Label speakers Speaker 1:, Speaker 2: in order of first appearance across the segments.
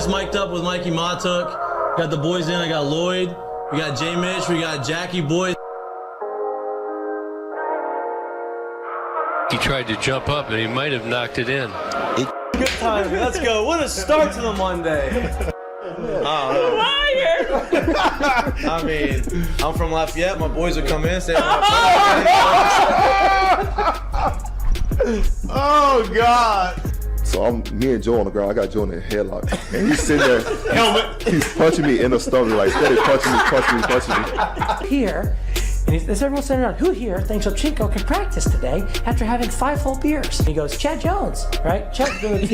Speaker 1: Just mic'd up with Mikie Mahtook. Got the boys in. I got Lloyd. We got J. Mitch. We got Jackie Boy.
Speaker 2: He tried to jump up and he might have knocked it in.
Speaker 1: Good time. Let's go. What a start to the Monday. I mean, I'm from Lafayette. My boys would come in and say,
Speaker 3: oh, God.
Speaker 4: So me and Joe on the ground. I got Joe in the headlock, and he's sitting there.
Speaker 3: Helmet.
Speaker 4: He's punching me in the stomach, like steady punching me.
Speaker 5: Here, and as everyone's sitting around, who here thinks Ovchinko can practice today after having 5 full beers? And he goes, Chad Jones, right? Chad's been with the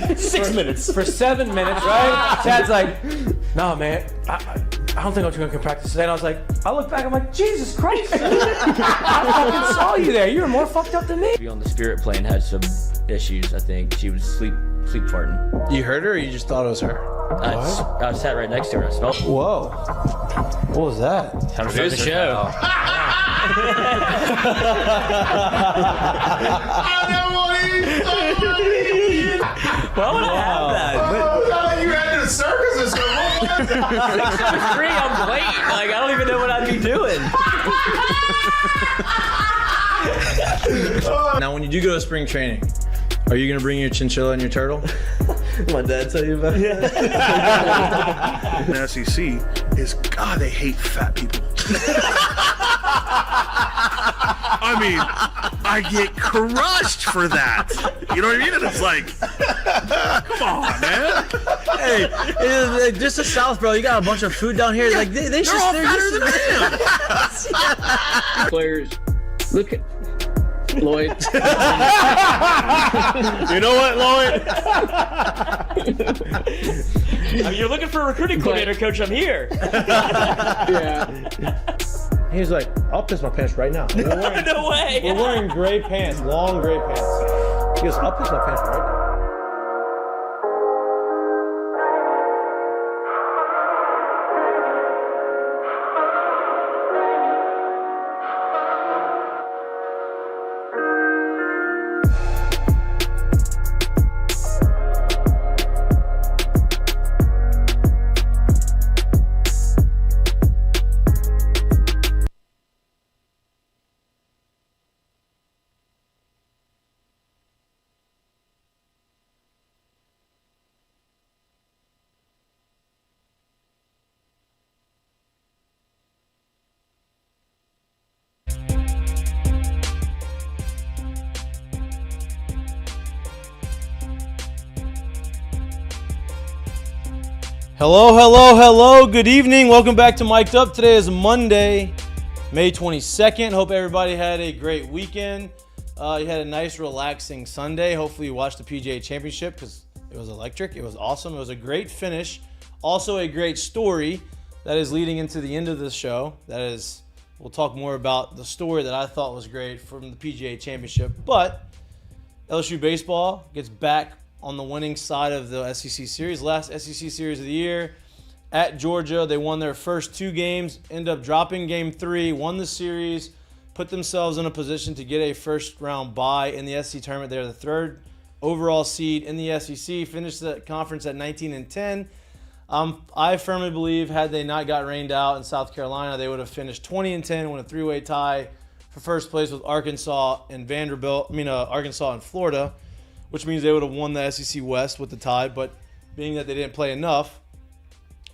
Speaker 5: team 6 minutes. For 7 minutes, right? Chad's like, no, man, I don't think Ovchinko can practice today. And I was like, I look back, I'm like, Jesus Christ, dude. I fucking saw you there. You were more fucked up than me.
Speaker 6: On the spirit plane had some issues, I think. She was sleep farting.
Speaker 1: You heard her or you just thought it was her?
Speaker 6: I sat right next to her. I smelled.
Speaker 1: Whoa. What was that?
Speaker 6: Time to start the show.
Speaker 3: Why would I have that? You had to the circus or something.
Speaker 6: 6'3", I'm waiting. Like, I don't even know what I'd be doing.
Speaker 1: Now, when you do go to spring training, are you going to bring your chinchilla and your turtle? My dad tell you about it?
Speaker 3: The SEC is, God, they hate fat people. I mean, I get crushed for that. You know what I mean? And it's like, come on, man.
Speaker 1: Hey, just the South, bro. You got a bunch of food down here. Like they're
Speaker 3: all fatter than I am.
Speaker 6: Players, look at Lloyd.
Speaker 3: You know what, Lloyd?
Speaker 6: You're looking for a recruiting coordinator, coach. I'm here.
Speaker 1: Yeah. He was like, I'll piss my pants right now.
Speaker 6: No way.
Speaker 1: We're wearing gray pants, long gray pants. He goes, I'll piss my pants right now. Hello. Good evening. Welcome back to Mic'd Up. Today is Monday, May 22nd. Hope everybody had a great weekend. You had a nice, relaxing Sunday. Hopefully you watched the PGA Championship because it was electric. It was awesome. It was a great finish. Also a great story that is leading into the end of the show. We'll talk more about the story that I thought was great from the PGA Championship. But LSU baseball gets back on the winning side of the SEC series. Last SEC series of the year at Georgia. They won their first 2 games, end up dropping game 3, won the series, put themselves in a position to get a first-round bye in the SEC tournament. They're the 3rd overall seed in the SEC, finished the conference at 19-10. I firmly believe had they not got rained out in South Carolina, they would have finished 20-10, won a 3-way tie for first place with Arkansas and Arkansas and Florida, which means they would have won the SEC West with the tie, but being that they didn't play enough,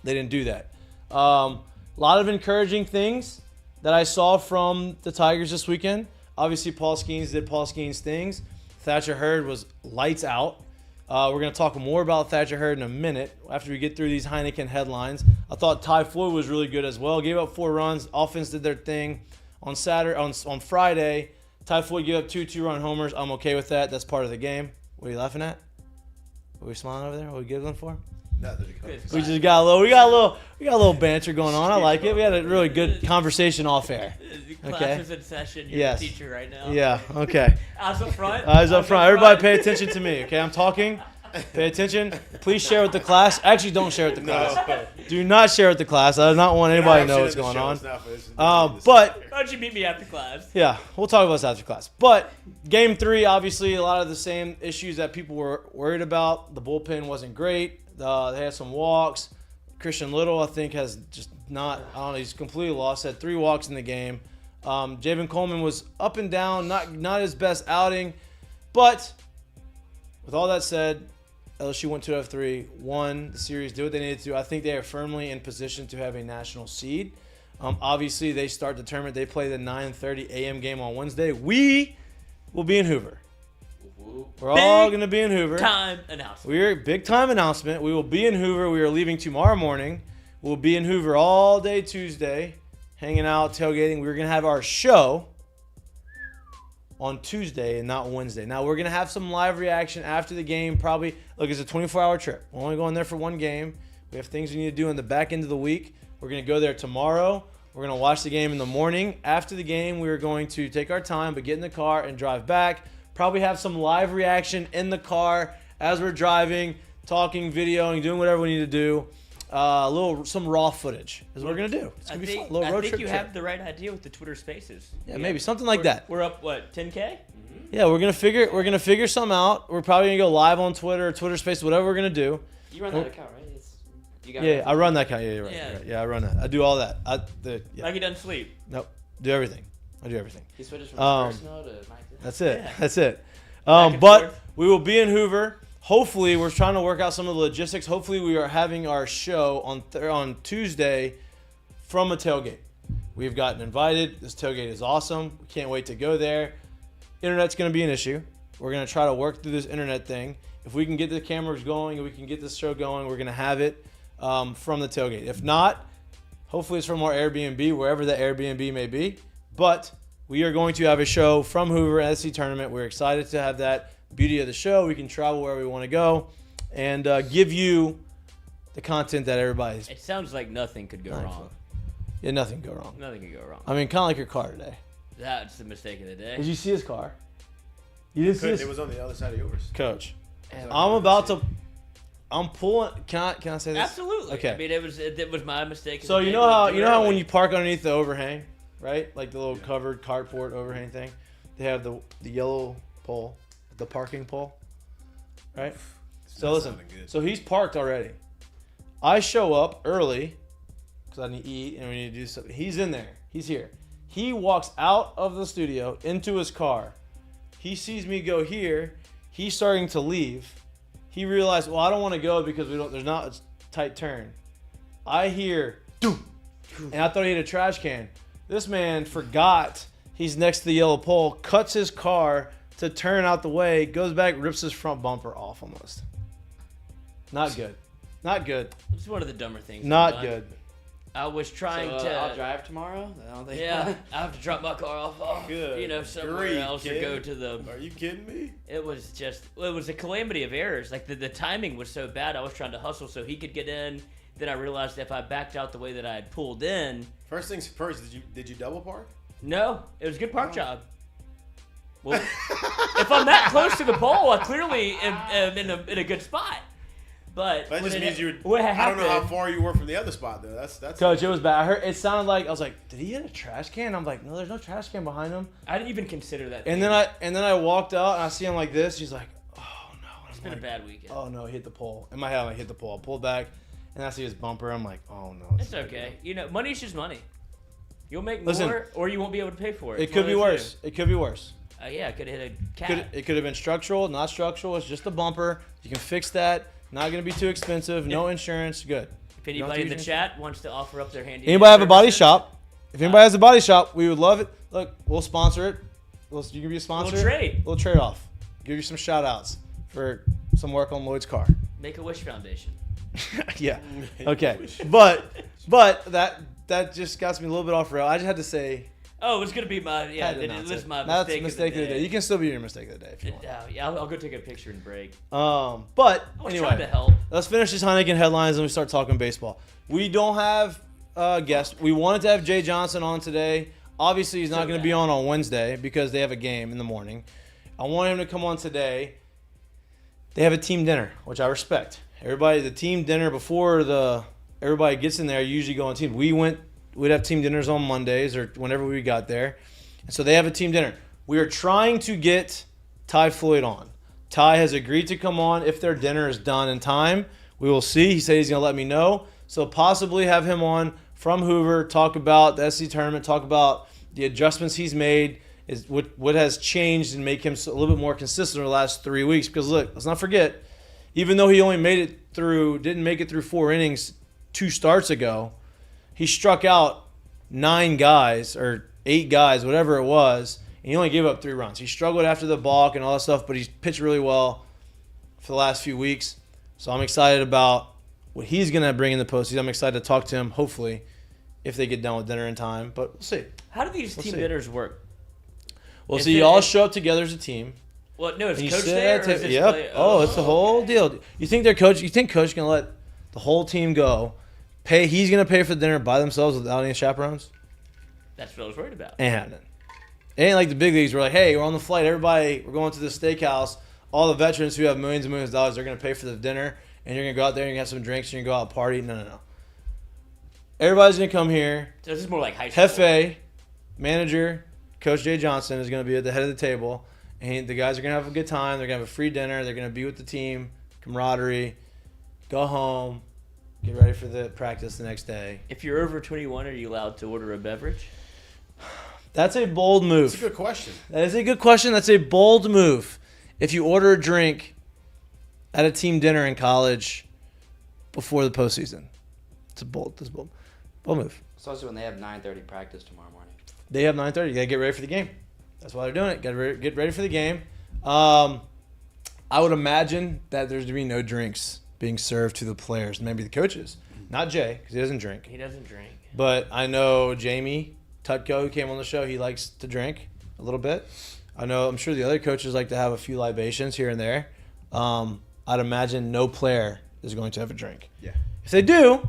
Speaker 1: they didn't do that. A lot of encouraging things that I saw from the Tigers this weekend. Obviously, Paul Skeens did Paul Skeens things. Thatcher Hurd was lights out. We're going to talk more about Thatcher Hurd in a minute after we get through these Heineken headlines. I thought Ty Floyd was really good as well. Gave up 4 runs. Offense did their thing. On Friday, Ty Floyd gave up 2 2-run homers. I'm okay with that. That's part of the game. What are you laughing at? Are we smiling over there? What are we giggling for? We just got a little banter going on. I like it. We had a really good conversation off air.
Speaker 6: Class is in session. You're a teacher right now.
Speaker 1: Yeah. Okay.
Speaker 6: Eyes up front.
Speaker 1: Eyes up front. Everybody, pay attention to me. Okay, I'm talking. Pay attention. Please share with the class. Actually, don't share with the class. No. Do not share with the class. I do not want anybody to know what's going on. But
Speaker 6: why don't you meet me after class?
Speaker 1: Yeah, we'll talk about this after class. But game 3, obviously, a lot of the same issues that people were worried about. The bullpen wasn't great. They had some walks. Christian Little, I think, has just not, I don't know, he's completely lost. Had 3 walks in the game. Javen Coleman was up and down, not his best outing. But with all that said, LSU went 2 out of 3, won the series, did what they needed to do. I think they are firmly in position to have a national seed. Obviously, they start the tournament. They play the 9:30 a.m. game on Wednesday. We will be in Hoover. We're all going to be in Hoover. Big time announcement. We will be in Hoover. We are leaving tomorrow morning. We'll be in Hoover all day Tuesday, hanging out, tailgating. We're going to have our show on Tuesday and not Wednesday. Now, we're going to have some live reaction after the game. Probably, look, it's a 24-hour trip. We're only going there for one game. We have things we need to do in the back end of the week. We're going to go there tomorrow. We're going to watch the game in the morning. After the game, we are going to take our time, but get in the car and drive back. Probably have some live reaction in the car as we're driving, talking, videoing, doing whatever we need to do. Some raw footage is what we're going to do. It's going to be fun. A little road trip.
Speaker 6: I think you have the right idea with the Twitter Spaces.
Speaker 1: Yeah, maybe something like that.
Speaker 6: We're up, what, 10K?
Speaker 1: Mm-hmm. Yeah, we're gonna figure something out. We're probably gonna go live on Twitter, Twitter Space, whatever we're gonna do.
Speaker 7: You run that account, right?
Speaker 1: I run that account. Yeah, you're right.
Speaker 6: Yeah.
Speaker 1: You're right. Yeah, I run that. I do all that.
Speaker 6: Like he doesn't sleep.
Speaker 1: Nope. Do everything. I do everything.
Speaker 7: He switches from personal to Mike.
Speaker 1: That's it.
Speaker 6: Yeah.
Speaker 1: That's it.
Speaker 6: Back and
Speaker 1: But
Speaker 6: forth.
Speaker 1: we will be in Hoover. Hopefully, we're trying to work out some of the logistics. Hopefully, we are having our show on Tuesday from a tailgate. We've gotten invited. This tailgate is awesome. We can't wait to go there. Internet's going to be an issue. We're going to try to work through this internet thing. If we can get the cameras going and we can get this show going, we're going to have it from the tailgate. If not, hopefully it's from our Airbnb, wherever the Airbnb may be. But we are going to have a show from Hoover SC Tournament. We're excited to have that. Beauty of the show, we can travel wherever we want to go and give you the content that everybody's.
Speaker 6: It sounds like nothing could go wrong.
Speaker 1: Yeah, nothing can go wrong.
Speaker 6: Nothing could go wrong.
Speaker 1: I mean, kind of like your car today.
Speaker 6: That's the mistake of the day.
Speaker 1: Did you see his car? You didn't see his?
Speaker 8: It was on the other side of yours.
Speaker 1: Coach, I'm pulling. Can I say this?
Speaker 6: Absolutely.
Speaker 1: Okay.
Speaker 6: I mean, it was my mistake.
Speaker 1: So you know how when you park underneath the overhang, right? Like the little covered carport overhang thing, they have the yellow pole, the parking pole, right? So listen. So he's parked already. I show up early because I need to eat and we need to do something. He's in there. He's here. He walks out of the studio into his car. He sees me go here. He's starting to leave. He realized, well, I don't want to go because there's not a tight turn. I hear, doom, and I thought he hit a trash can. This man forgot he's next to the yellow pole, cuts his car to turn out the way, goes back, rips his front bumper off almost. Not good. Not good.
Speaker 6: It's one of the dumber things.
Speaker 1: Not
Speaker 6: I've done.
Speaker 1: good.
Speaker 6: I was trying to.
Speaker 7: I'll drive tomorrow. I don't think.
Speaker 6: Yeah, I have to drop my car off.
Speaker 8: Good
Speaker 6: Somewhere
Speaker 8: grief,
Speaker 6: else
Speaker 8: kid.
Speaker 6: or go to the.
Speaker 8: Are you kidding me?
Speaker 6: It was a calamity of errors. Like the timing was so bad. I was trying to hustle so he could get in. Then I realized if I backed out the way that I had pulled in.
Speaker 8: First things first. Did you double park?
Speaker 6: No, it was a good park job. Well, if I'm that close to the pole, I clearly am in a good spot. But
Speaker 8: That just means you.
Speaker 6: What
Speaker 8: I don't know how
Speaker 6: happened-
Speaker 8: far you were from the other spot though. That's.
Speaker 1: Coach, it was bad. I heard it sounded like I was like, did he hit a trash can? I'm like, no, there's no trash can behind him.
Speaker 6: I didn't even consider that.
Speaker 1: And then I walked out and I see him like this. He's like, oh no.
Speaker 6: It's been a bad weekend.
Speaker 1: Oh no, he hit the pole. In my head, I'm like, hit the pole. I pulled back and I see his bumper. I'm like, oh no.
Speaker 6: It's okay. You know, money's just money. You'll make
Speaker 1: Listen,
Speaker 6: more, or you won't be able to pay for it.
Speaker 1: It
Speaker 6: It's
Speaker 1: could
Speaker 6: one
Speaker 1: be
Speaker 6: of those
Speaker 1: worse. It could be worse.
Speaker 6: two. Yeah, I could have hit a cat.
Speaker 1: It could have been structural, not structural. It's just a bumper. You can fix that. Not going to be too expensive. No insurance. Good.
Speaker 6: If anybody in the chat wants to offer up their handy.
Speaker 1: Anybody have a body shop? If anybody has a body shop, we would love it. Look, we'll sponsor it. You can be a sponsor.
Speaker 6: Little
Speaker 1: trade off. Give you some shout outs for some work on Lloyd's car.
Speaker 6: Make a Wish Foundation.
Speaker 1: Yeah. Okay. But that just got me a little bit off rail. I just had to say.
Speaker 6: Oh, it was gonna be my it was my mistake of the day.
Speaker 1: You can still be your mistake of the day if you want.
Speaker 6: Yeah, I'll go take a picture and break.
Speaker 1: But
Speaker 6: I was trying to
Speaker 1: anyway,
Speaker 6: help.
Speaker 1: let's finish these Heineken headlines and we start talking baseball. We don't have guests. We wanted to have Jay Johnson on today. Obviously, he's not going to be on Wednesday because they have a game in the morning. I want him to come on today. They have a team dinner, which I respect. The team dinner before everybody gets in there usually go on team. We'd have team dinners on Mondays or whenever we got there. And so they have a team dinner. We are trying to get Ty Floyd on. Ty has agreed to come on if their dinner is done in time. We will see. He said he's going to let me know. So possibly have him on from Hoover, talk about the SEC tournament, talk about the adjustments he's made, is what has changed and make him a little bit more consistent over the last 3 weeks. Because look, let's not forget, even though he only didn't make it through 4 innings 2 starts ago, he struck out 9 guys or 8 guys, whatever it was, and he only gave up 3 runs. He struggled after the balk and all that stuff, but he's pitched really well for the last few weeks. So I'm excited about what he's going to bring in the postseason. I'm excited to talk to him, hopefully, if they get done with dinner in time. But we'll see.
Speaker 6: How do these team dinners work?
Speaker 1: Well, so you all show up together as a team.
Speaker 6: Well, no, is
Speaker 1: and you
Speaker 6: coach
Speaker 1: sit
Speaker 6: there?
Speaker 1: at
Speaker 6: Or
Speaker 1: a
Speaker 6: is
Speaker 1: ta-
Speaker 6: this
Speaker 1: Yep.
Speaker 6: play-
Speaker 1: Oh, it's the whole deal. You think coach is going to let the whole team go, pay? He's going to pay for the dinner by themselves without any chaperones?
Speaker 6: That's what I was worried about.
Speaker 1: Ain't happening. It ain't like the big leagues. We're like, hey, we're on the flight. Everybody, we're going to this steakhouse. All the veterans who have millions and millions of dollars, they're going to pay for the dinner. And you're going to go out there and you have some drinks and you're going to go out and party. No. Everybody's going to come here.
Speaker 6: So this is more like high school.
Speaker 1: Hefe, manager, Coach Jay Johnson is going to be at the head of the table. And the guys are going to have a good time. They're going to have a free dinner. They're going to be with the team, camaraderie, go home, get ready for the practice the next day.
Speaker 6: If you're over 21, are you allowed to order a beverage?
Speaker 1: That's a bold move.
Speaker 8: That's a good question.
Speaker 1: That is a good question. That's a bold move. If you order a drink at a team dinner in college before the postseason, it's a bold move.
Speaker 7: Especially when they have 9:30 practice tomorrow morning.
Speaker 1: They have 9:30. You gotta get ready for the game. That's why they're doing it. Gotta get ready for the game. I would imagine that there's to be no drinks being served to the players, maybe the coaches, not Jay because he doesn't drink.
Speaker 6: He doesn't drink.
Speaker 1: But I know Jamie Tutko, who came on the show, he likes to drink a little bit. I'm sure the other coaches like to have a few libations here and there. I'd imagine no player is going to have a drink.
Speaker 8: Yeah.
Speaker 1: If they do,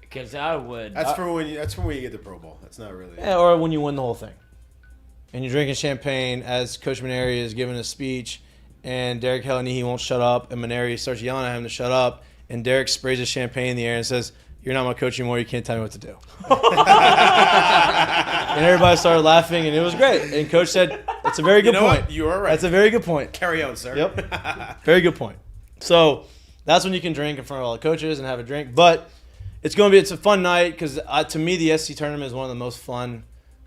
Speaker 6: Because I would.
Speaker 8: That's from when you get the Pro Bowl. That's not really.
Speaker 1: yeah, or when you win the whole thing. And you're drinking champagne as Coach Maneri is giving a speech, and Derek Helenihi won't shut up, and Maneri starts yelling at him to shut up, and Derek sprays his champagne in the air and says, "You're not my coach anymore. You can't tell me what to do." And everybody started laughing, and it was great. And Coach said, "That's a very good
Speaker 8: You know
Speaker 1: point.
Speaker 8: what? You are right.
Speaker 1: That's a very good point."
Speaker 8: Carry on, sir.
Speaker 1: Yep. Very good point. So that's when you can drink in front of all the coaches and have a drink. But it's a fun night because to me the SC tournament is one of the most fun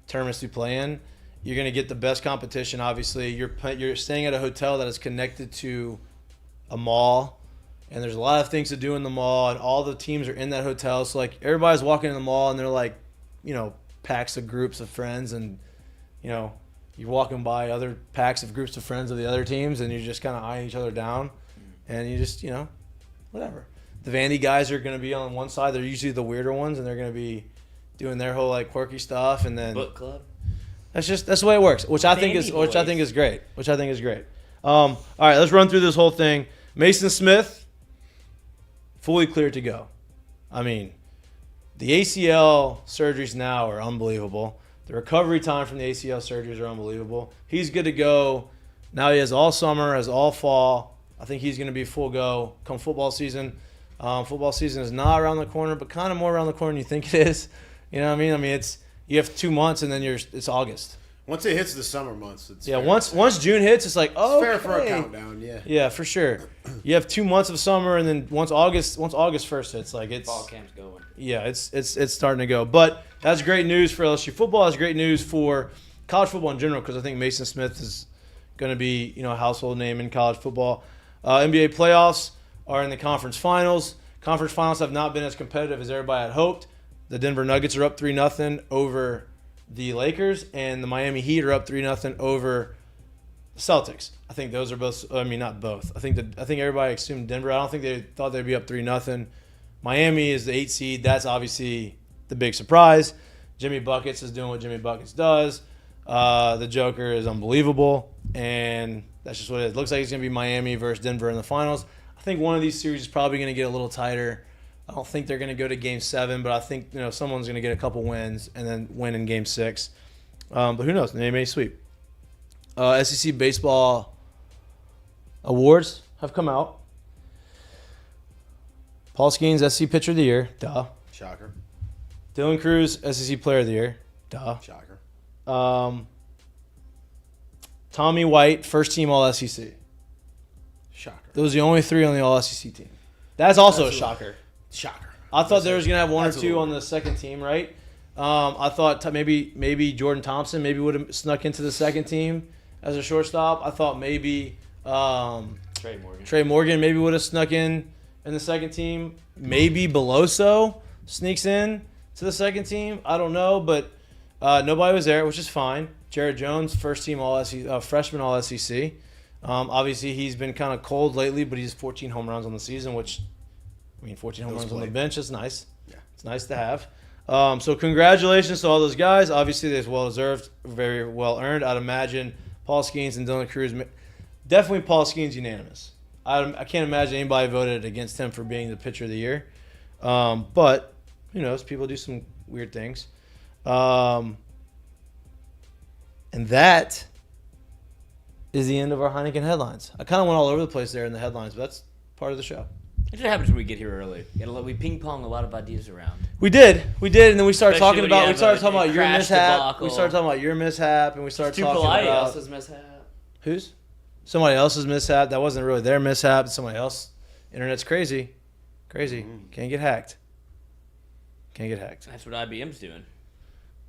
Speaker 1: tournaments to play in. You're going to get the best competition. Obviously, you're staying at a hotel that is connected to a mall, and there's a lot of things to do in the mall, and all the teams are in that hotel. So like everybody's walking in the mall, and they're like, packs of groups of friends, and you're walking by other packs of groups of friends of the other teams, and you're just kind of eyeing each other down, and you just whatever. The Vandy guys are going to be on one side. They're usually the weirder ones, and they're going to be doing their whole like quirky stuff, and then
Speaker 6: Book club.
Speaker 1: that's the way it works, which I think is great. All right, let's run through this whole thing. Mason Smith, fully cleared to go. I mean, the ACL surgeries now are unbelievable. The recovery time from the ACL surgeries are unbelievable. He's good to go. Now he has all summer, has all fall. I think he's going to be full go come football season. Football season is not around the corner, but kind of more around the corner than you think it is. You know what I mean? I mean, you have 2 months, and then it's August.
Speaker 8: Once it hits the summer months, it's
Speaker 1: Yeah,
Speaker 8: fair.
Speaker 1: once June hits, it's like, oh,
Speaker 8: It's fair for a countdown. Yeah.
Speaker 1: Yeah, for sure. You have 2 months of summer, and then once August 1st hits, like
Speaker 7: Fall camp's going.
Speaker 1: yeah, it's starting to go. But that's great news for LSU football. That's great news for college football in general because I think Mason Smith is going to be a household name in college football. NBA playoffs are in the conference finals. Conference finals have not been as competitive as everybody had hoped. The Denver Nuggets are up 3-0 over the Lakers, and the Miami Heat are up 3-0 over the Celtics. I think those are both. I mean, not both. I think everybody assumed Denver. I don't think they thought they'd be up 3-0. Miami is the 8 seed. That's obviously the big surprise. Jimmy Buckets is doing what Jimmy Buckets does. The Joker is unbelievable, and that's just what it is. Looks like it's going to be Miami versus Denver in the finals. I think one of these series is probably going to get a little tighter. I don't think they're going to go to Game 7, but I think someone's going to get a couple wins and then win in Game 6. But who knows? They may sweep. SEC baseball awards have come out. Paul Skeens, SEC Pitcher of the Year. Duh.
Speaker 8: Shocker.
Speaker 1: Dylan Cruz, SEC Player of the Year. Duh.
Speaker 8: Shocker.
Speaker 1: Tommy White, first team All-SEC.
Speaker 8: Shocker.
Speaker 1: Those are the only 3 on the All-SEC team. That's also a shocker.
Speaker 8: Shocker.
Speaker 1: I thought there was gonna have one or two on the second team, right? I thought maybe Jordan Thompson maybe would have snuck into the second team as a shortstop. I thought maybe Trey Morgan maybe would have snuck in the second team. Maybe Beloso sneaks in to the second team. I don't know, but nobody was there, which is fine. Jared Jones, first team freshman All SEC. Obviously, he's been kind of cold lately, but he's 14 home runs on the season, which, 14 home runs on the bench is nice. Yeah. It's nice to have. So congratulations to all those guys. Obviously, they're well-deserved, very well-earned. I'd imagine Paul Skeens and Dylan Cruz, definitely Paul Skeens unanimous. I can't imagine anybody voted against him for being the pitcher of the year. But, who knows? People do some weird things. And that is the end of our Heineken headlines. I kind of went all over the place there in the headlines, but that's part of the show.
Speaker 6: It just happens when we get here early. We ping pong a lot of ideas around.
Speaker 1: We did, and then we started
Speaker 6: Especially
Speaker 1: talking about your
Speaker 6: crash
Speaker 1: mishap.
Speaker 6: debacle.
Speaker 1: We started talking about your mishap, and we started talking
Speaker 7: Somebody
Speaker 1: about
Speaker 7: else's mishap.
Speaker 1: whose? Somebody else's mishap. That wasn't really their mishap. Somebody else. Internet's crazy. Can't get hacked.
Speaker 6: That's what IBM's doing.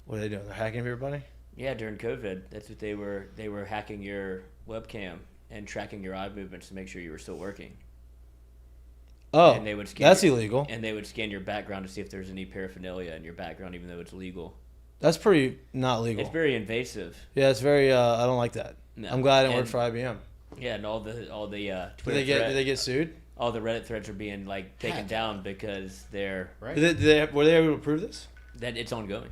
Speaker 1: What are they doing? They're hacking everybody?
Speaker 6: Yeah, during COVID, that's what they were hacking your webcam and tracking your eye movements to make sure you were still working.
Speaker 1: Oh,
Speaker 6: and they would
Speaker 1: that's illegal.
Speaker 6: And they would scan your background to see if there's any paraphernalia in your background, even though it's legal.
Speaker 1: That's pretty not legal.
Speaker 6: It's very invasive.
Speaker 1: Yeah, it's very. I don't like that. No. I'm glad I didn't work for IBM.
Speaker 6: Yeah, and all the
Speaker 1: Did
Speaker 6: Twitter
Speaker 1: they get sued?
Speaker 6: All the Reddit threads are being taken down because they're
Speaker 1: right. Were they able to prove this?
Speaker 6: That it's ongoing.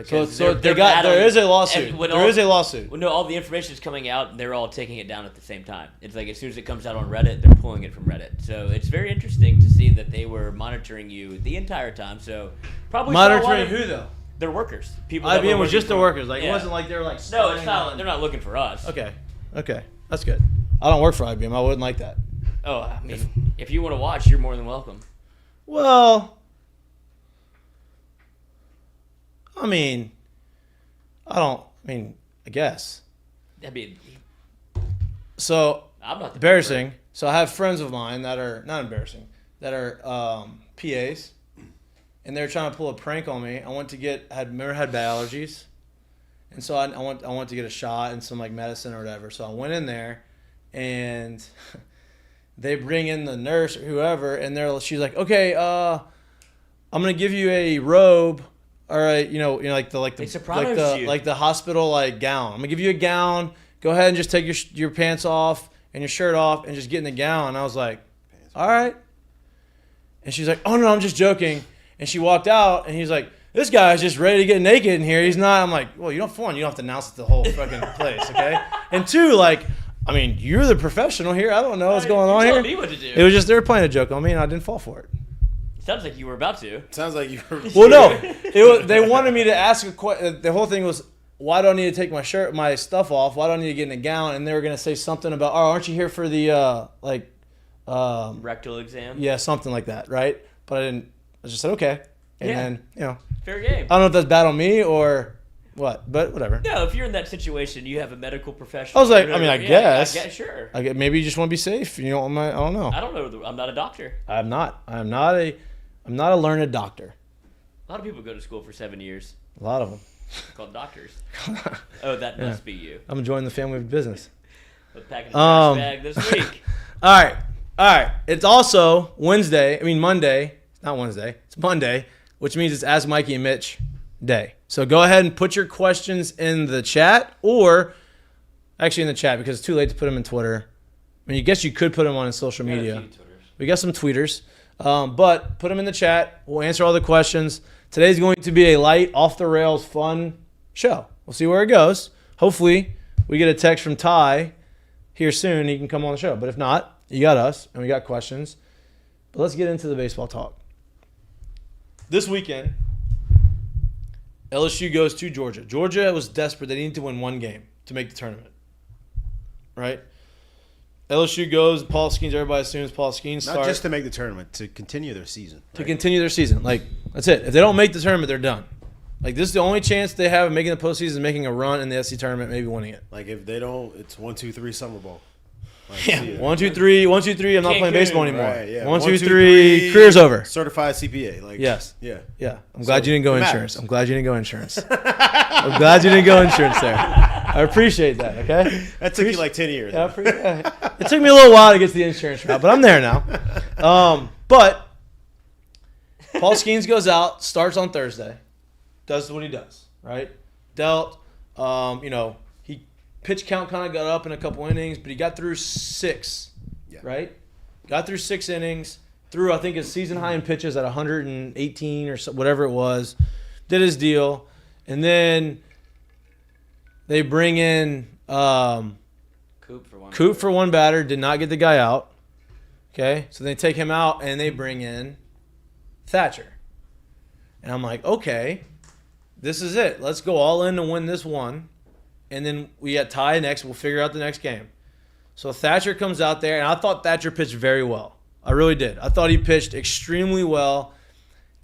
Speaker 1: So there is a lawsuit. There is a lawsuit.
Speaker 6: Well, no, all the information is coming out, and they're all taking it down at the same time. It's like as soon as it comes out on Reddit, they're pulling it from Reddit. So it's very interesting to see that they were monitoring you the entire time. So probably
Speaker 1: monitoring who though?
Speaker 6: Their workers. People.
Speaker 1: IBM was just the workers. It wasn't like they were like.
Speaker 6: No, it's not. They're not looking for us.
Speaker 1: Okay, that's good. I don't work for IBM. I wouldn't like that.
Speaker 6: Oh, I mean, if you want to watch, you're more than welcome.
Speaker 1: Well, I guess. So,
Speaker 6: I'm not
Speaker 1: embarrassing. So I have friends of mine that are, not embarrassing, that are PAs, and they're trying to pull a prank on me. I went to had bad allergies, and so I went to get a shot and some medicine or whatever. So I went in there, and they bring in the nurse or whoever, and she's like, okay, I'm gonna give you a robe. All right, like the hospital gown. I'm gonna give you a gown. Go ahead and just take your pants off and your shirt off and just get in the gown. And I was like, all right. And she's like, oh no, I'm just joking. And she walked out, and he's like, this guy's just ready to get naked in here. He's not. I'm like, well, you don't have to announce it to the whole fucking place, okay? And two, you're the professional here. I don't know what's going on here.
Speaker 6: Telling me what to do.
Speaker 1: It was just they were playing a joke on me, and I didn't fall for it.
Speaker 6: Sounds like you were about to.
Speaker 8: Sounds like you were.
Speaker 1: Well, no. They wanted me to ask a question. The whole thing was, why do I need to take my stuff off? Why do I need to get in a gown? And they were going to say something about, oh, aren't you here for the,
Speaker 6: rectal exam?
Speaker 1: Yeah, something like that, right? But I just said, okay. And then,
Speaker 6: fair game.
Speaker 1: I don't know if that's bad on me or what, but whatever.
Speaker 6: No, if you're in that situation, you have a medical professional.
Speaker 1: I was like, I guess.
Speaker 6: I guess, sure.
Speaker 1: Maybe you just want to be safe. I don't know.
Speaker 6: I don't know. I'm not a doctor.
Speaker 1: I'm not a learned doctor.
Speaker 6: A lot of people go to school for 7 years.
Speaker 1: A lot of them.
Speaker 6: Called doctors. Oh, that must be you.
Speaker 1: I'm enjoying the family business.
Speaker 6: With packing a trash bag this week.
Speaker 1: All right. It's also Monday. It's not Wednesday. It's Monday, which means it's Ask Mikey and Mitch Day. So go ahead and put your questions in the chat, or actually in the chat because it's too late to put them in Twitter. I guess you could put them on social media. We got some tweeters. But put them in the chat. We'll answer all the questions. Today's going to be a light, off-the-rails, fun show. We'll see where it goes. Hopefully, we get a text from Ty here soon. He can come on the show. But if not, you got us, and we got questions. But let's get into the baseball talk. This weekend, LSU goes to Georgia. Georgia was desperate. They needed to win one game to make the tournament. Right? LSU goes, Paul Skeens, everybody assumes Paul Skeens starts.
Speaker 8: Not just to make the tournament, to continue their season.
Speaker 1: To continue their season. That's it. If they don't make the tournament, they're done. This is the only chance they have of making the postseason, making a run in the SC tournament, maybe winning it.
Speaker 8: If they don't, it's 1, 2, 3 Summer Bowl. Like,
Speaker 1: Yeah.
Speaker 8: see ya.
Speaker 1: 1, 2, 3. 1, 2, 3. I'm not
Speaker 6: Cancun.
Speaker 1: playing baseball anymore.
Speaker 8: Right, yeah.
Speaker 1: 1, 2, 3. Career's over.
Speaker 8: Certified CPA. Like,
Speaker 1: Yes.
Speaker 8: Yeah.
Speaker 1: Yeah. I'm glad you didn't go
Speaker 8: it
Speaker 1: insurance.
Speaker 8: matters.
Speaker 1: I'm glad you didn't go insurance. I'm glad you didn't go insurance there. I appreciate that. Okay.
Speaker 8: That took you like 10 years.
Speaker 1: Yeah, it took me a little while to get to the insurance route, but I'm there now. But Paul Skeens goes out, starts on Thursday, does what he does, right? Dealt, he pitch count kind of got up in a couple innings, but he got through 6, right? Got through 6 innings, threw I think his season high in pitches at 118 or so, whatever it was, did his deal, and then they bring in Coop for one batter, did not get the guy out. Okay, so they take him out and they bring in Thatcher. And I'm like, okay, this is it. Let's go all in to win this one. And then we got tie next. We'll figure out the next game. So Thatcher comes out there, and I thought Thatcher pitched very well. I really did. I thought he pitched extremely well.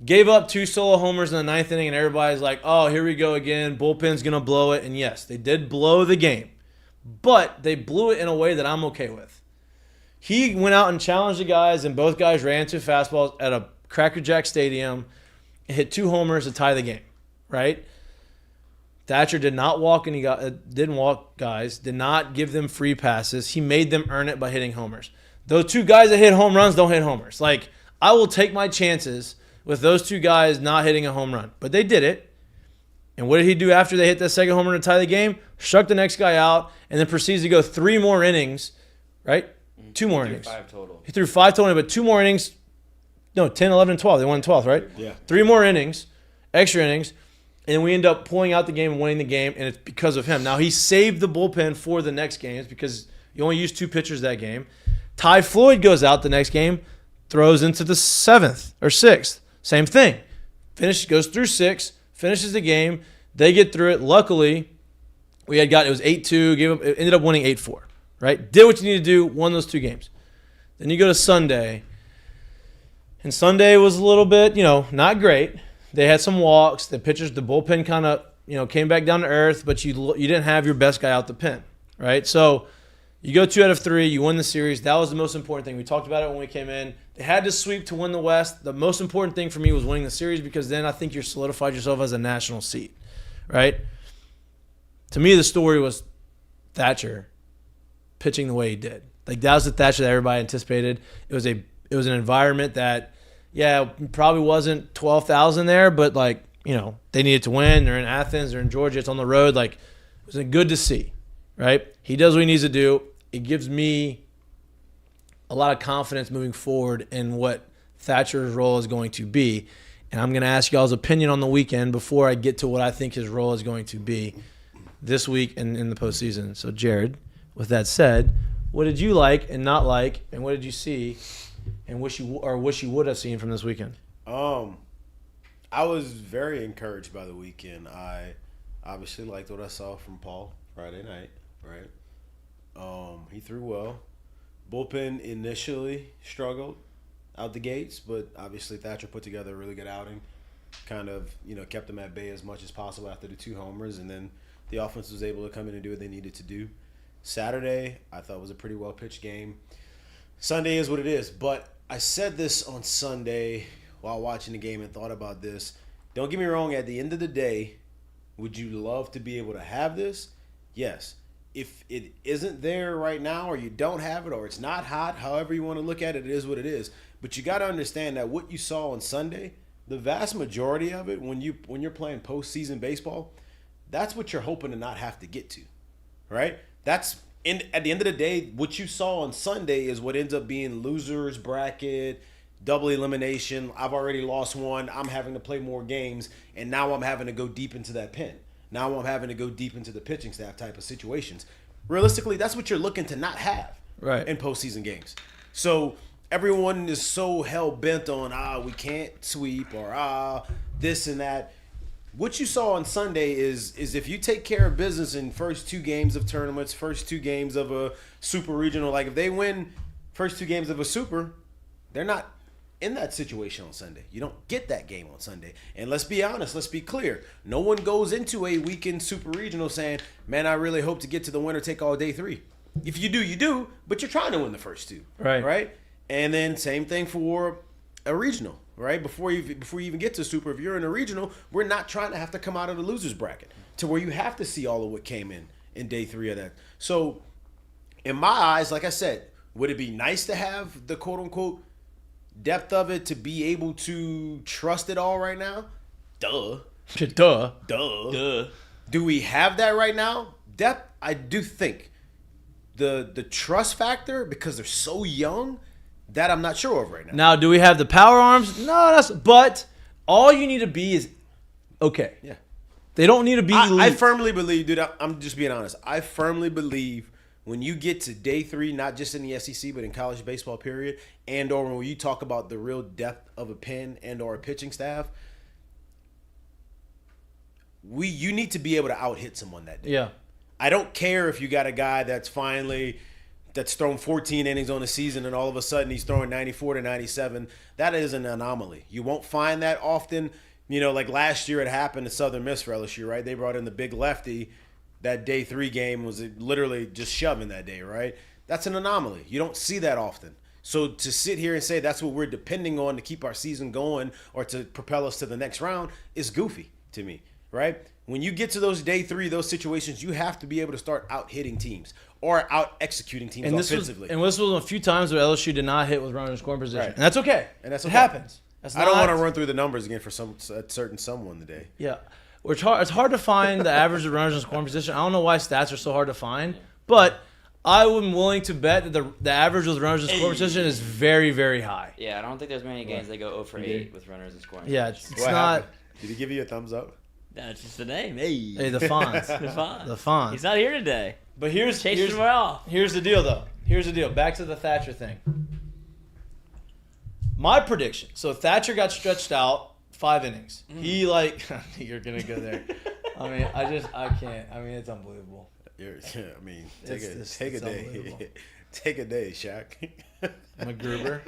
Speaker 1: Gave up 2 solo homers in the 9th inning, and everybody's like, oh, here we go again. Bullpen's going to blow it. And yes, they did blow the game. But they blew it in a way that I'm okay with. He went out and challenged the guys, and both guys ran 2 fastballs at a Cracker Jack Stadium and hit 2 homers to tie the game, right? Thatcher did not walk didn't walk guys, did not give them free passes. He made them earn it by hitting homers. Those 2 guys that hit home runs don't hit homers. Like, I will take my chances with those 2 guys not hitting a home run. But they did it. And what did he do after they hit that second home run to tie the game? Struck the next guy out and then proceeds to go 3 more innings, right? 2 more innings.
Speaker 7: 5 total.
Speaker 1: He threw 5 total, but 2 more innings. No, 10, 11, 12. They won 12th, right?
Speaker 8: Yeah.
Speaker 1: 3 more innings, extra innings, and we end up pulling out the game and winning the game, and it's because of him. Now, he saved the bullpen for the next games because he only used 2 pitchers that game. Ty Floyd goes out the next game, throws into the 7th or 6th. Same thing. Goes through 6, finishes the game. They get through it. Luckily, it was 8-2. Ended up winning 8-4. Right? Did what you need to do, won those 2 games. Then you go to Sunday, and Sunday was a little bit, not great. They had some walks. The bullpen kind of, came back down to earth, but you didn't have your best guy out the pen, right? So you go 2 out of 3, you win the series. That was the most important thing. We talked about it when we came in. They had to sweep to win the West. The most important thing for me was winning the series because then I think you solidified yourself as a national seed, right? To me, the story was Thatcher pitching the way he did. Like, that was the Thatcher that everybody anticipated. It was an environment that, probably wasn't 12,000 there, but they needed to win. They're in Athens, they're in Georgia, it's on the road. Like, it was good to see, right? He does what he needs to do. It gives me a lot of confidence moving forward in what Thatcher's role is going to be. And I'm going to ask y'all's opinion on the weekend before I get to what I think his role is going to be this week and in the postseason. So, Jared, with that said, what did you like and not like, and what did you see and wish you would have seen from this weekend?
Speaker 8: I was very encouraged by the weekend. I obviously liked what I saw from Paul Friday night, right? He threw well. Bullpen initially struggled out the gates, but obviously Thatcher put together a really good outing. Kind of, kept them at bay as much as possible after the 2 homers, and then the offense was able to come in and do what they needed to do. Saturday, I thought was a pretty well-pitched game. Sunday is what it is, but I said this on Sunday while watching the game and thought about this. Don't get me wrong, at the end of the day, would you love to be able to have this? Yes. If it isn't there right now, or you don't have it, or it's not hot, however you want to look at it, it is what it is. But you got to understand that what you saw on Sunday, the vast majority of it, when you're playing postseason baseball, that's what you're hoping to not have to get to, right? At the end of the day, what you saw on Sunday is what ends up being losers bracket, double elimination. I've already lost one. I'm having to play more games, and now I'm having to go deep into that pen. Now I'm having to go deep into the pitching staff type of situations. Realistically, that's what you're looking to not have in postseason games. So everyone is so hell-bent on, we can't sweep, or this and that. What you saw on Sunday is if you take care of business in first 2 games of tournaments, first 2 games of a super regional, like if they win first 2 games of a super, they're not in that situation on Sunday. You don't get that game on Sunday. And let's be honest, let's be clear. No one goes into a weekend super regional saying, man, I really hope to get to the winner take all day 3. If you do, you do. But you're trying to win the first two,
Speaker 1: Right.
Speaker 8: Right. And then same thing for a regional, right? Before you even get to super, if you're in a regional, we're not trying to have to come out of the losers bracket to where you have to see all of what came in day 3 of that. So, in my eyes, like I said, would it be nice to have the quote unquote depth of it to be able to trust it all right now? Duh. Do we have that right now? Depth, I do think. The trust factor, because they're so young, that I'm not sure of right now.
Speaker 1: Now, do we have the power arms? No, but all you need to be is okay.
Speaker 8: Yeah.
Speaker 1: They don't need to be elite.
Speaker 8: I firmly believe, dude, I'm just being honest. I firmly believe when you get to day 3, not just in the SEC, but in college baseball, period, and or when you talk about the real depth of a pen and or a pitching staff, you need to be able to out-hit someone that day.
Speaker 1: Yeah.
Speaker 8: I don't care if you got a guy that's thrown 14 innings on the season and all of a sudden he's throwing 94 to 97. That is an anomaly. You won't find that often. Like last year it happened at Southern Miss for LSU, right? They brought in the big lefty. That day 3 game was literally just shoving that day, right? That's an anomaly. You don't see that often. So to sit here and say that's what we're depending on to keep our season going or to propel us to the next round is goofy to me, right? When you get to those day 3, those situations, you have to be able to start out-hitting teams or out-executing teams offensively.
Speaker 1: This was a few times where LSU did not hit with runners in scoring position.
Speaker 8: Right.
Speaker 1: And that's okay.
Speaker 8: And that's
Speaker 1: It
Speaker 8: okay.
Speaker 1: happens.
Speaker 8: I don't want to run through the numbers again for a certain someone today.
Speaker 1: Yeah. It's hard to find the average of runners in scoring position. I don't know why stats are so hard to find, but I am willing to bet that the average with runners in scoring position is very, very high.
Speaker 7: Yeah, I don't think there's many games that go 0 for 8 with runners in scoring.
Speaker 1: Yeah, it's
Speaker 8: What
Speaker 1: not.
Speaker 8: happened? Did he give you a thumbs up?
Speaker 6: That's just the name. Hey,
Speaker 1: Hey, the Fonz.
Speaker 6: the Fonz.
Speaker 1: The Fonz.
Speaker 6: He's not here today.
Speaker 1: But here's
Speaker 6: Chasing him off.
Speaker 1: Here's the deal, though. Here's the deal. Back to the Thatcher thing. My prediction. So Thatcher got stretched out 5 innings. He you're gonna go there. I mean, I can't. I mean, it's unbelievable.
Speaker 8: Take a
Speaker 1: it's
Speaker 8: day.
Speaker 1: unbelievable.
Speaker 8: Take a day, Shaq.
Speaker 1: McGruber.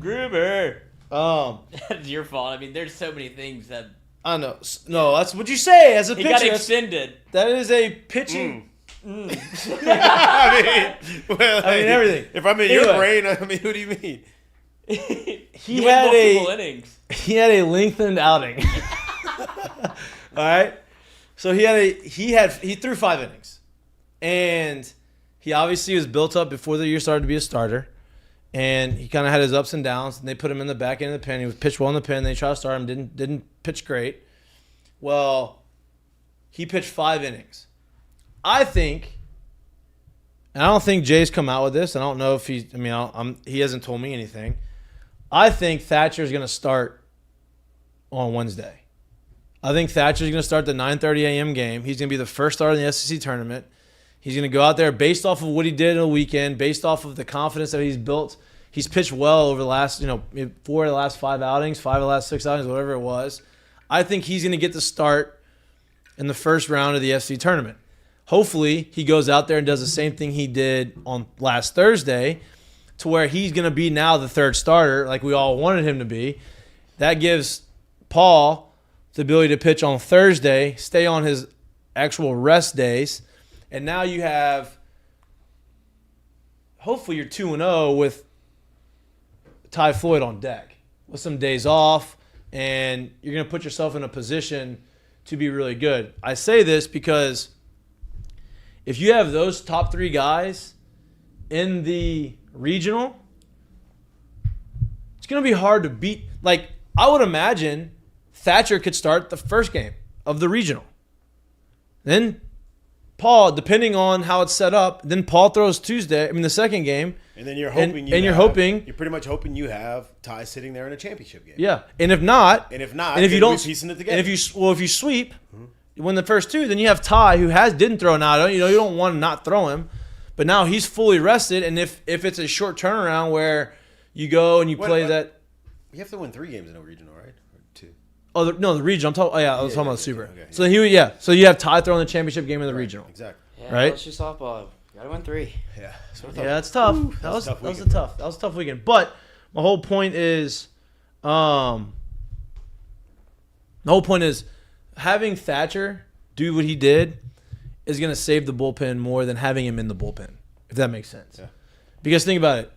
Speaker 6: Gruber.
Speaker 1: That's
Speaker 6: That's your fault. I mean, there's so many things that
Speaker 1: I know. No, that's what you say as a
Speaker 6: he
Speaker 1: pitcher.
Speaker 6: got extended.
Speaker 1: That is a pitching.
Speaker 8: I mean,
Speaker 1: everything.
Speaker 8: If I'm in
Speaker 1: Anyway.
Speaker 8: your brain, I mean, what do you mean?
Speaker 1: He
Speaker 6: went
Speaker 1: had
Speaker 6: multiple
Speaker 1: a
Speaker 6: innings.
Speaker 1: he had a lengthened outing. All right. So he threw 5 innings, and he obviously was built up before the year started to be a starter, and he kind of had his ups and downs. And they put him in the back end of the pen. He was pitched well in the pen. They tried to start him. Didn't pitch great. Well, he pitched 5 innings. I think, and I don't think Jay's come out with this. I don't know if he hasn't told me anything. I think Thatcher's going to start on Wednesday. I think Thatcher's going to start the 9:30 a.m. game. He's going to be the first starter in the SEC tournament. He's going to go out there based off of what he did in the weekend, based off of the confidence that he's built. He's pitched well over the last, 4 of the last 5 outings, 5 of the last 6 outings, whatever it was. I think he's going to get the start in the first round of the SEC tournament. Hopefully, he goes out there and does the same thing he did on last Thursday, to where he's going to be now the 3rd starter, like we all wanted him to be. That gives Paul the ability to pitch on Thursday, stay on his actual rest days, and now you have, hopefully you're 2-0 with Ty Floyd on deck with some days off, and you're going to put yourself in a position to be really good. I say this because if you have those top 3 guys in the regional, it's going to be hard to beat. Like, I would imagine Thatcher could start the first game of the regional. Then Paul, depending on how it's set up, then Paul throws the second game.
Speaker 8: And then you're hoping you're pretty much hoping you have Ty sitting there in a championship game.
Speaker 1: Yeah. And if not,
Speaker 8: and if
Speaker 1: you don't,
Speaker 8: we're piecing it together.
Speaker 1: And if you sweep, you win the first 2, then you have Ty, who didn't throw now. You don't want to not throw him, but now he's fully rested. And if it's a short turnaround where you go and you play that,
Speaker 8: you have to win 3 games in a regional, right? Or 2.
Speaker 1: Oh, the regional. I'm talking. Oh, yeah, I was talking about the Super.
Speaker 8: Okay,
Speaker 1: so So you have Ty throwing the championship game in the regional.
Speaker 8: Exactly.
Speaker 7: Yeah,
Speaker 1: Right?
Speaker 7: LSU softball. Gotta win 3.
Speaker 8: Yeah.
Speaker 1: Yeah, that's tough. That was a tough weekend. But my whole point is, having Thatcher do what he did is going to save the bullpen more than having him in the bullpen, if that makes sense.
Speaker 8: Yeah.
Speaker 1: Because think about it.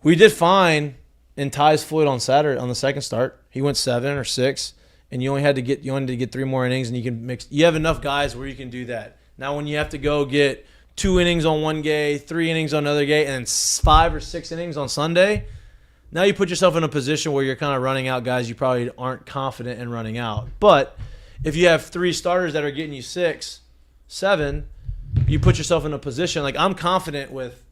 Speaker 1: We did fine in Ty's Floyd on Saturday on the second start. He went 7 or 6, and you only had to get 3 more innings, and you can mix. You have enough guys where you can do that. Now, when you have to go get 2 innings on one day, 3 innings on another day, and then 5 or 6 innings on Sunday, now you put yourself in a position where you're kind of running out guys you probably aren't confident in running out. But if you have 3 starters that are getting you 6, 7, you put yourself in a position. Like, I'm confident with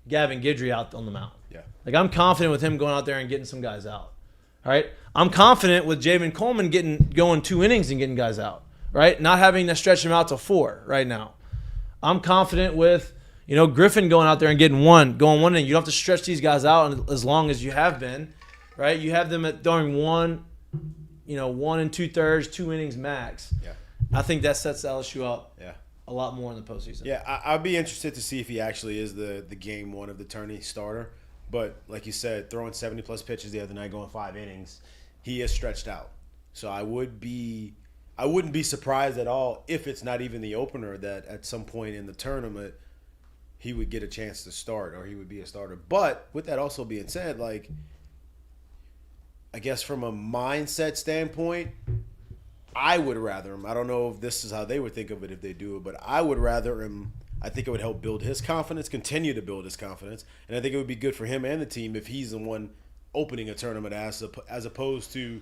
Speaker 1: Gavin Guidry out on the mound.
Speaker 8: Yeah.
Speaker 1: Like, I'm confident with him going out there and getting some guys out. All right? I'm confident with Javen Coleman going 2 innings and getting guys out. Right? Not having to stretch him out to 4 right now. I'm confident with, Griffin going out there and getting going 1 inning. You don't have to stretch these guys out as long as you have been. Right? You have them throwing 1 and 2/3, 2 innings max.
Speaker 8: Yeah.
Speaker 1: I think that sets LSU up
Speaker 8: Yeah.
Speaker 1: a lot more in the postseason.
Speaker 8: Yeah, I'd be interested to see if he actually is the game 1 of the tourney starter. But like you said, throwing 70-plus pitches the other night, going 5 innings, he is stretched out. So I wouldn't be surprised at all if it's not even the opener that at some point in the tournament he would get a chance to start or he would be a starter. But with that also being said, like, I guess from a mindset standpoint, I would rather him. I don't know if this is how they would think of it if they do it, but I would rather him. I think it would help build his confidence, continue to build his confidence, and I think it would be good for him and the team if he's the one opening a tournament as opposed to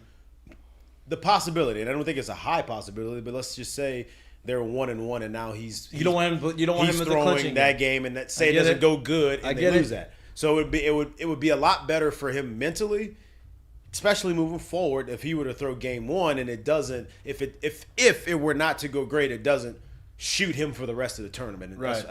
Speaker 8: the possibility. And I don't think it's a high possibility, but let's just say they're 1-1, and now you don't want him
Speaker 1: at the clinching
Speaker 8: that game, and say it doesn't go good, and they lose that. So it would be a lot better for him mentally, especially moving forward, if he were to throw game 1 and it doesn't, if it were not to go great, it doesn't shoot him for the rest of the tournament.
Speaker 1: Right.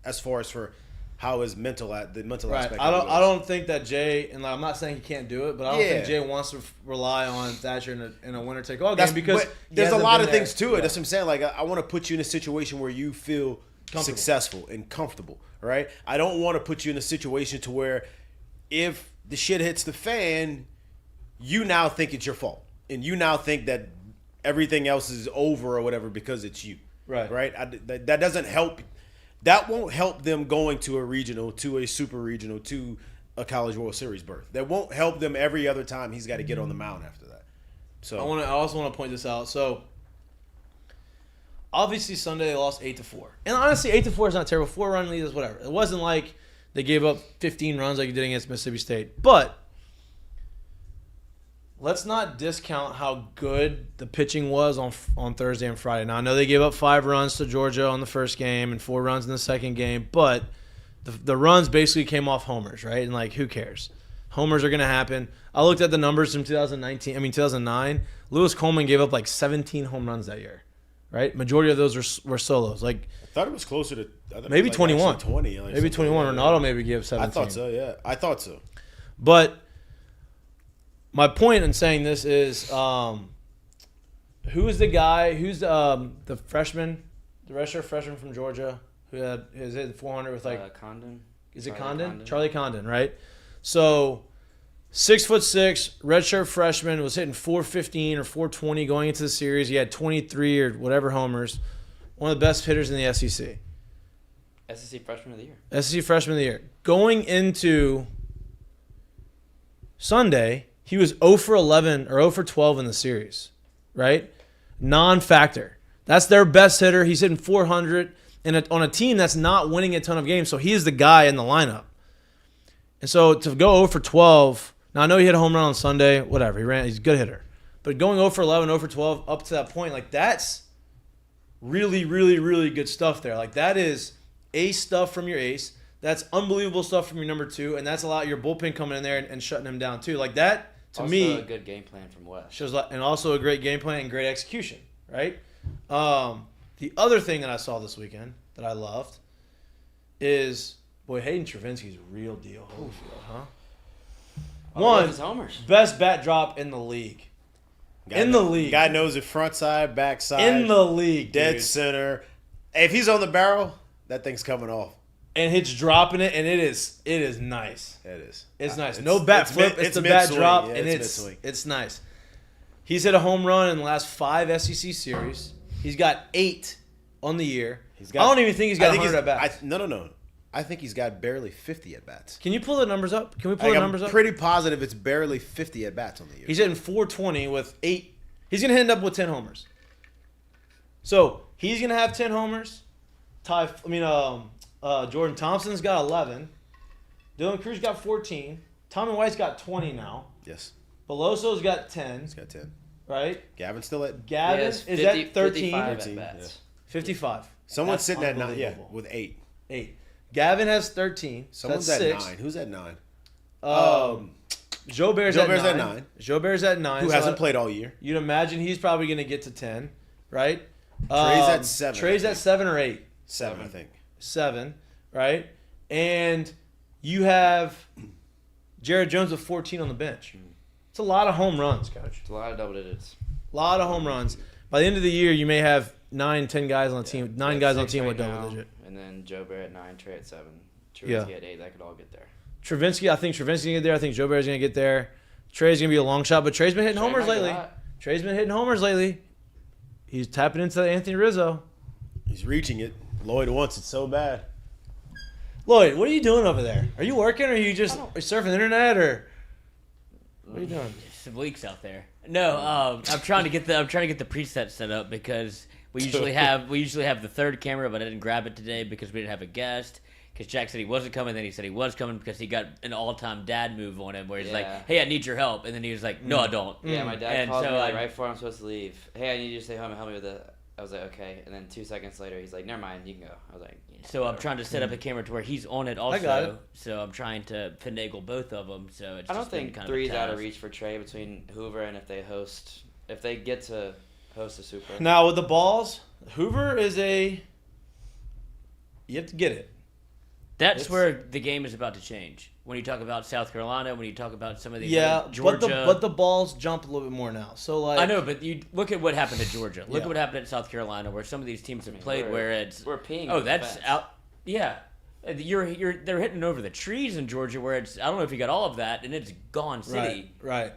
Speaker 8: As far as for how his mental aspect.
Speaker 1: I don't think that Jay, and I'm not saying he can't do it, but I don't think Jay wants to rely on Thatcher in a winner take all game because
Speaker 8: there's a lot of things to it. That's what I'm saying. Like, I want to put you in a situation where you feel successful and comfortable. Right? I don't want to put you in a situation to where if the shit hits the fan, you now think it's your fault, and you now think that everything else is over or whatever because it's you. Right? That doesn't help. That won't help them going to a regional, to a super regional, to a College World Series berth. That won't help them every other time he's got to get on the mound after that. So
Speaker 1: I also want to point this out. So obviously Sunday they lost 8-4, and honestly 8-4 is not terrible. 4-run lead is whatever. It wasn't like they gave up 15 runs like you did against Mississippi State, but let's not discount how good the pitching was on Thursday and Friday. Now, I know they gave up 5 runs to Georgia on the first game and 4 runs in the second game, but the runs basically came off homers, right? And, like, who cares? Homers are going to happen. I looked at the numbers from 2009. Lewis Coleman gave up, like, 17 home runs that year, right? Majority of those were solos. Like,
Speaker 8: I thought it was closer to
Speaker 1: maybe 21.
Speaker 8: 20.
Speaker 1: Maybe 21. Ronaldo maybe gave 17.
Speaker 8: I thought so, yeah. I thought so.
Speaker 1: But my point in saying this is, who's the guy? Who's the freshman, the redshirt freshman from Georgia who has hit 400 with
Speaker 7: Condon?
Speaker 1: Is it Condon? Charlie Condon, right? So 6'6", redshirt freshman, was hitting 415 or 420 going into the series. He had 23 or whatever homers. One of the best hitters in the SEC.
Speaker 7: SEC Freshman of the Year.
Speaker 1: SEC Freshman of the Year. Going into Sunday, he was 0 for 11 or 0 for 12 in the series, right? Non-factor. That's their best hitter. He's hitting 400 on a team that's not winning a ton of games, so he is the guy in the lineup. And so to go 0 for 12, now I know he hit a home run on Sunday, whatever. He's a good hitter. But going 0 for 11, 0 for 12, up to that point, like, that's really, really, really good stuff there. Like, that is ace stuff from your ace. That's unbelievable stuff from your number 2, and that's a lot of your bullpen coming in there and shutting him down too. Like, that, to
Speaker 7: also
Speaker 1: me,
Speaker 7: a good game plan from West.
Speaker 1: Shows a lot, and also a great game plan and great execution, right? The other thing that I saw this weekend that I loved is, boy, Hayden Travinski's a real deal. Holyfield, huh? One,
Speaker 7: his homers.
Speaker 1: Best bat drop in the league.
Speaker 8: Guy knows it front side, back side.
Speaker 1: In the league,
Speaker 8: dead
Speaker 1: dude.
Speaker 8: center. Hey, if he's on the barrel, that thing's coming off.
Speaker 1: And it's dropping it, and it is nice.
Speaker 8: It is.
Speaker 1: It's nice. No bat flip. It's the bat drop, and it's nice. He's hit a home run in the last 5 SEC series. He's got 8 on the year.
Speaker 8: got,
Speaker 1: I don't even think he's got 100 at bats.
Speaker 8: No. I think he's got barely 50 at bats.
Speaker 1: Can you pull the numbers up? Can we pull the numbers
Speaker 8: I'm
Speaker 1: up?
Speaker 8: pretty positive it's barely 50 at bats on the year.
Speaker 1: He's hitting 420 with 8. He's going to end up with 10 homers. So he's going to have 10 homers. Jordan Thompson's got 11. Dylan Cruz got 14. Tommy White's got 20 now.
Speaker 8: Yes.
Speaker 1: Beloso's got 10.
Speaker 8: He's got 10.
Speaker 1: Right?
Speaker 8: Gavin's still at
Speaker 1: Gavin is at 13.
Speaker 7: 55 at bats.
Speaker 8: Yeah.
Speaker 1: 55.
Speaker 8: Someone's
Speaker 1: That's
Speaker 8: sitting at 9. Yeah,
Speaker 1: unbelievable.
Speaker 8: with 8.
Speaker 1: 8. Gavin has 13.
Speaker 8: Someone's
Speaker 1: that's
Speaker 8: at
Speaker 1: 6.
Speaker 8: 9. Who's at 9?
Speaker 1: Joe Bear's at 9. Joe Bear's at 9.
Speaker 8: Who hasn't played all year?
Speaker 1: You'd imagine he's probably going to get to 10, right?
Speaker 8: Trey's at 7.
Speaker 1: Trey's at 7 or 8.
Speaker 8: 7, I think.
Speaker 1: 7, right? And you have Jared Jones with 14 on the bench. It's a lot of home runs, Coach.
Speaker 7: It's a lot of double digits.
Speaker 1: A lot of home runs. By the end of the year, you may have 9, 10 guys on the team. 9 guys on the team with double digit.
Speaker 7: And then Joe Bear at 9, Trey at 7, Travisky at 8. That could all get there.
Speaker 1: I think Travinski's going to get there. I think Joe Bear's going to get there. Trey's going to be a long shot, but Trey's been hitting homers lately. He's tapping into Anthony Rizzo.
Speaker 8: He's reaching it. Lloyd wants it so bad.
Speaker 1: Lloyd, what are you doing over there? Are you working, or are you just surfing the internet, or what are you doing?
Speaker 6: Some leaks out there. No, I'm trying to get the preset set up because we usually have the third camera, but I didn't grab it today because we didn't have a guest. Because Jack said he wasn't coming, then he said he was coming because he got an all-time dad move on him where he's like, "Hey, I need your help," and then he was like, "No, I don't."
Speaker 7: Yeah, my dad called me right before I'm supposed to leave. "Hey, I need you to stay home and help me with it." I was like, "Okay," and then 2 seconds later, he's like, "Never mind, you can go." I was like,
Speaker 6: So I'm trying to set up a camera to where he's on it also.
Speaker 1: I got it.
Speaker 6: So I'm trying to finagle both of them. So it's
Speaker 7: I don't
Speaker 6: just been
Speaker 7: think
Speaker 6: kind
Speaker 7: three's
Speaker 6: of a
Speaker 7: out of
Speaker 6: task.
Speaker 7: reach for Trey between Hoover and if they get to host a Super.
Speaker 1: Now with the balls, Hoover is you have to get it.
Speaker 6: That's where the game is about to change. When you talk about South Carolina, when you talk about some of these Georgia,
Speaker 1: but the balls jump a little bit more now. So like
Speaker 6: I know, but you look at what happened to Georgia. Look at what happened at South Carolina, where some of these teams have played where it's
Speaker 7: we're peeing.
Speaker 6: Oh, that's out. Yeah, they're hitting over the trees in Georgia, where it's I don't know if you got all of that, and it's gone city.
Speaker 1: Right.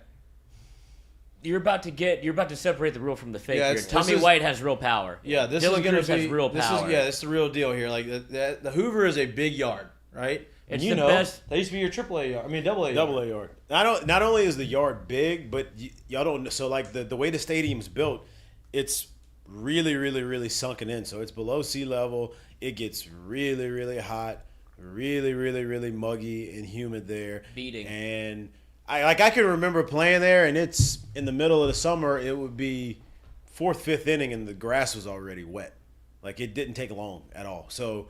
Speaker 6: You're about to separate the real from the fake
Speaker 1: Yeah,
Speaker 6: here. Tommy White has real power.
Speaker 1: Yeah, this
Speaker 6: Dylan
Speaker 1: is going to
Speaker 6: Cruz
Speaker 1: be
Speaker 6: has real power.
Speaker 1: This is the real deal here. Like the Hoover is a big yard, right? And
Speaker 6: It's the best.
Speaker 1: That used to be your AAA yard. I mean, AA yard.
Speaker 8: Double A yard. Not only is the yard big, but y'all don't. So like the way the stadium's built, it's really, really, really sunken in. So it's below sea level. It gets really, really hot, really, really, really muggy and humid there.
Speaker 6: Beating.
Speaker 8: And I can remember playing there, and it's in the middle of the summer. It would be 4th, 5th inning, and the grass was already wet. Like it didn't take long at all. So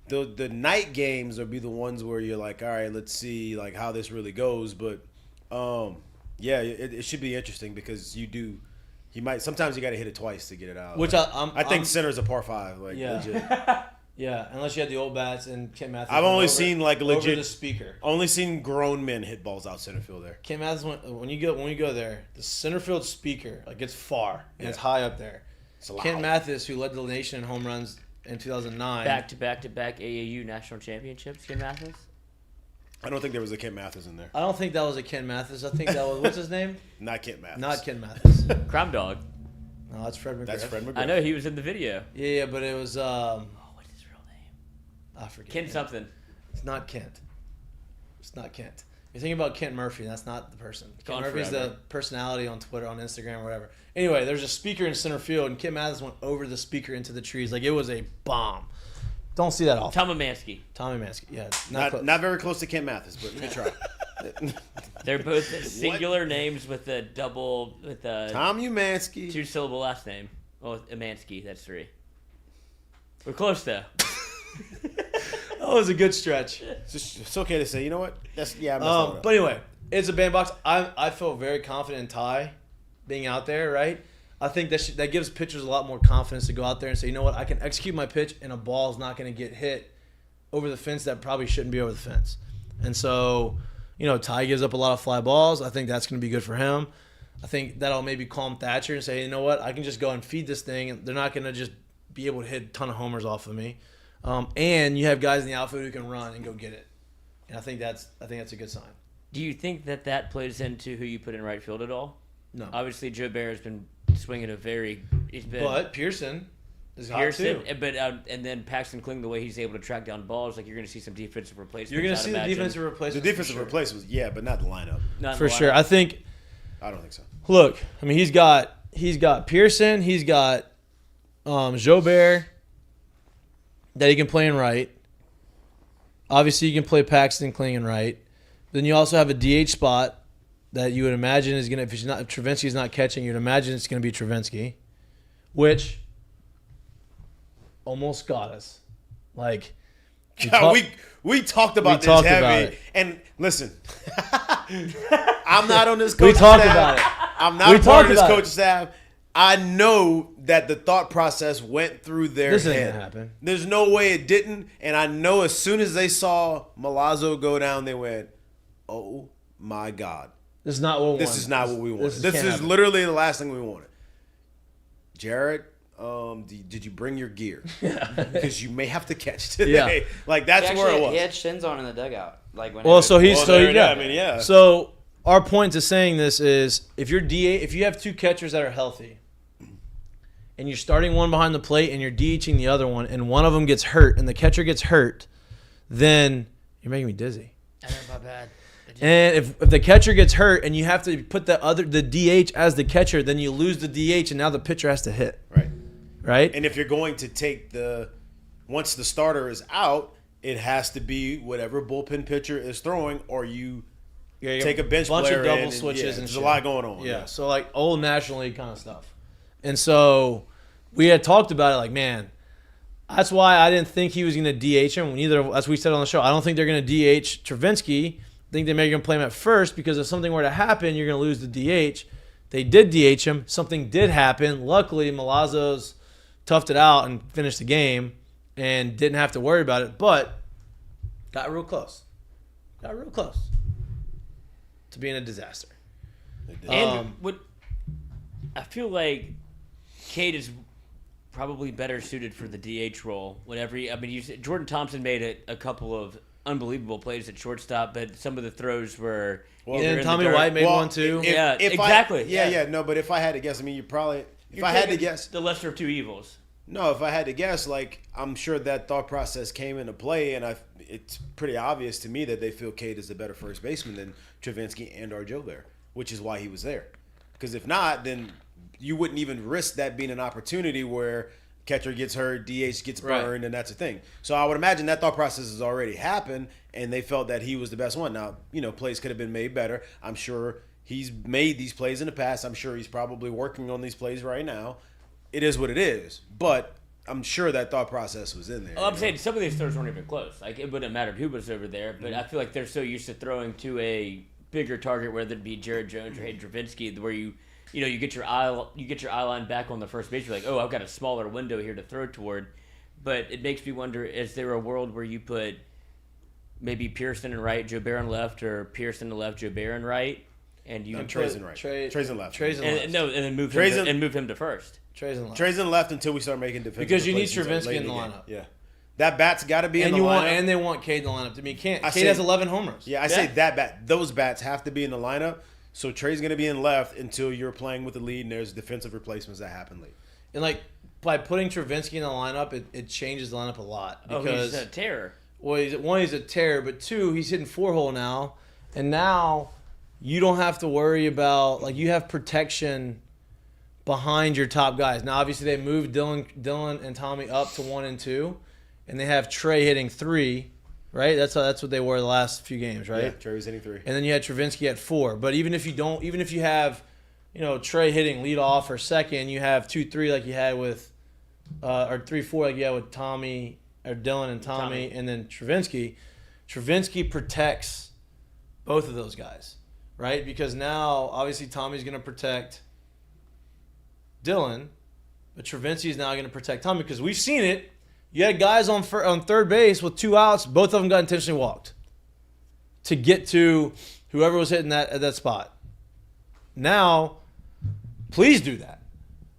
Speaker 8: the night games would be the ones where you're like, all right, let's see like how this really goes. But yeah, it should be interesting because sometimes you got to hit it twice to get it out.
Speaker 1: Which
Speaker 8: I think center's a par 5. Like
Speaker 1: Yeah.
Speaker 8: legit.
Speaker 1: Yeah, unless you had the old bats and Kent Mathis.
Speaker 8: I've only seen like
Speaker 1: over
Speaker 8: legit
Speaker 1: the speaker.
Speaker 8: Only seen grown men hit balls out center field there.
Speaker 1: Kent Mathis when you go there, the center field speaker like it's far and it's high up there.
Speaker 8: It's loud.
Speaker 1: Kent Mathis, who led the nation in home runs in 2009.
Speaker 6: Back to back AAU national championships, Kim Mathis.
Speaker 8: I don't think there was a Kent Mathis in there.
Speaker 1: I don't think that was a Ken Mathis. I think that was what's his name?
Speaker 8: Not Kent Mathis.
Speaker 1: Not Ken Mathis.
Speaker 6: Crime Dog.
Speaker 1: No, that's Fred McGriff.
Speaker 8: That's Fred McGriff.
Speaker 6: I know he was in the video.
Speaker 1: Yeah, but it was
Speaker 6: What's his real name?
Speaker 1: I forget.
Speaker 6: Ken something.
Speaker 1: It's not Kent. It's not Kent. You're thinking about Kent Murphy. That's not the person.
Speaker 6: Gone
Speaker 1: Kent Murphy's
Speaker 6: forever.
Speaker 1: the personality on Twitter, on Instagram, or whatever. Anyway, there's a speaker in center field, and Kent Mathis went over the speaker into the trees. Like, it was a bomb. Don't see that often.
Speaker 6: Tom Amansky.
Speaker 1: Tommy Mansky. Yeah.
Speaker 8: Not very close to Kent Mathis, but good try.
Speaker 6: They're both singular names with a
Speaker 8: Tom Umansky.
Speaker 6: 2-syllable last name. Oh, Amansky. That's 3. We're close though.
Speaker 1: That was a good stretch.
Speaker 8: It's okay to say, you know what? I messed that up.
Speaker 1: But anyway, it's a bandbox. I feel very confident in Ty being out there, right? I think that gives pitchers a lot more confidence to go out there and say, you know what, I can execute my pitch and a ball is not going to get hit over the fence that probably shouldn't be over the fence. And so, Ty gives up a lot of fly balls. I think that's going to be good for him. I think that'll maybe calm Thatcher and say, you know what, I can just go and feed this thing, and they're not going to just be able to hit a ton of homers off of me. And you have guys in the outfield who can run and go get it. And I think that's a good sign.
Speaker 6: Do you think that plays into who you put in right field at all?
Speaker 1: No.
Speaker 6: Obviously, Joe Bear has been swinging but
Speaker 1: But Pearson is hot
Speaker 6: Pearson,
Speaker 1: too.
Speaker 6: but and then Paxton Kling, the way he's able to track down balls, like you're going to see some defensive replacements.
Speaker 1: You're going to see the defensive
Speaker 8: The
Speaker 1: replacements.
Speaker 8: defensive
Speaker 1: for sure.
Speaker 8: replacements, yeah, but not the lineup.
Speaker 6: Not in
Speaker 1: For
Speaker 6: the
Speaker 1: sure.
Speaker 6: lineup.
Speaker 1: I think.
Speaker 8: I don't think so.
Speaker 1: Look, I mean, he's got Pearson, he's got Jobert that he can play in right. Obviously, you can play Paxton Kling in right. Then you also have a DH spot that you would imagine is going to, if Travinsky's not catching, you'd imagine it's going to be Travinsky, which almost got us. Like,
Speaker 8: we talked about this
Speaker 1: talked
Speaker 8: heavy.
Speaker 1: about it.
Speaker 8: And listen, I'm not on this
Speaker 1: We
Speaker 8: coaching
Speaker 1: talked
Speaker 8: staff.
Speaker 1: about it.
Speaker 8: I'm not
Speaker 1: We
Speaker 8: a part of
Speaker 1: talked
Speaker 8: this
Speaker 1: about it.
Speaker 8: coaching staff. I know that the thought process went through their
Speaker 1: This ain't
Speaker 8: head.
Speaker 1: gonna happen.
Speaker 8: There's no way it didn't. And I know as soon as they saw Milazzo go down, they went, oh my God.
Speaker 1: This is not what we wanted.
Speaker 8: This is not what we wanted. This
Speaker 1: can't
Speaker 8: is
Speaker 1: happen.
Speaker 8: literally the last thing we wanted. Jared, did you bring your gear? Because you may have to catch today.
Speaker 1: Yeah.
Speaker 8: Like, that's where it was.
Speaker 7: He had shins on in the dugout. Like when
Speaker 1: Well, so he's
Speaker 8: Well,
Speaker 1: so
Speaker 8: there-
Speaker 1: yeah.
Speaker 8: I mean, yeah.
Speaker 1: So our point to saying this is if you have two catchers that are healthy, and you're starting one behind the plate and you're DHing the other one, and one of them gets hurt and the catcher gets hurt, then you're making me dizzy.
Speaker 6: I know, my bad.
Speaker 1: And if the catcher gets hurt and you have to put the DH as the catcher, then you lose the DH and now the pitcher has to hit.
Speaker 8: Right.
Speaker 1: Right?
Speaker 8: And if you're going to take once the starter is out, it has to be whatever bullpen pitcher is throwing, or you take a bench
Speaker 1: bunch
Speaker 8: player
Speaker 1: of double
Speaker 8: in
Speaker 1: switches
Speaker 8: yeah,
Speaker 1: and
Speaker 8: there's
Speaker 1: shit.
Speaker 8: a lot going on.
Speaker 1: Yeah, so like old National League kind of stuff. And so we had talked about it like, man, that's why I didn't think he was going to DH him. Neither, as we said on the show, I don't think they're going to DH Travinsky. I think they may going to play him at first because if something were to happen, you're going to lose the DH. They did DH him. Something did happen. Luckily, Milazzo's toughed it out and finished the game and didn't have to worry about it, but got real close. Got real close to being a disaster.
Speaker 6: And what I feel like Cade is probably better suited for the DH role. Jordan Thompson made a couple of unbelievable plays at shortstop, but some of the throws were.
Speaker 1: And Tommy White made one too.
Speaker 6: Exactly.
Speaker 8: But if I had to guess, I mean, if I had to guess,
Speaker 6: the lesser of two evils.
Speaker 8: No, if I had to guess, like, I'm sure that thought process came into play, and it's pretty obvious to me that they feel Cade is a better first baseman than Travinsky and or Jobert, which is why he was there. Because if not, then you wouldn't even risk that being an opportunity where catcher gets hurt, DH gets burned, and that's a thing. So I would imagine that thought process has already happened, and they felt that he was the best one. Now, plays could have been made better. I'm sure he's made these plays in the past. I'm sure he's probably working on these plays right now. It is what it is, but I'm sure that thought process was in there.
Speaker 6: Oh, I'm saying some of these throws weren't even close. Like, it wouldn't have mattered who was over there, but I feel like they're so used to throwing to a bigger target, whether it be Jared Jones or Hayden Travinsky, where you get your eye line back on the first base. You're like, oh, I've got a smaller window here to throw toward. But it makes me wonder: is there a world where you put maybe Pearson in right, Jobert in left, or Pearson in left, Jobert in right, and you
Speaker 8: Trey's in right. Trey's in left.
Speaker 1: Trey's in left.
Speaker 6: and then move him to first.
Speaker 1: Trey's in left.
Speaker 8: Trey's in left until we start making defensive
Speaker 1: Because you need
Speaker 8: replacements
Speaker 1: Travinsky
Speaker 8: late
Speaker 1: in the
Speaker 8: game.
Speaker 1: lineup.
Speaker 8: Yeah, that bat's got to be in
Speaker 1: And
Speaker 8: the lineup.
Speaker 1: and they want Cade in the lineup. I mean, Cade
Speaker 8: say-
Speaker 1: has 11 homers.
Speaker 8: Yeah, I say that bat. Those bats have to be in the lineup. So Trey's going to be in left until you're playing with the lead, and there's defensive replacements that happen late.
Speaker 1: And like by putting Travinsky in the lineup, it changes the lineup a lot because
Speaker 6: he's a terror.
Speaker 1: Well, he's a terror, but two, he's hitting 4-hole now, and now you don't have to worry about you have protection behind your top guys. Now, obviously, they moved Dylan and Tommy up to 1 and 2, and they have Trey hitting 3. Right, that's what they were the last few games, right?
Speaker 8: Yeah, Trey was hitting 3.
Speaker 1: And then you had Travinsky at 4. But even if you have, Trey hitting leadoff or second, you have 2-3 like you had with, or 3-4 like you had with Tommy or Dylan and Tommy, and then Travinsky. Travinsky protects both of those guys, right? Because now obviously Tommy's going to protect Dylan, but Travinsky is now going to protect Tommy because we've seen it. You had guys on third base with 2 outs. Both of them got intentionally walked to get to whoever was hitting at that spot. Now, please do that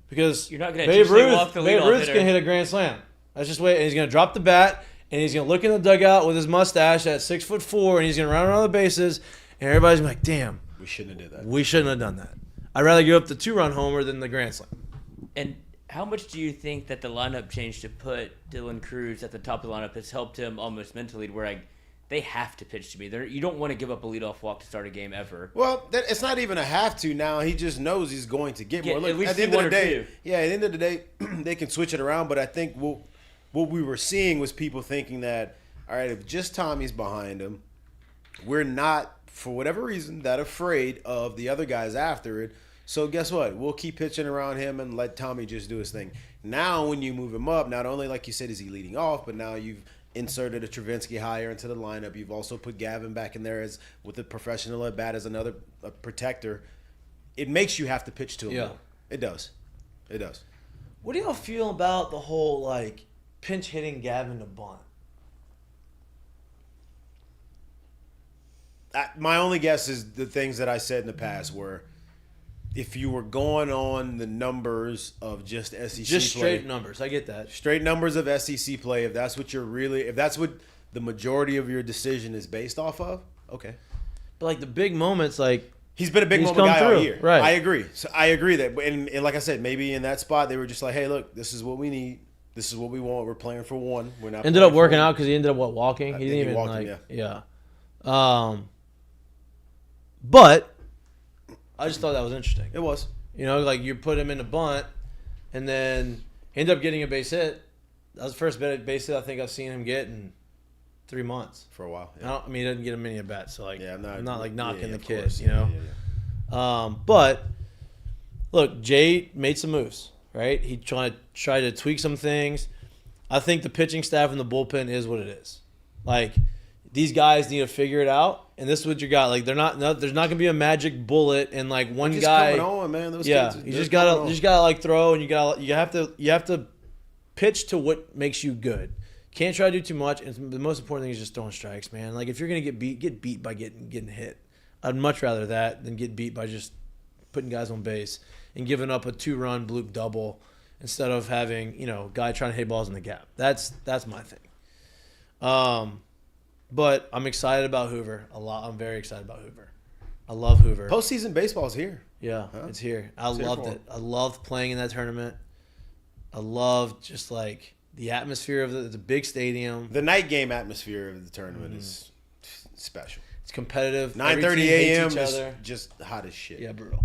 Speaker 1: because
Speaker 6: You're not gonna
Speaker 1: Babe
Speaker 6: intentionally walk the
Speaker 1: Babe
Speaker 6: leadoff
Speaker 1: Ruth's
Speaker 6: hitter.
Speaker 1: going to hit a grand slam. That's just wait. And he's going to drop the bat, and he's going to look in the dugout with his mustache at 6'4", and he's going to run around the bases, and everybody's going to be like, damn,
Speaker 8: We shouldn't have did that.
Speaker 1: we shouldn't have done that. I'd rather give up the 2-run homer than the grand slam.
Speaker 6: And How much do you think that the lineup change to put Dylan Cruz at the top of the lineup has helped him almost mentally to where they have to pitch to me? You don't want to give up a leadoff walk to start a game ever.
Speaker 8: Well, it's not even a have to now. He just knows he's going to get more. Look,
Speaker 6: at least
Speaker 8: at the end
Speaker 6: one
Speaker 8: of the
Speaker 6: or
Speaker 8: day,
Speaker 6: two.
Speaker 8: yeah, at the end of the day, they can switch it around. But I think what we were seeing was people thinking that, all right, if just Tommy's behind him, we're not, for whatever reason, that afraid of the other guys after it. So guess what? We'll keep pitching around him and let Tommy just do his thing. Now, when you move him up, not only, like you said, is he leading off, but now you've inserted a Travinsky higher into the lineup. You've also put Gavin back in there as with a professional at bat as another protector. It makes you have to pitch to him.
Speaker 1: Yeah.
Speaker 8: More. It does. It does.
Speaker 1: What do y'all feel about the whole like pinch hitting Gavin to bunt?
Speaker 8: My only guess is the things that I said in the past were, if you were going on the numbers of just SEC
Speaker 1: Just
Speaker 8: play,
Speaker 1: straight numbers. I get that.
Speaker 8: straight numbers of SEC play, if that's what the majority of your decision is based off of, okay.
Speaker 1: But like the big moments, like
Speaker 8: He's been a big
Speaker 1: He's
Speaker 8: moment
Speaker 1: come
Speaker 8: guy all
Speaker 1: through,
Speaker 8: year.
Speaker 1: right.
Speaker 8: I agree. So I agree that, and like I said, maybe in that spot they were just like, hey, look, this is what we need. This is what we want. We're playing for one. We're not
Speaker 1: ended
Speaker 8: playing
Speaker 1: up working
Speaker 8: for
Speaker 1: out because he ended up walking.
Speaker 8: I
Speaker 1: He
Speaker 8: think
Speaker 1: didn't
Speaker 8: he
Speaker 1: even
Speaker 8: walked
Speaker 1: like
Speaker 8: him,
Speaker 1: yeah. But I just thought that was interesting.
Speaker 8: It was.
Speaker 1: You know, like you put him in a bunt, and then he ended up getting a base hit. That was the first base hit I think I've seen him get in 3 months.
Speaker 8: For a while.
Speaker 1: I mean, he doesn't get him many at bats, so like,
Speaker 8: Yeah,
Speaker 1: I'm not like knocking the
Speaker 8: of
Speaker 1: kid,
Speaker 8: course.
Speaker 1: you know.
Speaker 8: Yeah.
Speaker 1: But look, Jay made some moves, right? He tried to tweak some things. I think the pitching staff in the bullpen is what it is. Like, these guys need to figure it out, and this is what you got. Like, there's not gonna be a magic bullet and like one
Speaker 8: Just
Speaker 1: guy.
Speaker 8: coming on, man. Those
Speaker 1: Yeah,
Speaker 8: kids,
Speaker 1: you
Speaker 8: they're
Speaker 1: just
Speaker 8: coming on.
Speaker 1: gotta like throw, and you have to pitch to what makes you good. Can't try to do too much. And the most important thing is just throwing strikes, man. Like, if you're gonna get beat by getting hit. I'd much rather that than get beat by just putting guys on base and giving up a 2-run bloop double instead of having, guy trying to hit balls in the gap. That's my thing. But I'm excited about Hoover a lot. I'm very excited about Hoover. I love Hoover.
Speaker 8: Postseason baseball's here.
Speaker 1: Yeah,
Speaker 8: Huh?
Speaker 1: it's here. I
Speaker 8: It's here
Speaker 1: loved
Speaker 8: for
Speaker 1: it.
Speaker 8: him.
Speaker 1: I loved playing in that tournament. I loved just like the atmosphere of it's a big stadium.
Speaker 8: The night game atmosphere of the tournament is special.
Speaker 1: It's competitive.
Speaker 8: 9:30
Speaker 1: Every team hates
Speaker 8: a.m.
Speaker 1: each
Speaker 8: is
Speaker 1: other.
Speaker 8: just hot as shit.
Speaker 1: Yeah, brutal.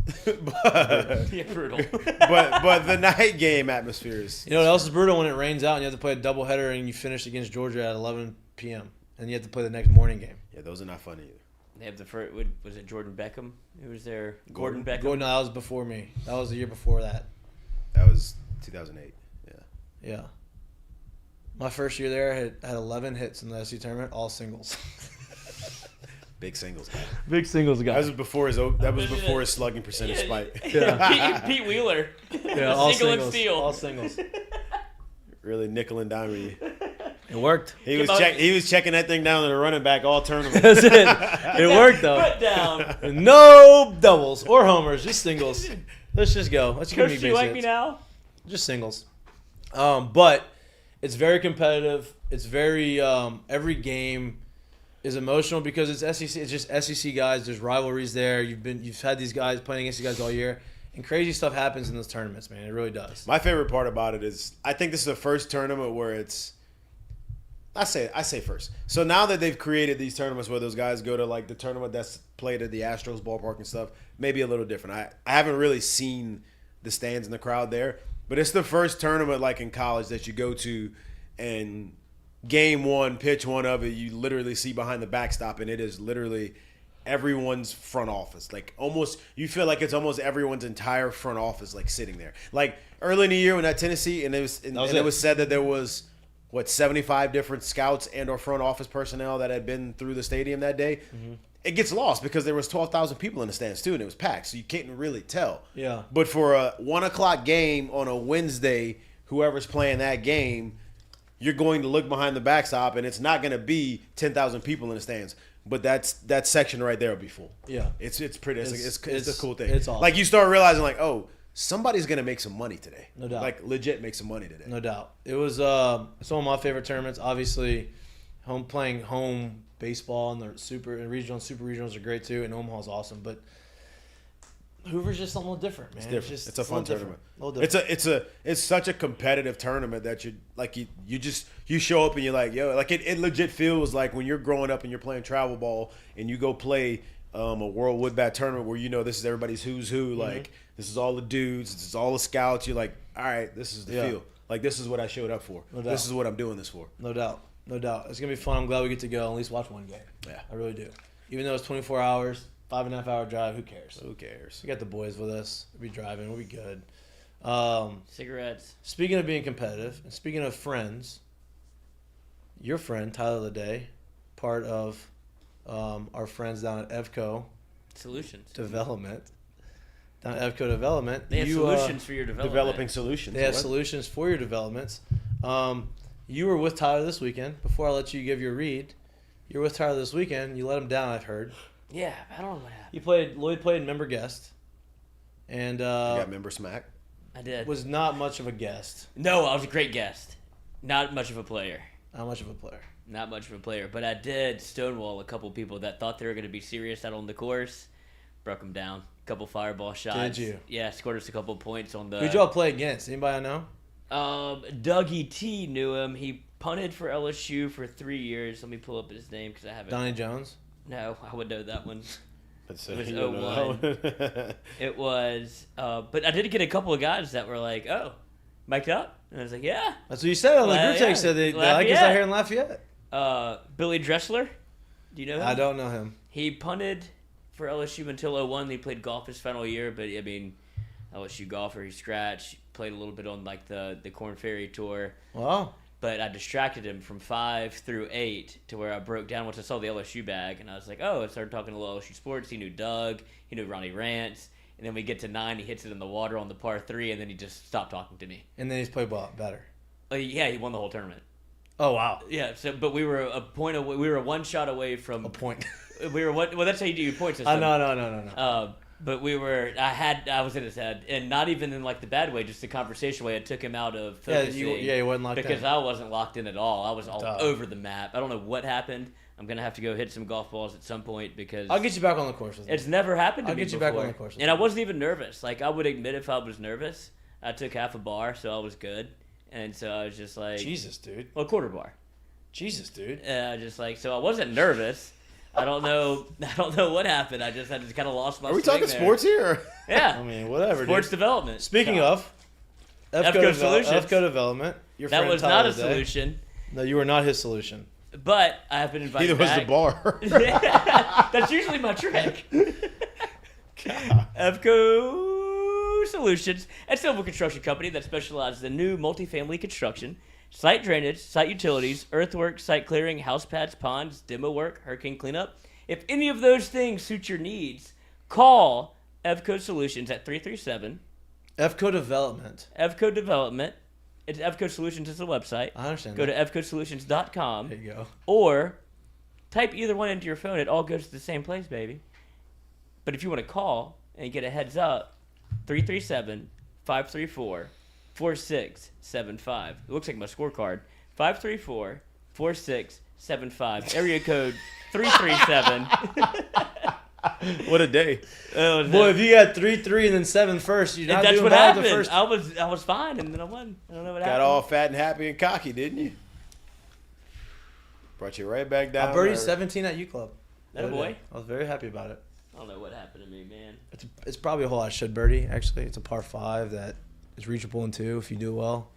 Speaker 6: Yeah, brutal.
Speaker 8: but the night game atmosphere is.
Speaker 1: You know what else is brutal? When it rains out and you have to play a doubleheader and you finish against Georgia at 11 p.m. and you have to play the next morning game.
Speaker 8: Yeah, those are not fun either.
Speaker 6: They have the first. Was it Jordan Beckham? Who was there? Gordon Beckham.
Speaker 1: Gordon, no, that was before me. That was the year before that.
Speaker 8: That was 2008. Yeah.
Speaker 1: Yeah. My first year there, I had 11 hits in the SC tournament, all singles.
Speaker 8: Big singles guy.
Speaker 1: Big singles guy.
Speaker 8: That was before his slugging percentage spike.
Speaker 6: Pete Wheeler.
Speaker 1: Yeah, all
Speaker 6: Single and
Speaker 1: singles.
Speaker 6: steal.
Speaker 1: All singles.
Speaker 8: Really nickel and diming you.
Speaker 1: It worked.
Speaker 8: He was checking that thing down to the running back all tournament.
Speaker 1: That's it. It worked though.
Speaker 6: Put down.
Speaker 1: No doubles or homers, just singles. Let's just go. Let's give
Speaker 6: Coach,
Speaker 1: me
Speaker 6: do you
Speaker 1: base
Speaker 6: like
Speaker 1: hits.
Speaker 6: me now?
Speaker 1: Just singles. But it's very competitive. It's very every game is emotional because it's SEC. It's just SEC guys. There's rivalries there. You've had these guys playing against these guys all year, and crazy stuff happens in those tournaments, man. It really does.
Speaker 8: My favorite part about it is I think this is the first tournament where it's. I say first. So now that they've created these tournaments where those guys go to like the tournament that's played at the Astros ballpark and stuff, maybe a little different. I haven't really seen the stands and the crowd there, but it's the first tournament like in college that you go to, and game one, pitch one of it, you literally see behind the backstop, and it is literally everyone's front office. Like almost, you feel like it's almost everyone's entire front office like sitting there. Like early in the year when at Tennessee, and it was said that there was 75 different scouts and or front office personnel that had been through the stadium that day. Mm-hmm. It gets lost because there was 12,000 people in the stands too, and it was packed, so you can't really tell.
Speaker 1: Yeah.
Speaker 8: But for a 1:00 game on a Wednesday, whoever's playing that game, you're going to look behind the backstop, and it's not going to be 10,000 people in the stands. But that section right there will be full.
Speaker 1: Yeah.
Speaker 8: It's pretty. It's a cool thing.
Speaker 1: It's awesome.
Speaker 8: Like you start realizing, like, oh, somebody's going to make some money today.
Speaker 1: No doubt.
Speaker 8: Like legit make some money today.
Speaker 1: No doubt. It was it's one of my favorite tournaments. Obviously, playing home baseball and the super regional and super regionals are great too, and Omaha's awesome. But Hoover's just something a little different, man.
Speaker 8: It's different.
Speaker 1: Just,
Speaker 8: It's a fun
Speaker 1: little
Speaker 8: tournament.
Speaker 1: different.
Speaker 8: It's such a competitive tournament that you show up and you're like, yo, like it legit feels like when you're growing up and you're playing travel ball and you go play a World Wood Bat tournament where you know this is everybody's who's who. Like this is all the dudes, this is all the scouts. You're like, all right, this is the feel. Like this is what I showed up for. This is what I'm doing this for.
Speaker 1: No doubt. No doubt. It's gonna be fun. I'm glad we get to go and at least watch one game.
Speaker 8: Yeah,
Speaker 1: I really do. Even though it's 24 hours, 5.5 hour drive, who cares?
Speaker 8: Who cares?
Speaker 1: We got the boys with us. We'll be driving. We'll be good.
Speaker 6: Cigarettes.
Speaker 1: Speaking of being competitive, and speaking of friends, your friend Tyler Leday, part of our friends down at EVCO
Speaker 6: Solutions.
Speaker 1: Development. Down at EVCO Development,
Speaker 6: They have solutions for your development.
Speaker 8: Developing solutions.
Speaker 1: They have solutions for your developments. You were with Tyler this weekend. Before I let you give your read, you were with Tyler this weekend. You let him down, I've heard.
Speaker 6: Yeah, I don't know what happened.
Speaker 1: Lloyd played member guest. And
Speaker 8: You got member smack.
Speaker 6: I did.
Speaker 1: was not much of a guest.
Speaker 6: No, I was a great guest. Not much of a player.
Speaker 1: Not much of a player.
Speaker 6: Not much of a player. But I did stonewall a couple people that thought they were going to be serious out on the course. Broke them down. A couple fireball shots.
Speaker 1: Did you?
Speaker 6: Yeah, scored us a couple points on the...
Speaker 1: Who'd y'all play against? Anybody I know?
Speaker 6: Dougie T knew him. He punted for LSU for 3 years. Let me pull up his name because I haven't...
Speaker 1: Donnie Jones?
Speaker 6: No, I would know that one.
Speaker 8: It
Speaker 6: was 01. It was... but I did get a couple of guys that were like, oh, Mik'd up? And I was like, yeah.
Speaker 1: That's what you said on the group text. Said they like us out here in Lafayette.
Speaker 6: Billy Dressler. Do you know him?
Speaker 1: I don't know him.
Speaker 6: He punted for LSU until 01. He played golf his final year, but I mean, LSU golfer. He scratched. Played a little bit on like the Corn Ferry tour.
Speaker 1: Wow.
Speaker 6: But I distracted him from 5 through 8 to where I broke down once I saw the LSU bag, and I was like, oh, I started talking a little LSU sports. He knew Doug. He knew Ronnie Rance. And then we get to 9, he hits it in the water on the par 3, and then he just stopped talking to me.
Speaker 1: And then he's played better.
Speaker 6: Yeah, he won the whole tournament.
Speaker 1: Oh wow.
Speaker 6: Yeah. So, but we were a point away. We were 1 shot away from
Speaker 1: a point.
Speaker 6: We were what? Well, that's how you do your point system.
Speaker 1: No.
Speaker 6: But we were. I was in his head, and not even in like the bad way, just the conversation way. I took him out of focusing.
Speaker 1: You wasn't locked in.
Speaker 6: Because I wasn't locked in at all. I was all over the map. I don't know what happened. I'm gonna have to go hit some golf balls at some point because
Speaker 1: I'll get you back on the course.
Speaker 6: It's never happened to me before.
Speaker 1: I'll get you back on the course.
Speaker 6: And I wasn't even nervous. Like I would admit if I was nervous. I took half a bar, so I was good. And so I was just like,
Speaker 1: Jesus, dude.
Speaker 6: Well, a quarter bar.
Speaker 1: Jesus, dude.
Speaker 6: Just like so, I wasn't nervous. I don't know what happened. I just kind of lost my.
Speaker 8: Are we talking sports here?
Speaker 6: Yeah.
Speaker 1: I mean, whatever.
Speaker 6: Sports
Speaker 1: dude.
Speaker 6: development.
Speaker 1: Speaking of
Speaker 6: EVCO Solutions.
Speaker 1: EVCO Development.
Speaker 6: That was not a solution.
Speaker 1: No, you were not his solution.
Speaker 6: But I have been invited
Speaker 8: back. Neither was the
Speaker 6: bar. That's usually my trick. EVCO Solutions, a civil construction company that specializes in new multifamily construction, site drainage, site utilities, earthwork, site clearing, house pads, ponds, demo work, hurricane cleanup. If any of those things suit your needs, call EVCO Solutions at 337.
Speaker 1: EVCO Development.
Speaker 6: EVCO Development. It's EVCO Solutions is the website.
Speaker 1: I understand.
Speaker 6: Go to evcosolutions.com.
Speaker 1: There you go.
Speaker 6: Or type either one into your phone. It all goes to the same place, baby. But if you want to call and get a heads up, 337-534-4675. It looks like my scorecard. 534-4675. Area code 337.
Speaker 8: What a day.
Speaker 1: Boy, if you got 3-3 and then 7 first, you're not
Speaker 6: that's
Speaker 1: doing
Speaker 6: what
Speaker 1: bad
Speaker 6: happened.
Speaker 1: the first.
Speaker 6: I was fine, and then I won. I don't know what happened.
Speaker 8: Got all fat and happy and cocky, didn't you? Brought you right back down.
Speaker 1: I birdied 17 at U Club.
Speaker 6: That boy.
Speaker 1: I was very happy about it.
Speaker 6: I don't know what happened to me, man.
Speaker 1: It's probably a hole I should birdie, actually. It's a par 5 that is reachable in 2 if you do well.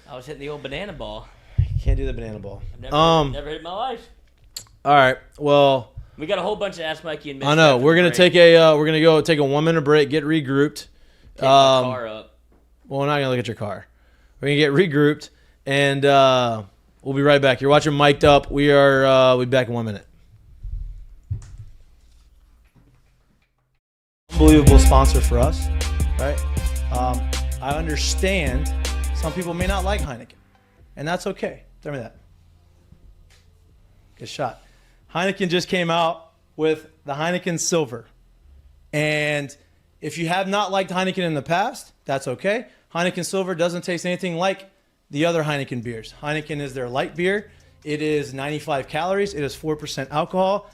Speaker 6: I was hitting the old banana ball.
Speaker 1: You can't do the banana ball.
Speaker 6: I've never hit in my life.
Speaker 1: All right, well.
Speaker 6: We got a whole bunch of Ask Mikey and Mitch.
Speaker 1: I know. We're gonna take go take a 1 minute break, get regrouped.
Speaker 6: Take my car up.
Speaker 1: Well, we're not gonna look at your car. We're gonna get regrouped, and we'll be right back. You're watching Mik'd Up. We'll be back in 1 minute. Unbelievable sponsor for us, right? I understand some people may not like Heineken, and that's okay. Tell me that. Good shot. Heineken just came out with the Heineken Silver. And if you have not liked Heineken in the past, that's okay. Heineken Silver doesn't taste anything like the other Heineken beers. Heineken is their light beer. It is 95 calories. It is 4% alcohol.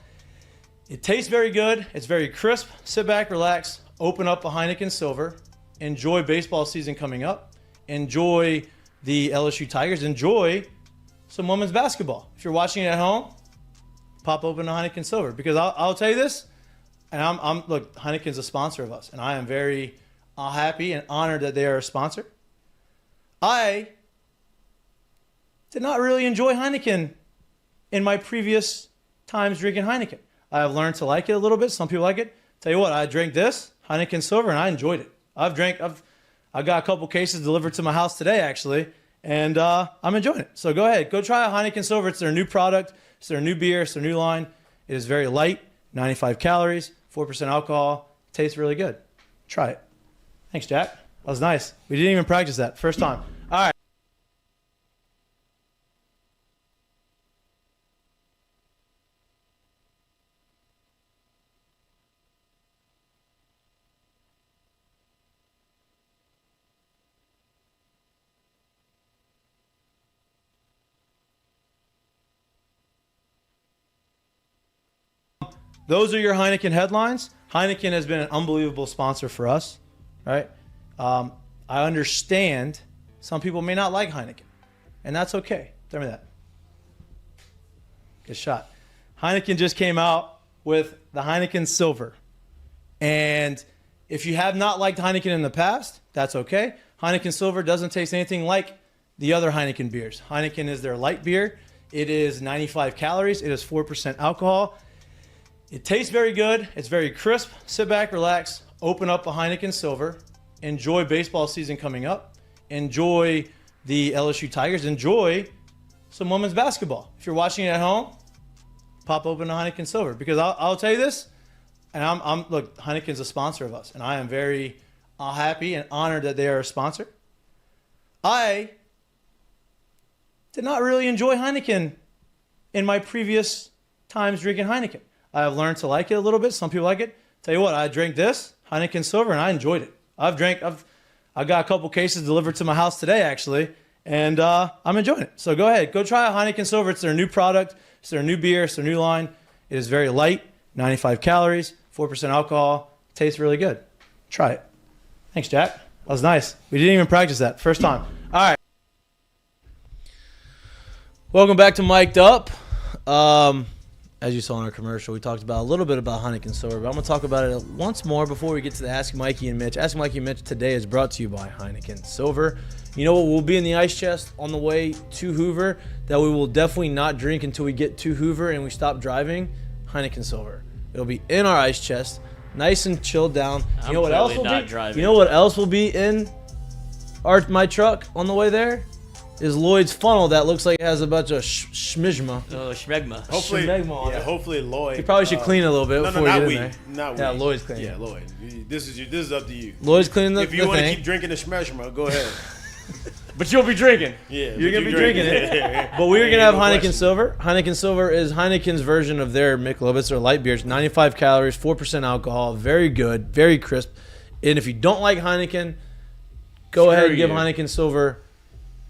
Speaker 1: It tastes very good. It's very crisp. Sit back, relax, open up a Heineken Silver. Enjoy baseball season coming up. Enjoy the LSU Tigers. Enjoy some women's basketball. If you're watching it at home, pop open a Heineken Silver. Because I'll tell you this, and look, Heineken's a sponsor of us, and I am very happy and honored that they are a sponsor. I did not really enjoy Heineken in my previous times drinking Heineken. I have learned to like it a little bit. Some people like it. Tell you what, I drank this Heineken Silver and I enjoyed it. I got a couple cases delivered to my house today actually, and I'm enjoying it. So go ahead, go try a Heineken Silver. It's their new product. It's their new beer. It's their new line. It is very light, 95 calories, 4% alcohol. Tastes really good. Try it. Thanks, Jack. That was nice. We didn't even practice that. First time. All right. Those are your Heineken headlines. Heineken has been an unbelievable sponsor for us, right? I understand some people may not like Heineken, and that's okay. Tell me that. Good shot. Heineken just came out with the Heineken Silver. And if you have not liked Heineken in the past, that's okay. Heineken Silver doesn't taste anything like the other Heineken beers. Heineken is their light beer. It is 95 calories. It is 4% alcohol. It tastes very good. It's very crisp. Sit back, relax, open up a Heineken Silver. Enjoy baseball season coming up. Enjoy the LSU Tigers. Enjoy some women's basketball. If you're watching it at home, pop open a Heineken Silver. Because I'll tell you this, and look, Heineken's a sponsor of us, and I am very happy and honored that they are a sponsor. I did not really enjoy Heineken in my previous times drinking Heineken. I have learned to like it a little bit. Some people like it. Tell you what, I drank this Heineken Silver and I enjoyed it. I got a couple cases delivered to my house today actually, and I'm enjoying it. So go ahead, go try a Heineken Silver. It's their new product. It's their new beer. It's their new line. It is very light, 95 calories, 4% alcohol. Tastes really good. Try it. Thanks, Jack. That was nice. We didn't even practice that. First time. All right. Welcome back to Mik'd Up. As you saw in our commercial, we talked about a little bit about Heineken Silver, but I'm going to talk about it once more before we get to the Ask Mikey and Mitch. Ask Mikey and Mitch today is brought to you by Heineken Silver. You know what will be in the ice chest on the way to Hoover that we will definitely not drink until we get to Hoover and we stop driving? Heineken Silver. It'll be in our ice chest, nice and chilled down. You know what else will be?
Speaker 6: Driving.
Speaker 1: You know what else will be in my truck on the way there? Is Lloyd's funnel that looks like it has a bunch of schmigma.
Speaker 6: Oh, schmegma.
Speaker 8: Hopefully,
Speaker 1: Schmegma on
Speaker 8: yeah,
Speaker 1: it.
Speaker 8: hopefully Lloyd.
Speaker 1: You probably should clean it a little bit before you get in there.
Speaker 8: Not we.
Speaker 1: Yeah, Lloyd's cleaning.
Speaker 8: Yeah, Lloyd. This is up to you.
Speaker 1: Lloyd's cleaning the
Speaker 8: If you want to
Speaker 1: thing.
Speaker 8: keep drinking the schmegma, go ahead.
Speaker 1: But you'll be drinking.
Speaker 8: Yeah,
Speaker 1: You're going to be drinking it. But we're going to have Heineken Silver. Heineken Silver is Heineken's version of their Michelob. It's their light beers, 95 calories, 4% alcohol, very good, very crisp. And if you don't like Heineken, go ahead and give Heineken Silver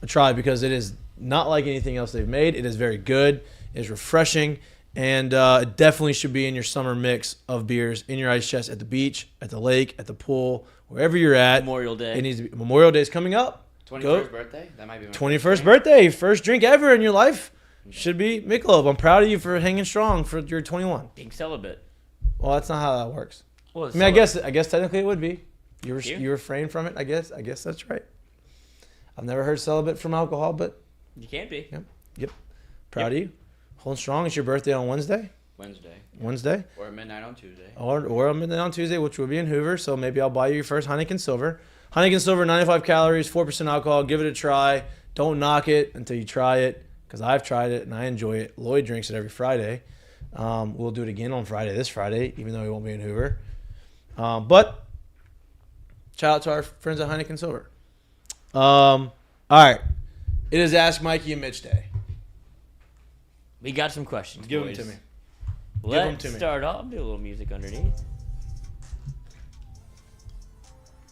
Speaker 1: a try because it is not like anything else they've made. It is very good. It is refreshing. And it definitely should be in your summer mix of beers in your ice chest at the beach, at the lake, at the pool, wherever you're at.
Speaker 6: Memorial Day.
Speaker 1: It needs to be. Memorial Day is coming up.
Speaker 7: 21st birthday? That might be my
Speaker 1: 21st birthday. First drink ever in your life should be Michelob. I'm proud of you for hanging strong for your 21.
Speaker 6: Being celibate.
Speaker 1: Well, that's not how that works.
Speaker 6: Well,
Speaker 1: I mean, I guess technically it would be. You refrain from it. I guess that's right. I've never heard celibate from alcohol, but
Speaker 6: you can be.
Speaker 1: Yep. Proud of you. Holding strong. It's your birthday on Wednesday.
Speaker 7: Wednesday. Or at midnight on Tuesday.
Speaker 1: Or at midnight on Tuesday, which will be in Hoover. So maybe I'll buy you your first Heineken Silver. Heineken Silver, 95 calories, 4% alcohol. Give it a try. Don't knock it until you try it, because I've tried it and I enjoy it. Lloyd drinks it every Friday. We'll do it again on this Friday, even though he won't be in Hoover. But shout out to our friends at Heineken Silver. All right. It is Ask Mikey and Mitch Day.
Speaker 6: We got some questions.
Speaker 1: Give
Speaker 6: boys.
Speaker 1: them to me.
Speaker 6: Let's start off. Do a little music underneath.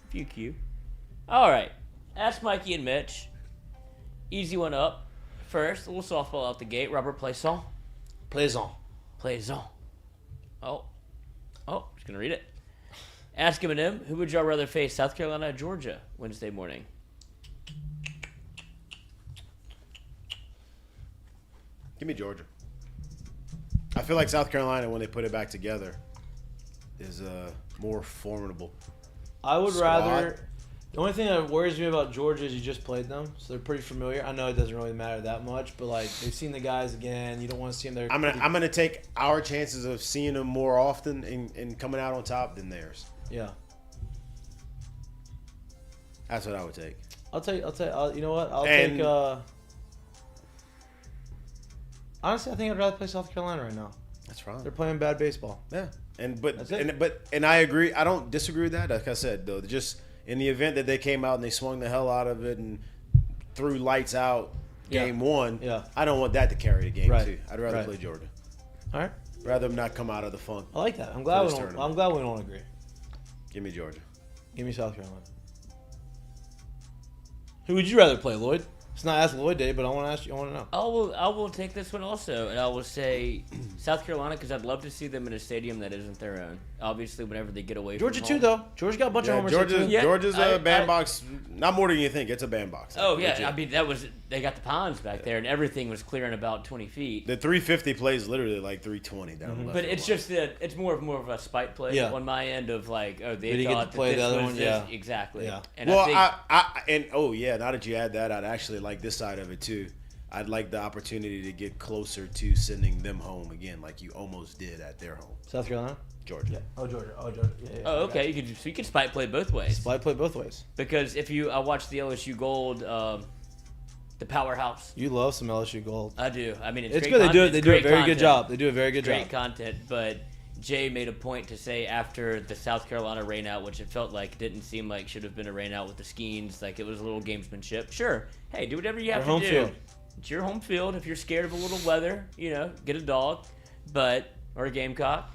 Speaker 6: Few cue. All right. Ask Mikey and Mitch. Easy one up. First, a little softball out the gate. Robert, play song.
Speaker 1: Plaisant.
Speaker 6: Plaisant. Oh, just gonna read it. Ask Eminem, who would y'all rather face, South Carolina or Georgia, Wednesday morning?
Speaker 8: Give me Georgia. I feel like South Carolina, when they put it back together, is more formidable.
Speaker 1: I would
Speaker 8: squad.
Speaker 1: rather. The only thing that worries me about Georgia is you just played them, so they're pretty familiar. I know it doesn't really matter that much, but like they've seen the guys again. You don't want to see them there.
Speaker 8: I'm gonna take our chances of seeing them more often and coming out on top than theirs.
Speaker 1: Yeah.
Speaker 8: That's what I would take.
Speaker 1: You know what? I'll
Speaker 8: And-
Speaker 1: take. Honestly, I think I'd rather play South Carolina right now.
Speaker 8: That's fine.
Speaker 1: They're playing bad baseball.
Speaker 8: Yeah,
Speaker 1: That's it.
Speaker 8: but I agree. I don't disagree with that. Like I said, though, just in the event that they came out and they swung the hell out of it and threw lights out game one, I don't want that to carry the game too. I'd rather play Georgia.
Speaker 1: All right.
Speaker 8: Rather them not come out of the funk.
Speaker 1: I like that. I'm glad
Speaker 8: this
Speaker 1: we don't.
Speaker 8: tournament.
Speaker 1: I'm glad we don't agree.
Speaker 8: Give me Georgia.
Speaker 1: Give me South Carolina. Who would you rather play, Lloyd? It's not Ask Lloyd Day, but I want to ask you. I want to know.
Speaker 6: I will take this one also, and I will say South Carolina because I'd love to see them in a stadium that isn't their own. Obviously, whenever they get away
Speaker 1: Georgia
Speaker 6: from
Speaker 1: too,
Speaker 6: home.
Speaker 1: though. Georgia got a bunch of homers.
Speaker 8: Georgia's a bandbox. Not more than you think. It's a bandbox.
Speaker 6: Oh yeah,
Speaker 8: Legit.
Speaker 6: I mean they got the ponds back there, and everything was clearing about 20 feet.
Speaker 8: The 350 plays literally like 320 down the left.
Speaker 6: But it's just that it's more of a spite play on my end of like, oh, they
Speaker 1: Did he get
Speaker 6: thought
Speaker 1: to play
Speaker 6: that this
Speaker 1: the other
Speaker 6: was
Speaker 1: one?
Speaker 6: this.
Speaker 1: Yeah.
Speaker 6: Exactly.
Speaker 1: Yeah.
Speaker 6: And
Speaker 8: Well,
Speaker 6: I think,
Speaker 8: now that you add that, I'd actually like this side of it too. I'd like the opportunity to get closer to sending them home again, like you almost did at their home.
Speaker 1: South Carolina?
Speaker 8: Georgia.
Speaker 1: Yeah. Oh, Georgia. Oh, Georgia. Yeah,
Speaker 6: oh, okay. You could spite play both ways.
Speaker 1: Spite play both ways.
Speaker 6: Because I watched the LSU Gold, the powerhouse.
Speaker 1: You love some LSU Gold.
Speaker 6: I do. I mean, it's
Speaker 1: It's
Speaker 6: great
Speaker 1: good.
Speaker 6: content.
Speaker 1: They do a very
Speaker 6: Content.
Speaker 1: good job. They do a very good
Speaker 6: Great
Speaker 1: job.
Speaker 6: content, but Jay made a point to say after the South Carolina rainout, which it felt like didn't seem like should have been a rainout with the Skeens, like it was a little gamesmanship. Sure, hey, do whatever you have
Speaker 1: Your
Speaker 6: to
Speaker 1: home
Speaker 6: do.
Speaker 1: field.
Speaker 6: It's your home field. If you're scared of a little weather, get a dog, or a gamecock.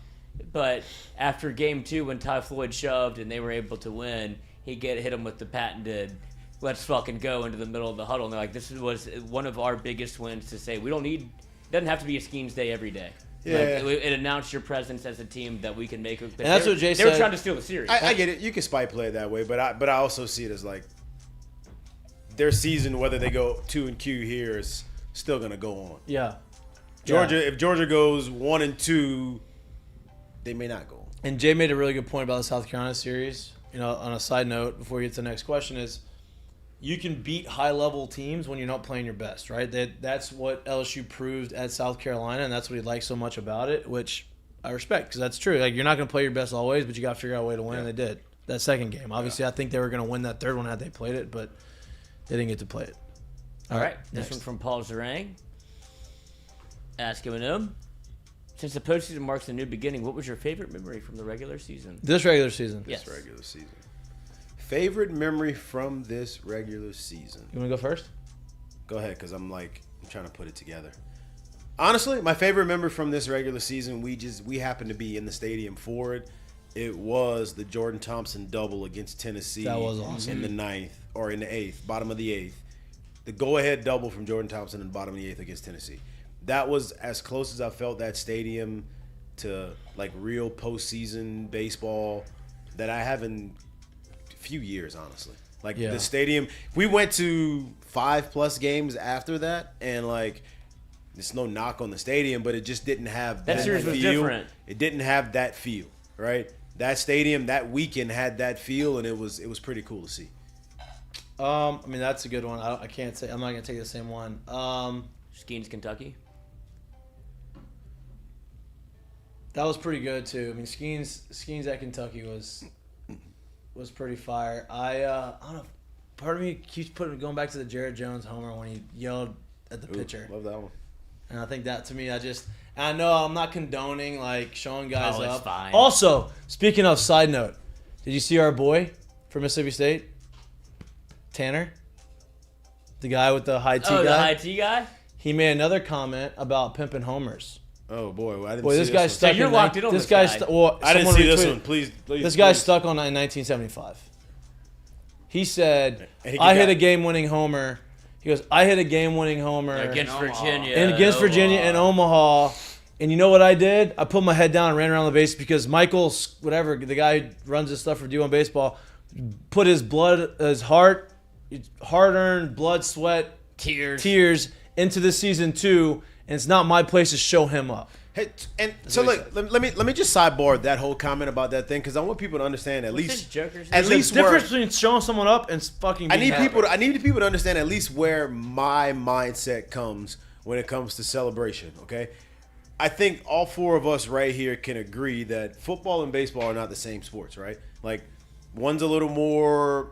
Speaker 6: But after game 2, when Ty Floyd shoved and they were able to win, hit him with the patented "let's fucking go" into the middle of the huddle. And they're like, this was one of our biggest wins to say we don't need. Doesn't have to be a Skeens day every day.
Speaker 8: Yeah.
Speaker 6: Like, it announced your presence as a team that we can make. And
Speaker 1: that's what Jay
Speaker 6: They were
Speaker 1: said.
Speaker 6: trying to steal the series.
Speaker 8: I get it. You can spite play it that way, but I also see it as like their season, whether they go 2-Q here, is still gonna go on.
Speaker 1: Yeah.
Speaker 8: Georgia, if Georgia goes 1-2, they may not go on.
Speaker 1: And Jay made a really good point about the South Carolina series. On a side note, before we get to the next question, is you can beat high-level teams when you're not playing your best, right? That's what LSU proved at South Carolina, and that's what he liked so much about it, which I respect because that's true. Like, you're not going to play your best always, but you got to figure out a way to win, and they did. That second game. Obviously, I think they were going to win that third one had they played it, but they didn't get to play it.
Speaker 6: All right. This
Speaker 1: next.
Speaker 6: one from Paul Zarang. Ask Eminem. Since the postseason marks a new beginning, what was your favorite memory from the regular season?
Speaker 1: This regular season.
Speaker 6: Yes.
Speaker 8: This regular season. Favorite memory from this regular season.
Speaker 1: You want to go first?
Speaker 8: Go ahead, because I'm trying to put it together. Honestly, my favorite memory from this regular season, we happened to be in the stadium for it. It was the Jordan Thompson double against Tennessee.
Speaker 1: That was awesome.
Speaker 8: In the eighth, bottom of the eighth. The go-ahead double from Jordan Thompson in the bottom of the eighth against Tennessee. That was as close as I felt that stadium to like real postseason baseball that I have in a few years, honestly. Like the stadium, we went to 5+ games after that, and like it's no knock on the stadium, but it just didn't have
Speaker 6: that series was
Speaker 8: feel.
Speaker 6: different.
Speaker 8: It didn't have that feel, right? That stadium that weekend had that feel, and it was pretty cool to see.
Speaker 1: I mean, that's a good one. I can't say. I'm not gonna take the same one.
Speaker 6: Skeens, Kentucky.
Speaker 1: That was pretty good too. I mean, Skeens at Kentucky was pretty fire. I don't know. Part of me keeps going back to the Jared Jones homer when he yelled at the pitcher.
Speaker 8: Love that one.
Speaker 1: And I think that to me, I know I'm not condoning like showing guys
Speaker 6: it's
Speaker 1: up.
Speaker 6: fine.
Speaker 1: Also, speaking of, side note, did you see our boy from Mississippi State, Tanner, the guy with the high T guy?
Speaker 6: The high T guy.
Speaker 1: He made another comment about pimping homers.
Speaker 8: Oh boy, I didn't
Speaker 1: Boy,
Speaker 8: see
Speaker 1: this guy's
Speaker 8: one.
Speaker 1: stuck.
Speaker 6: So you're locked in on this guy.
Speaker 8: I didn't see this one. Please.
Speaker 1: This guy's stuck on in 1975. He said,
Speaker 8: And
Speaker 1: "I hit a game-winning homer." He goes, "I hit a game-winning homer
Speaker 6: Against Virginia.
Speaker 1: and against Virginia and Omaha And you know what I did? I put my head down and ran around the base because Michael, whatever, the guy who runs this stuff for D1 Baseball, put his hard-earned blood, sweat, tears into this season too, and it's not my place to show him up.
Speaker 8: Hey, and so let me just sidebar that whole comment about that thing because I want people to understand at least
Speaker 1: There's a difference between showing someone up and fucking.
Speaker 8: I need people to understand at least where my mindset comes when it comes to celebration. Okay, I think all four of us right here can agree that football and baseball are not the same sports, right? Like one's a little more,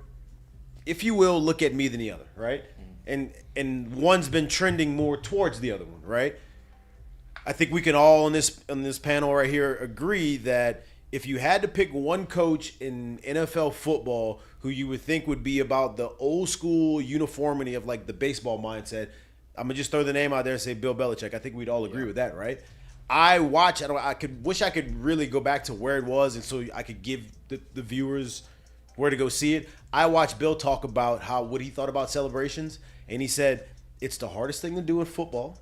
Speaker 8: if you will, look at me than the other, right? And one's been trending more towards the other one, right? I think we can all on this panel right here agree that if you had to pick one coach in NFL football who you would think would be about the old school uniformity of like the baseball mindset, I'm gonna just throw the name out there and say Bill Belichick. I think we'd all agree with that, right? I wish I could really go back to where it was, and so I could give the viewers where to go see it. I watched Bill talk about what he thought about celebrations, and he said it's the hardest thing to do in football.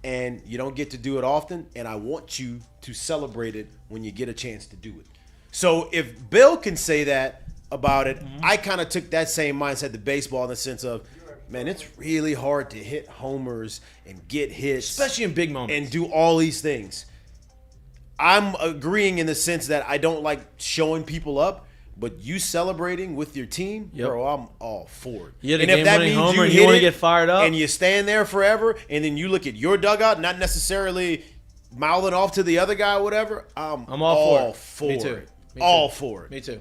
Speaker 8: And you don't get to do it often, and I want you to celebrate it when you get a chance to do it. So if Bill can say that about it, I kind of took that same mindset to baseball in the sense of, man, it's really hard to hit homers and get hits.
Speaker 1: Especially in big moments.
Speaker 8: And do all these things. I'm agreeing in the sense that I don't like showing people up, but you celebrating with your team, bro, I'm all for it.
Speaker 1: You had a game-winning homer and you want to get fired up.
Speaker 8: And you stand there forever, and then you look at your dugout, not necessarily mouthing off to the other guy or whatever. I'm all for it. Me too. All for it.
Speaker 1: Me too.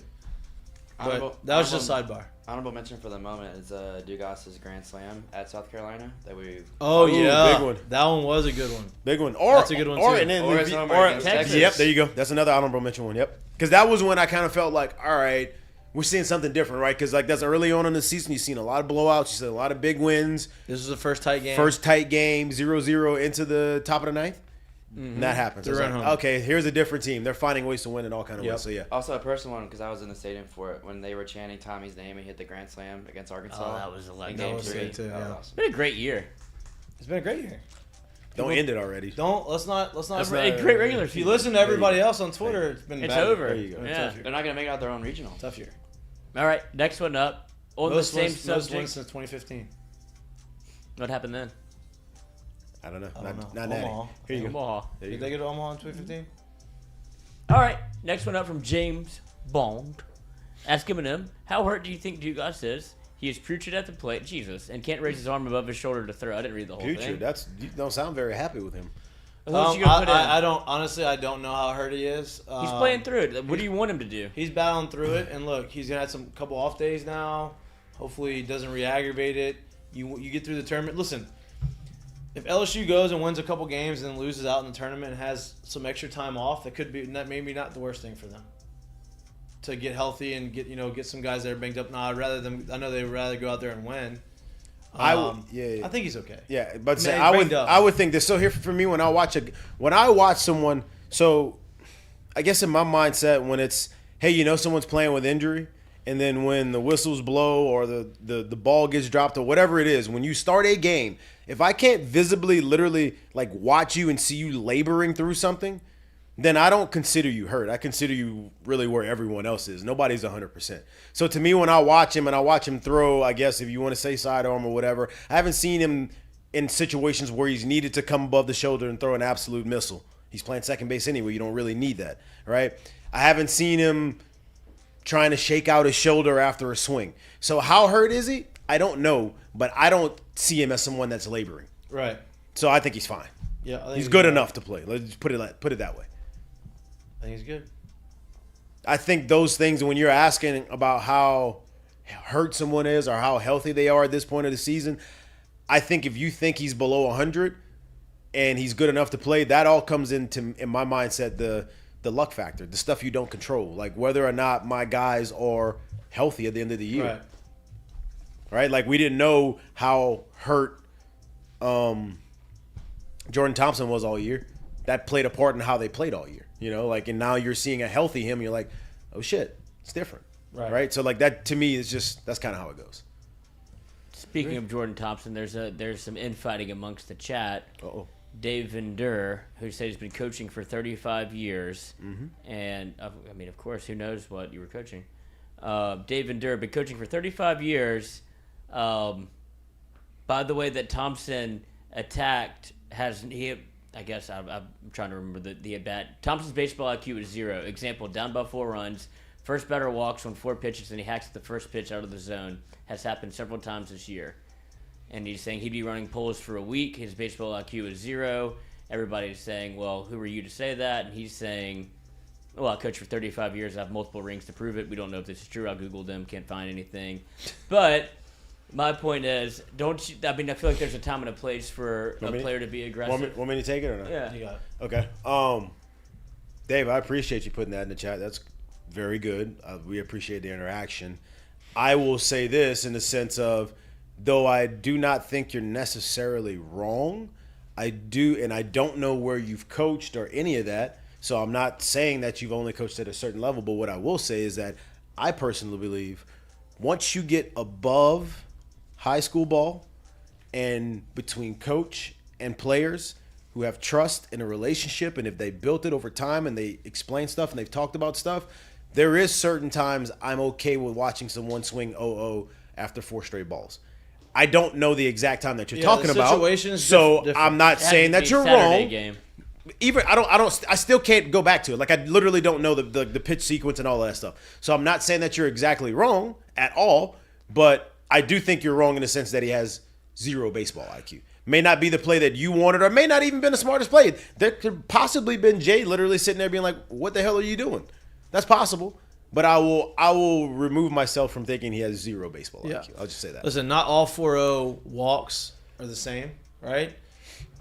Speaker 1: But that was just a sidebar.
Speaker 7: Honorable mention for the moment is Dugas's Grand Slam at South Carolina that we.
Speaker 1: Oh yeah,
Speaker 8: big one.
Speaker 1: That one was a good one.
Speaker 8: Big one. Or
Speaker 1: that's a good one too.
Speaker 8: Or Texas. Yep, there you go. That's another honorable mention one. Yep. Because that was when I kind of felt like, all right, we're seeing something different, right? Because like that's early on in the season, you've seen a lot of blowouts, you've seen a lot of big wins.
Speaker 1: This was the first tight game.
Speaker 8: 0-0 into the top of the ninth. And that happens. Like, okay, here's a different team. They're finding ways to win in all kind of ways. So yeah.
Speaker 7: Also a personal one because I was in the stadium for it when they were chanting Tommy's name and he hit the Grand Slam against Arkansas.
Speaker 6: Oh, that was electric.
Speaker 7: Game 3.
Speaker 1: Too, yeah.
Speaker 7: Awesome.
Speaker 6: It's been a great year.
Speaker 1: It's been a great year.
Speaker 8: Don't end it already.
Speaker 1: Let's not.
Speaker 6: It's a great regular season.
Speaker 1: If you listen to everybody else on Twitter, it's been.
Speaker 6: It's
Speaker 1: bad.
Speaker 6: over.
Speaker 8: There you go.
Speaker 6: Yeah.
Speaker 7: They're not gonna make it out their own regional.
Speaker 1: Tough year.
Speaker 6: All right, next one up. On the same subject.
Speaker 1: Most wins since 2015.
Speaker 6: What happened then?
Speaker 8: I don't know. Not
Speaker 1: Omaha.
Speaker 8: Here you go.
Speaker 6: Omaha.
Speaker 1: Did they get to Omaha in 2015?
Speaker 6: All right, next one up from James Bond. Asking him, how hurt do you think Dugas is? He is putrid at the plate, Jesus, and can't raise his arm above his shoulder to throw. I didn't read the whole thing.
Speaker 8: You don't sound very happy with him.
Speaker 1: I don't honestly. I don't know how hurt he is.
Speaker 6: He's playing through it. What do you want him to do?
Speaker 1: He's battling through it, and look, he's gonna have some couple off days now. Hopefully, he doesn't re-aggravate it. You get through the tournament. Listen, if LSU goes and wins a couple games and then loses out in the tournament and has some extra time off, that could be maybe not the worst thing for them. To get healthy and get some guys that are banged up. No, I know they'd rather go out there and win. I think he's okay.
Speaker 8: Yeah, but I would think this. So here for me, when I watch someone, so I guess in my mindset, when it's someone's playing with injury, and then when the whistles blow or the ball gets dropped or whatever it is, when you start a game, if I can't visibly, literally like watch you and see you laboring through something, then I don't consider you hurt. I consider you really where everyone else is. Nobody's 100%. So to me, when I watch him and I watch him throw, I guess if you want to say sidearm or whatever, I haven't seen him in situations where he's needed to come above the shoulder and throw an absolute missile. He's playing second base anyway. You don't really need that, right? I haven't seen him trying to shake out his shoulder after a swing. So how hurt is he? I don't know, but I don't see him as someone that's laboring.
Speaker 1: Right.
Speaker 8: So I think he's fine.
Speaker 1: Yeah, I think
Speaker 8: he's good enough to play. Let's just put it that way.
Speaker 1: I think he's good.
Speaker 8: I think those things, when you're asking about how hurt someone is or how healthy they are at this point of the season, I think if you think he's below 100 and he's good enough to play, that all comes into, in my mindset, the luck factor, the stuff you don't control, like whether or not my guys are healthy at the end of the year. Right? Like we didn't know how hurt Jordan Thompson was all year. That played a part in how they played all year. And now you're seeing a healthy him, and you're like, oh shit, it's different. Right? So like that to me is that's kind of how it goes.
Speaker 6: Speaking of Jordan Thompson, there's some infighting amongst the chat. Dave Vendeur, who said he's been coaching for 35 years. And, I mean, of course, who knows what you were coaching. Dave Vendeur, been coaching for 35 years. By the way that Thompson attacked, I guess I'm trying to remember the at-bat. Thompson's baseball IQ is 0. Example, down by 4 runs. First batter walks on 4 pitches, and he hacks the first pitch out of the zone. Has happened several times this year. And he's saying he'd be running polls for a week. His baseball IQ is 0. Everybody's saying, well, who are you to say that? And he's saying, well, I coached for 35 years. I have multiple rings to prove it. We don't know if this is true. I Googled them. Can't find anything. But my point is, I feel like there's a time and a place for a player to be aggressive.
Speaker 8: Want me to take it or not?
Speaker 6: Yeah.
Speaker 1: You got it.
Speaker 8: Okay. Dave, I appreciate you putting that in the chat. That's very good. We appreciate the interaction. I will say this in the sense of, though I do not think you're necessarily wrong, I do, and I don't know where you've coached or any of that, so I'm not saying that you've only coached at a certain level, but what I will say is that I personally believe once you get above high school ball and between coach and players who have trust in a relationship, and if they built it over time and they explain stuff and they've talked about stuff, there is certain times I'm okay with watching someone swing 0-0 after 4 straight balls. I don't know the exact time that you're talking about, so different. I'm not saying that you're wrong.
Speaker 6: Game.
Speaker 8: Even I still can't go back to it. Like, I literally don't know the pitch sequence and all that stuff. So I'm not saying that you're exactly wrong at all, but I do think you're wrong in the sense that he has 0 baseball IQ. May not be the play that you wanted, or may not even been the smartest play. There could possibly been Jay literally sitting there being like, "What the hell are you doing?" That's possible. But I will remove myself from thinking he has 0 baseball IQ. I'll just say that.
Speaker 1: Listen, not all 4-0 walks are the same, right?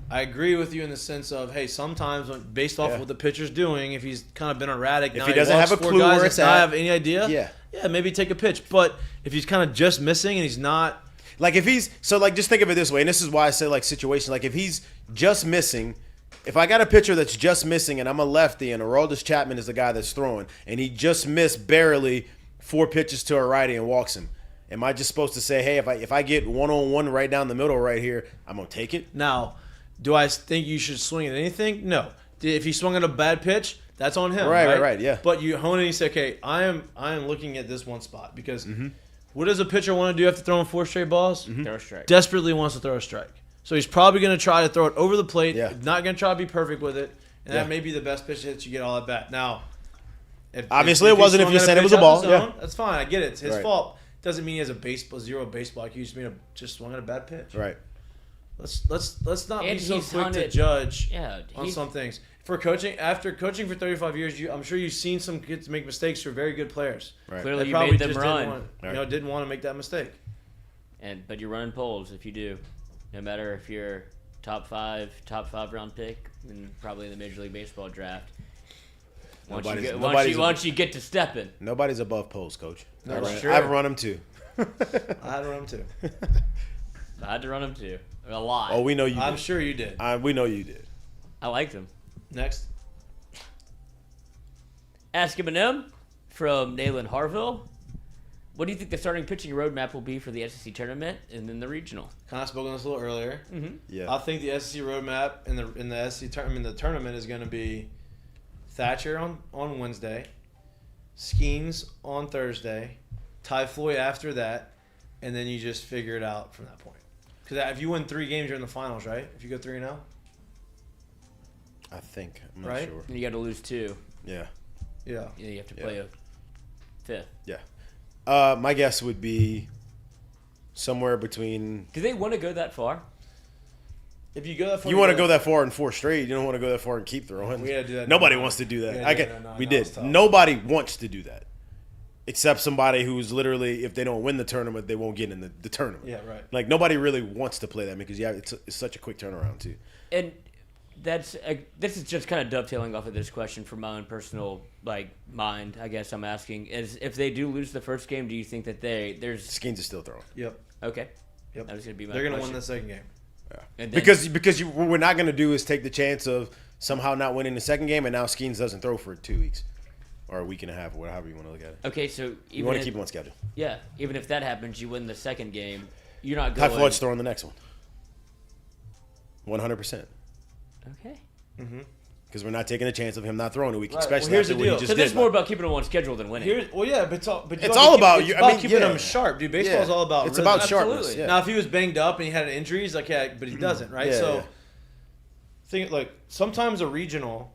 Speaker 1: I agree with you in the sense of, hey, sometimes based off of what the pitcher's doing, if he's kind of been erratic,
Speaker 8: if he doesn't have a clue where it's at,
Speaker 1: not have any idea, maybe take a pitch. But if he's kind of just missing and he's not,
Speaker 8: like if he's just think of it this way, and this is why I say like situation, like if he's just missing. If I got a pitcher that's just missing and I'm a lefty and Aroldis Chapman is the guy that's throwing and he just missed barely 4 pitches to a righty and walks him, am I just supposed to say, hey, if I get 1-on-1 right down the middle right here, I'm going to take it?
Speaker 1: Now, do I think you should swing at anything? No. If he swung at a bad pitch, that's on him.
Speaker 8: Right, yeah.
Speaker 1: But you hone it and you say, okay, I am looking at this one spot because what does a pitcher want to do after throwing 4 straight balls?
Speaker 6: Throw a strike.
Speaker 1: Desperately wants to throw a strike. So he's probably going to try to throw it over the plate.
Speaker 8: Yeah.
Speaker 1: Not going to try to be perfect with it. And that may be the best pitch hits you get all at bat. Now,
Speaker 8: obviously it wasn't if you said it was a ball.
Speaker 1: That's fine. I get it. It's his fault. Doesn't mean he has a 0 baseball IQ. You just mean just swung at a bad pitch.
Speaker 8: Right.
Speaker 1: Let's not be so quick to judge on some things. For coaching, after coaching for 35 years, I'm sure you've seen some kids make mistakes who are very good players.
Speaker 8: Right.
Speaker 6: Clearly, you made them run.
Speaker 1: Didn't want to make that mistake.
Speaker 6: But you're running polls if you do. No matter if you're top 5 round pick, and probably in the Major League Baseball draft. Once you get to stepping.
Speaker 8: Nobody's above polls, Coach.
Speaker 1: No,
Speaker 8: I've run them too.
Speaker 1: I had to run them too.
Speaker 6: I had to run them too. A lot.
Speaker 8: Oh, we know you did.
Speaker 1: I'm sure you did.
Speaker 8: We know you did.
Speaker 6: I liked them.
Speaker 1: Next.
Speaker 6: Ask Eminem from Nayland Harville. What do you think the starting pitching roadmap will be for the SEC tournament and then the regional?
Speaker 1: Kind of spoke on this a little earlier.
Speaker 6: Mm-hmm.
Speaker 8: Yeah.
Speaker 1: I think the SEC roadmap in the SEC tournament is going to be Thatcher on Wednesday, Skeens on Thursday, Ty Floyd after that, and then you just figure it out from that point. Because if you win 3 games, you're in the finals, right? If you go 3-0.
Speaker 8: I think. I'm not sure.
Speaker 6: And you got to lose 2.
Speaker 8: Yeah.
Speaker 1: Yeah.
Speaker 6: You have to play a 5th.
Speaker 8: Yeah. My guess would be somewhere between.
Speaker 6: Do they want to go that far?
Speaker 1: If you go that far,
Speaker 8: you want to go that far in 4 straight. You don't want to go that far and keep throwing.
Speaker 1: We gotta do that.
Speaker 8: Nobody wants to do that. We did. Nobody wants to do that, except somebody who's literally, if they don't win the tournament, they won't get in the tournament.
Speaker 1: Yeah, right.
Speaker 8: Like nobody really wants to play that because it's such a quick turnaround too.
Speaker 6: And this is just kind of dovetailing off of this question from my own personal mind. I guess I'm asking is if they do lose the first game, do you think that there's
Speaker 8: Skeens is still throwing?
Speaker 1: Yep.
Speaker 6: Okay.
Speaker 1: Yep.
Speaker 6: That was gonna be my.
Speaker 1: They're gonna
Speaker 6: question.
Speaker 1: win the second game.
Speaker 8: Yeah.
Speaker 6: And
Speaker 8: Because what we're not gonna do is take the chance of somehow not winning the second game, and now Skeens doesn't throw for 2 weeks or a week and a half, or whatever you want to look at it.
Speaker 6: Okay, so
Speaker 8: You want to keep him on schedule.
Speaker 6: Yeah, even if that happens, you win the second game. You're not going.
Speaker 8: Ty Floyd's throwing the next one. 100%.
Speaker 6: Okay.
Speaker 8: Because we're not taking a chance of him not throwing a week,
Speaker 1: Right.
Speaker 8: especially
Speaker 1: Well, here's
Speaker 8: after
Speaker 1: the
Speaker 8: what he
Speaker 1: deal.
Speaker 8: just
Speaker 6: Because
Speaker 8: did.
Speaker 6: it's more about keeping them on schedule than winning.
Speaker 1: But it's all. But
Speaker 8: It's all about
Speaker 1: you.
Speaker 8: you.
Speaker 1: It's about keeping them sharp, dude. Baseball's all about.
Speaker 8: It's
Speaker 1: rhythm.
Speaker 8: about sharpness.
Speaker 6: Absolutely.
Speaker 8: Yeah.
Speaker 1: Now, if he was banged up and he had injuries, but he doesn't, right?
Speaker 8: Yeah,
Speaker 1: so,
Speaker 8: yeah.
Speaker 1: think like sometimes a regional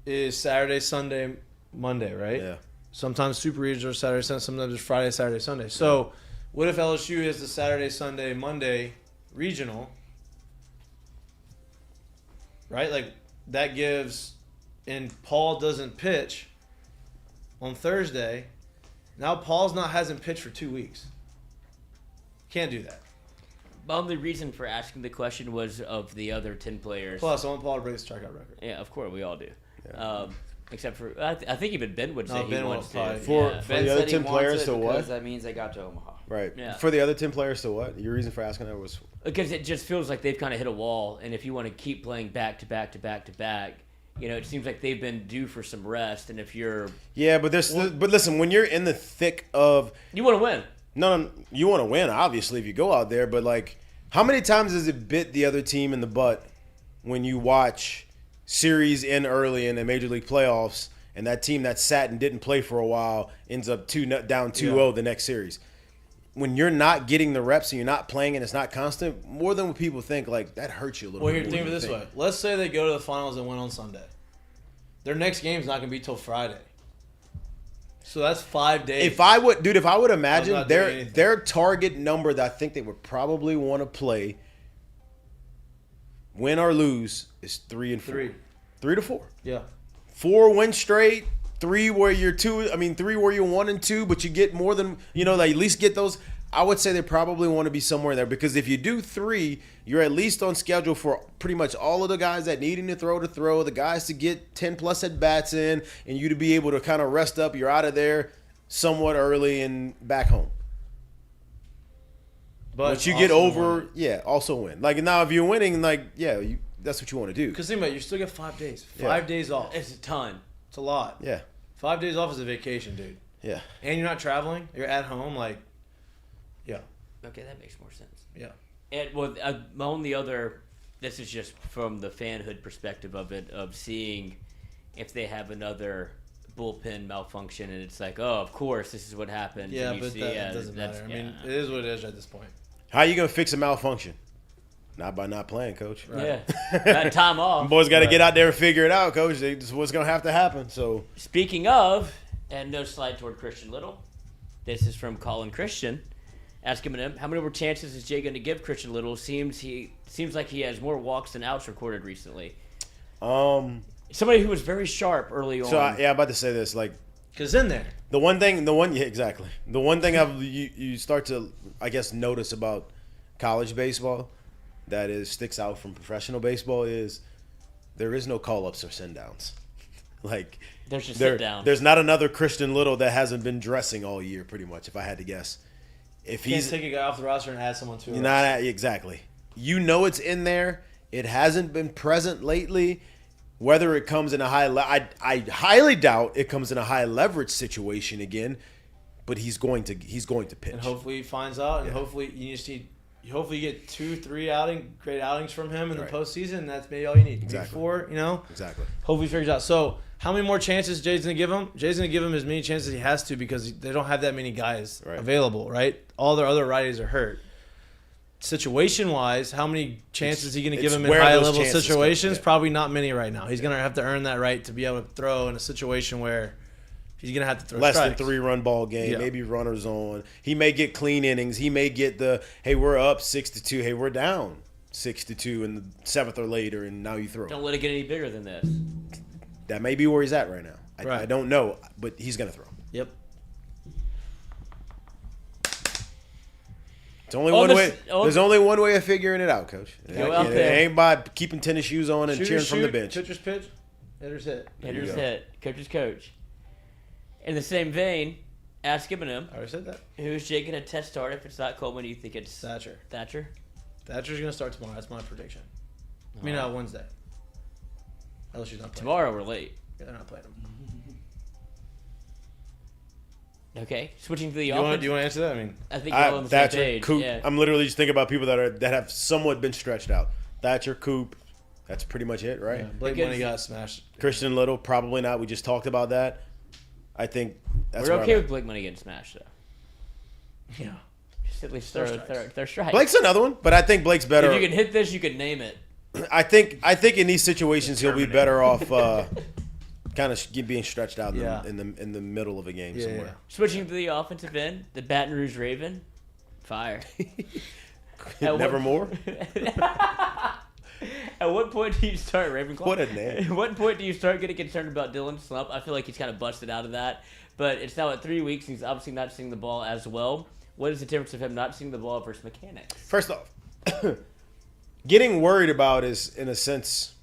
Speaker 1: is Saturday, Sunday, Monday, right?
Speaker 8: Yeah.
Speaker 1: Sometimes super regionals are Saturday, Sunday. Sometimes it's Friday, Saturday, Sunday. So, what if LSU is the Saturday, Sunday, Monday regional? Right, like that gives, and Paul doesn't pitch on Thursday. Now Paul's hasn't pitched for 2 weeks. Can't do that.
Speaker 6: The only reason for asking the question was of the other 10 players.
Speaker 1: Plus, I want Paul to break the strikeout record.
Speaker 6: Yeah, of course, we all do. Except for, I think even Ben would say
Speaker 1: No,
Speaker 6: he
Speaker 1: Ben
Speaker 6: wants
Speaker 1: won't
Speaker 6: to.
Speaker 1: probably.
Speaker 8: For
Speaker 7: Ben
Speaker 8: the other
Speaker 7: said he
Speaker 8: 10
Speaker 7: wants
Speaker 8: players
Speaker 7: it
Speaker 8: to
Speaker 7: because
Speaker 8: what?
Speaker 7: that means they got to Omaha.
Speaker 8: Right.
Speaker 6: Yeah.
Speaker 8: For the other 10 players to what? Your reason for asking that was
Speaker 6: Because it just feels like they've kind of hit a wall, and if you want to keep playing back to back to back to back, it seems like they've been due for some rest. And if you're,
Speaker 8: but listen, when you're in the thick of
Speaker 6: you want to win.
Speaker 8: no, you want to win obviously if you go out there, but like how many times does it bit the other team in the butt when you watch series end early in the Major League playoffs and that team that sat and didn't play for a while ends up down 2-0 the next series? When you're not getting the reps and you're not playing and it's not constant, more than what people think, like that hurts you a little
Speaker 1: Well,
Speaker 8: bit.
Speaker 1: here, think of it this way. Let's say they go to the finals and win on Sunday. Their next game's not going to be till Friday. So that's 5 days.
Speaker 8: If I would
Speaker 1: I'm
Speaker 8: imagine
Speaker 1: not doing anything.
Speaker 8: their target number that I think they would probably want to play, win or lose, is 3 and 4. 3 to 4.
Speaker 1: Yeah.
Speaker 8: 4 wins straight. 3 where you're 3 where you're 1 and 2, but you get more than like at least get those. I would say they probably want to be somewhere there because if you do 3, you're at least on schedule for pretty much all of the guys that needing to throw, the guys to get 10 plus at bats in, and you to be able to kind of rest up. You're out of there somewhat early and back home. But you get over, also win. Like now, if you're winning, that's what you want to do.
Speaker 1: Because think about it, you still get 5 days. 5 days off.
Speaker 6: It's a ton.
Speaker 1: It's a lot.
Speaker 8: Yeah.
Speaker 1: 5 days off is a vacation, dude.
Speaker 8: Yeah.
Speaker 1: And you're not traveling. You're at home. Yeah.
Speaker 6: Okay, that makes more sense.
Speaker 1: Yeah.
Speaker 6: And my only other, this is just from the fanhood perspective of it, of seeing if they have another bullpen malfunction, and it's like, oh, of course, this is what happened.
Speaker 1: Yeah,
Speaker 6: and you
Speaker 1: but
Speaker 6: see,
Speaker 1: that doesn't matter. I mean, it is what it is at this point.
Speaker 8: How are you gonna fix a malfunction? Not by not playing, coach.
Speaker 6: Yeah, that time off.
Speaker 8: Boys got to get out there and figure it out, coach. This is what's gonna have to happen. So
Speaker 6: Speaking of, and no slide toward Christian Little, this is from Colin Christian. Asking him, how many more chances is Jay going to give Christian Little? Seems like he has more walks than outs recorded recently. Somebody who was very sharp early on.
Speaker 8: So I'm about to say this,
Speaker 1: Because in there.
Speaker 8: Exactly. The one thing you start to, I guess, notice about college baseball that sticks out from professional baseball is there is no call-ups or send-downs.
Speaker 6: There's just sit-downs.
Speaker 8: There's not another Christian Little that hasn't been dressing all year, pretty much, if I had to guess. If
Speaker 1: You can't
Speaker 8: he's
Speaker 1: take a guy off the roster and add someone to it.
Speaker 8: not exactly. It's in there. It hasn't been present lately. Whether it comes in a I highly doubt it comes in a high leverage situation again. But he's going to pitch.
Speaker 1: And hopefully he finds out, and hopefully you get 2-3 great outings from him in the postseason. And that's maybe all you need.
Speaker 8: Exactly.
Speaker 1: 4,
Speaker 8: Exactly.
Speaker 1: Hopefully he figures out. So how many more chances Jay's going to give him? Jay's going to give him as many chances as he has to because they don't have that many guys available, right? All their other righties are hurt. Situation-wise, how many chances is he going to give him in high-level situations? Probably not many right now. He's going to have to earn that right to be able to throw in a situation where he's going to have to throw
Speaker 8: less
Speaker 1: strikes.
Speaker 8: than 3-run ball game, maybe runners on. He may get clean innings. He may get hey, we're up 6-2. Hey, we're down 6-2 in the 7th or later, and now you throw.
Speaker 6: Don't let it get any bigger than this.
Speaker 8: That may be where he's at right now. I don't know, but he's going to throw.
Speaker 1: Yep.
Speaker 8: It's only one way. There's only one way of figuring it out, Coach.
Speaker 6: Go out
Speaker 8: It
Speaker 6: there.
Speaker 8: ain't by keeping tennis shoes on and cheering from the bench.
Speaker 1: Pitcher's pitch, hitter's hit.
Speaker 6: Hitter's hit. Coach's coach. In the same vein, ask him,
Speaker 1: I already said that.
Speaker 6: who's Jay going to test start if it's not Coleman? Do you think it's
Speaker 1: Thatcher.
Speaker 6: Thatcher?
Speaker 1: Thatcher's going to start tomorrow. That's my prediction. I mean, Wednesday. LSU's not playing.
Speaker 6: Tomorrow we're late.
Speaker 1: Yeah, they're not playing him.
Speaker 6: Okay, switching to the
Speaker 1: Do
Speaker 6: offense.
Speaker 1: you want to answer that? I mean,
Speaker 6: I think we're all on the same
Speaker 8: Thatcher,
Speaker 6: page.
Speaker 8: Coop.
Speaker 6: Yeah.
Speaker 8: I'm literally just thinking about people that have somewhat been stretched out. Thatcher, Coop, That's pretty much it, right?
Speaker 1: Yeah, Blake
Speaker 6: Because-
Speaker 1: Money got smashed.
Speaker 8: Christian Little, probably not. We just talked about that. I think that's
Speaker 6: We're
Speaker 8: where
Speaker 6: okay
Speaker 8: I'm
Speaker 6: with
Speaker 8: at.
Speaker 6: Blake Money getting smashed, though.
Speaker 1: Yeah.
Speaker 6: Just at least throw strikes.
Speaker 8: Blake's another one, but I think Blake's better.
Speaker 6: If you can hit this, you can name it.
Speaker 8: I think in these situations he'll be better off kind of being stretched out in the middle of a game somewhere.
Speaker 1: Yeah.
Speaker 6: Switching to the offensive end, the Baton Rouge Raven, fire.
Speaker 8: Nevermore.
Speaker 6: At what point do you start Ravenclaw?
Speaker 8: What a name.
Speaker 6: At what point do you start getting concerned about Dylan's slump? I feel like he's kind of busted out of that, but it's now at 3 weeks. He's obviously not seeing the ball as well. What is the difference of him not seeing the ball versus mechanics?
Speaker 8: First off, getting worried about is in a sense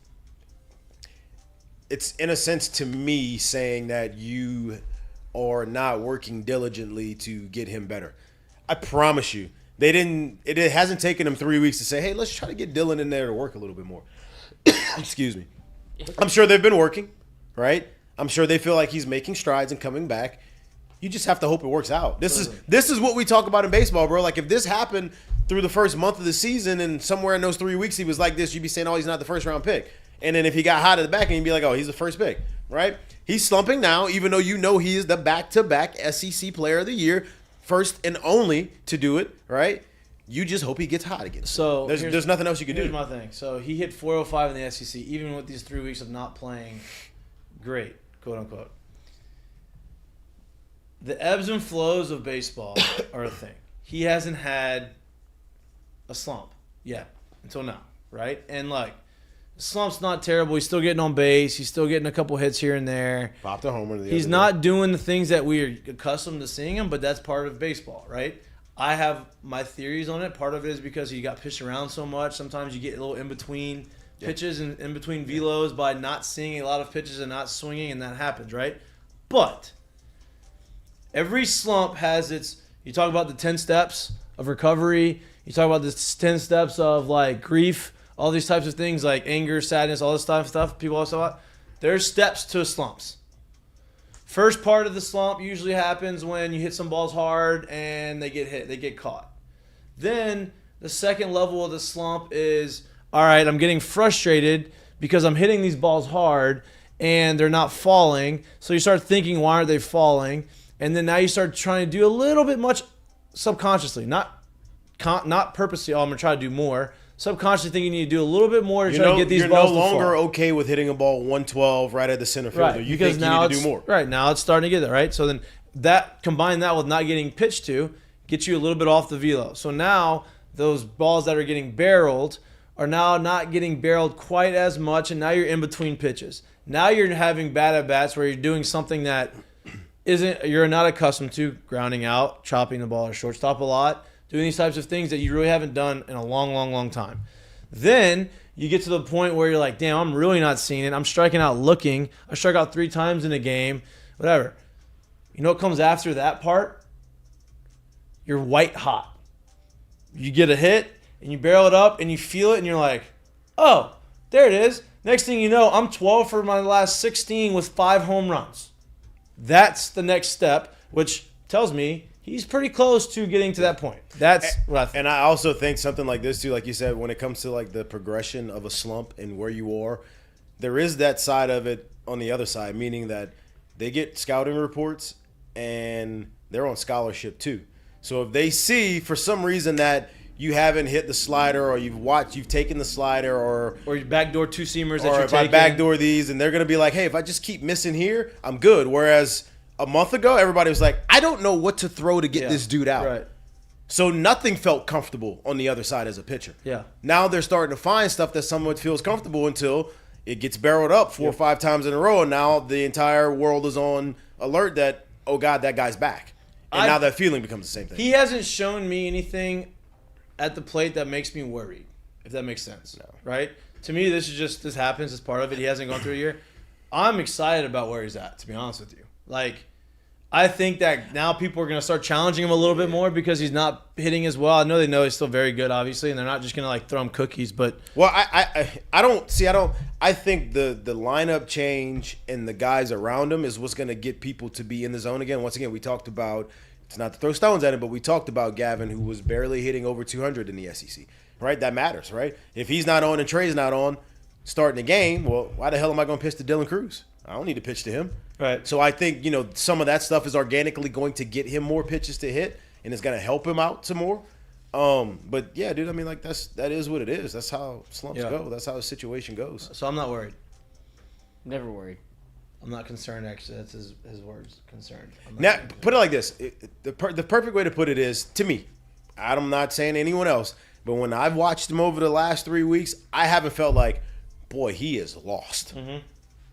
Speaker 8: to me saying that you are not working diligently to get him better. I promise you, it hasn't taken them 3 weeks to say, hey, let's try to get Dylan in there to work a little bit more. Excuse me. I'm sure they've been working, right? I'm sure they feel like he's making strides and coming back. You just have to hope it works out. This is what we talk about in baseball, bro. Like if this happened through the first month of the season and somewhere in those 3 weeks he was like this, you'd be saying, oh, he's not the first round pick. And then if he got hot at the back, and you'd be like, oh, he's the first pick, right? He's slumping now, even though you know he is the back-to-back SEC Player of the Year, first and only to do it, right? You just hope he gets hot again.
Speaker 1: So
Speaker 8: there's nothing else you can do.
Speaker 1: Here's my thing. So he hit 405 in the SEC, even with these 3 weeks of not playing great, quote unquote. The ebbs and flows of baseball are a thing. He hasn't had a slump yet until now, right? And like, the slump's not terrible. He's still getting on base. He's still getting a couple hits here and there.
Speaker 8: Popped a homer.
Speaker 1: He's not doing the things that we are accustomed to seeing him, but that's part of baseball, right? I have my theories on it. Part of it is because he got pitched around so much. Sometimes you get a little in between pitches and in between velos by not seeing a lot of pitches and not swinging, and that happens, right? But every slump has its. You talk about the 10 steps of recovery. You talk about the 10 steps of like grief. All these types of things like anger, sadness, all this stuff people also talk about. There's steps to slumps. First part of the slump usually happens when you hit some balls hard and they get hit, they get caught. Then the second level of the slump is, all right, I'm getting frustrated because I'm hitting these balls hard and they're not falling. So you start thinking, why aren't they falling? And then now you start trying to do a little bit much subconsciously, not purposely, oh, I'm going to try to do more. Subconsciously thinking you need to do a little bit more to try to get these balls to fall.
Speaker 8: You're no longer okay with hitting a ball 112 right at the center fielder.
Speaker 1: Right,
Speaker 8: You
Speaker 1: because
Speaker 8: think you
Speaker 1: now
Speaker 8: need to do more.
Speaker 1: Right, now it's starting to get there, right? So then combine that with not getting pitched to, gets you a little bit off the velo. So now those balls that are getting barreled are now not getting barreled quite as much, and now you're in between pitches. Now you're having bad at-bats where you're doing something that you're not accustomed to, grounding out, chopping the ball at shortstop a lot, doing these types of things that you really haven't done in a long, long, long time. Then you get to the point where you're like, damn, I'm really not seeing it. I'm striking out looking. I struck out 3 times in a game, whatever. You know what comes after that part? You're white hot. You get a hit, and you barrel it up, and you feel it, and you're like, oh, there it is. Next thing you know, I'm 12 for my last 16 with 5 home runs. That's the next step, which tells me he's pretty close to getting to that point. That's what I think.
Speaker 8: And I also think something like this too, like you said, when it comes to like the progression of a slump and where you are, there is that side of it on the other side, meaning that they get scouting reports and they're on scholarship too. So if they see for some reason that you haven't hit the slider, or you've taken the slider, or
Speaker 1: you backdoor 2-seamers that
Speaker 8: or
Speaker 1: you're
Speaker 8: if
Speaker 1: taking.
Speaker 8: I backdoor these, and they're gonna be like, hey, if I just keep missing here, I'm good. Whereas a month ago, everybody was like, I don't know what to throw to get this dude out.
Speaker 1: Right.
Speaker 8: So nothing felt comfortable on the other side as a pitcher.
Speaker 1: Yeah.
Speaker 8: Now they're starting to find stuff that somewhat feels comfortable until it gets barreled up 4 or 5 times in a row, and now the entire world is on alert that, oh God, that guy's back. And now that feeling becomes the same thing.
Speaker 1: He hasn't shown me anything at the plate that makes me worried, if that makes sense.
Speaker 8: No.
Speaker 1: Right? To me, this happens as part of it. He hasn't gone through a year. I'm excited about where he's at, to be honest with you. Like, I think that now people are going to start challenging him a little bit more because he's not hitting as well. I know they know he's still very good, obviously, and they're not just going to like throw him cookies. But
Speaker 8: well, I think the lineup change and the guys around him is what's going to get people to be in the zone again. Once again, we talked about, it's not to throw stones at him, but we talked about Gavin, who was barely hitting over 200 in the SEC. Right, that matters. Right, if he's not on and Trey's not on, starting the game. Well, why the hell am I going to pitch to Dylan Cruz? I don't need to pitch to him.
Speaker 1: Right.
Speaker 8: So I think, some of that stuff is organically going to get him more pitches to hit, and it's going to help him out some more. But yeah, dude, I mean, like that is what it is. That's how slumps go. That's how the situation goes.
Speaker 1: So I'm not worried.
Speaker 6: Never worried.
Speaker 1: I'm not concerned, actually. That's his words, concerned.
Speaker 8: Now, put it like this. The perfect way to put it is, to me, I'm not saying anyone else, but when I've watched him over the last 3 weeks, I haven't felt like, boy, he is lost.
Speaker 1: Mm-hmm.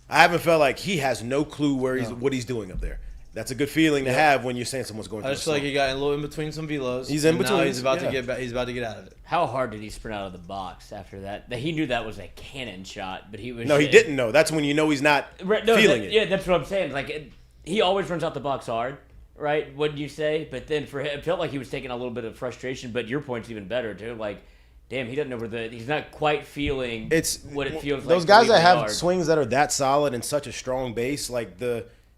Speaker 8: I haven't felt like he has no clue what he's doing up there. That's a good feeling to have when you're saying someone's going through
Speaker 1: I just feel like he got a little in between some velos.
Speaker 8: He's in
Speaker 1: and
Speaker 8: between.
Speaker 1: Now he's about to get back. He's about to get out of it.
Speaker 6: How hard did he sprint out of the box after that? He knew that was a cannon shot, but he was.
Speaker 8: No, he didn't know. That's when you know he's not feeling it.
Speaker 6: Yeah, that's what I'm saying. Like he always runs out the box hard, right? Wouldn't you say? But then for him, it felt like he was taking a little bit of frustration. But your point's even better too. Like, damn, he doesn't know he's not quite feeling what it feels like.
Speaker 8: Those guys that have swings that are that solid and such a strong base, like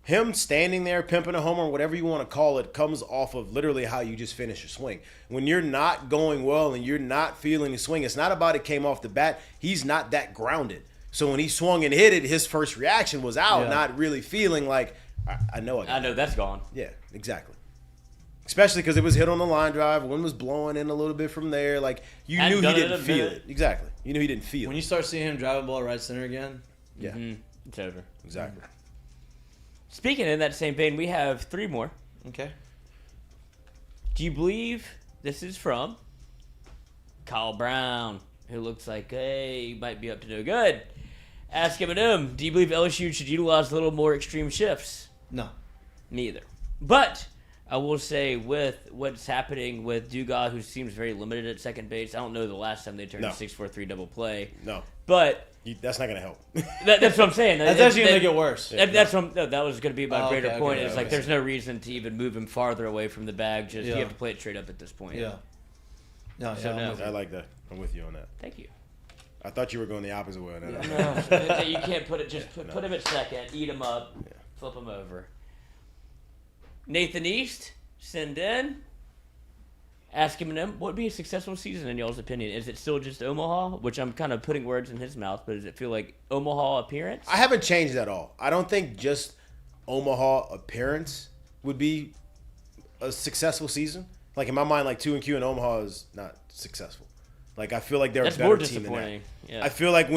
Speaker 8: him standing there pimping a homer, whatever you want to call it, comes off of literally how you just finish your swing. When you're not going well and you're not feeling the swing, it's not about it came off the bat. He's not that grounded. So when he swung and hit it, his first reaction was out, not really feeling like, I know
Speaker 6: that's gone.
Speaker 8: Yeah, exactly. Especially because it was hit on the line drive. Wind was blowing in a little bit from there. Like, you knew he didn't feel it. Exactly. You knew he didn't feel it.
Speaker 1: When you start seeing him drive a ball right center again.
Speaker 8: Yeah.
Speaker 6: It's over.
Speaker 8: Exactly.
Speaker 6: Speaking in that same vein, we have 3 more.
Speaker 1: Okay.
Speaker 6: Do you believe this is from Kyle Brown, who looks like, he might be up to no good? Ask him, do you believe LSU should utilize a little more extreme shifts?
Speaker 1: No.
Speaker 6: Neither. But I will say with what's happening with Dugas, who seems very limited at second base, I don't know the last time they turned a 6-4-3 double play.
Speaker 8: No.
Speaker 6: But
Speaker 8: that's not going to help.
Speaker 6: That's what I'm saying.
Speaker 1: That's actually going to make it worse.
Speaker 6: That was going to be my greater point. It's like there's no reason to even move him farther away from the bag. Just you have to play it straight up at this point.
Speaker 1: Yeah.
Speaker 6: No.
Speaker 8: I like that. I'm with you on that.
Speaker 6: Thank you.
Speaker 8: I thought you were going the opposite way on that.
Speaker 6: No, you can't put it. Just put him at second. Eat him up. Yeah. Flip him over. Nathan East, send in. Ask him, what would be a successful season in y'all's opinion? Is it still just Omaha? Which I'm kind of putting words in his mouth, but does it feel like Omaha appearance?
Speaker 8: I haven't changed at all. I don't think just Omaha appearance would be a successful season. Like in my mind, like 2-Q in Omaha is not successful. Like I feel like they're a better team than that. Yeah. I feel like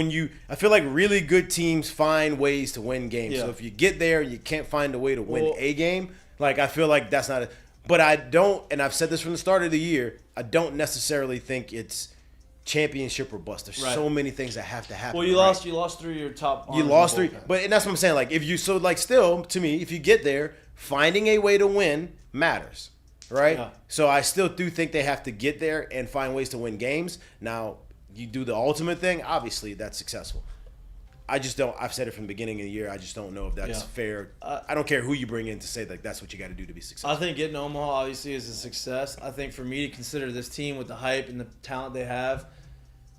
Speaker 8: really good teams find ways to win games. Yeah. So if you get there and you can't find a way to win a game, like I feel like that's not but I don't, and I've said this from the start of the year, I don't necessarily think it's championship or bust. There's so many things that have to happen.
Speaker 1: Well, you lost 3 of your top.
Speaker 8: You lost 3, and that's what I'm saying. Like still to me, if you get there, finding a way to win matters, right? Yeah. So I still do think they have to get there and find ways to win games. Now you do the ultimate thing, obviously that's successful. I just don't. I've said it from the beginning of the year. I just don't know if that's fair. I don't care who you bring in to say like that's what you got to do to be successful.
Speaker 1: I think getting Omaha obviously is a success. I think for me to consider this team with the hype and the talent they have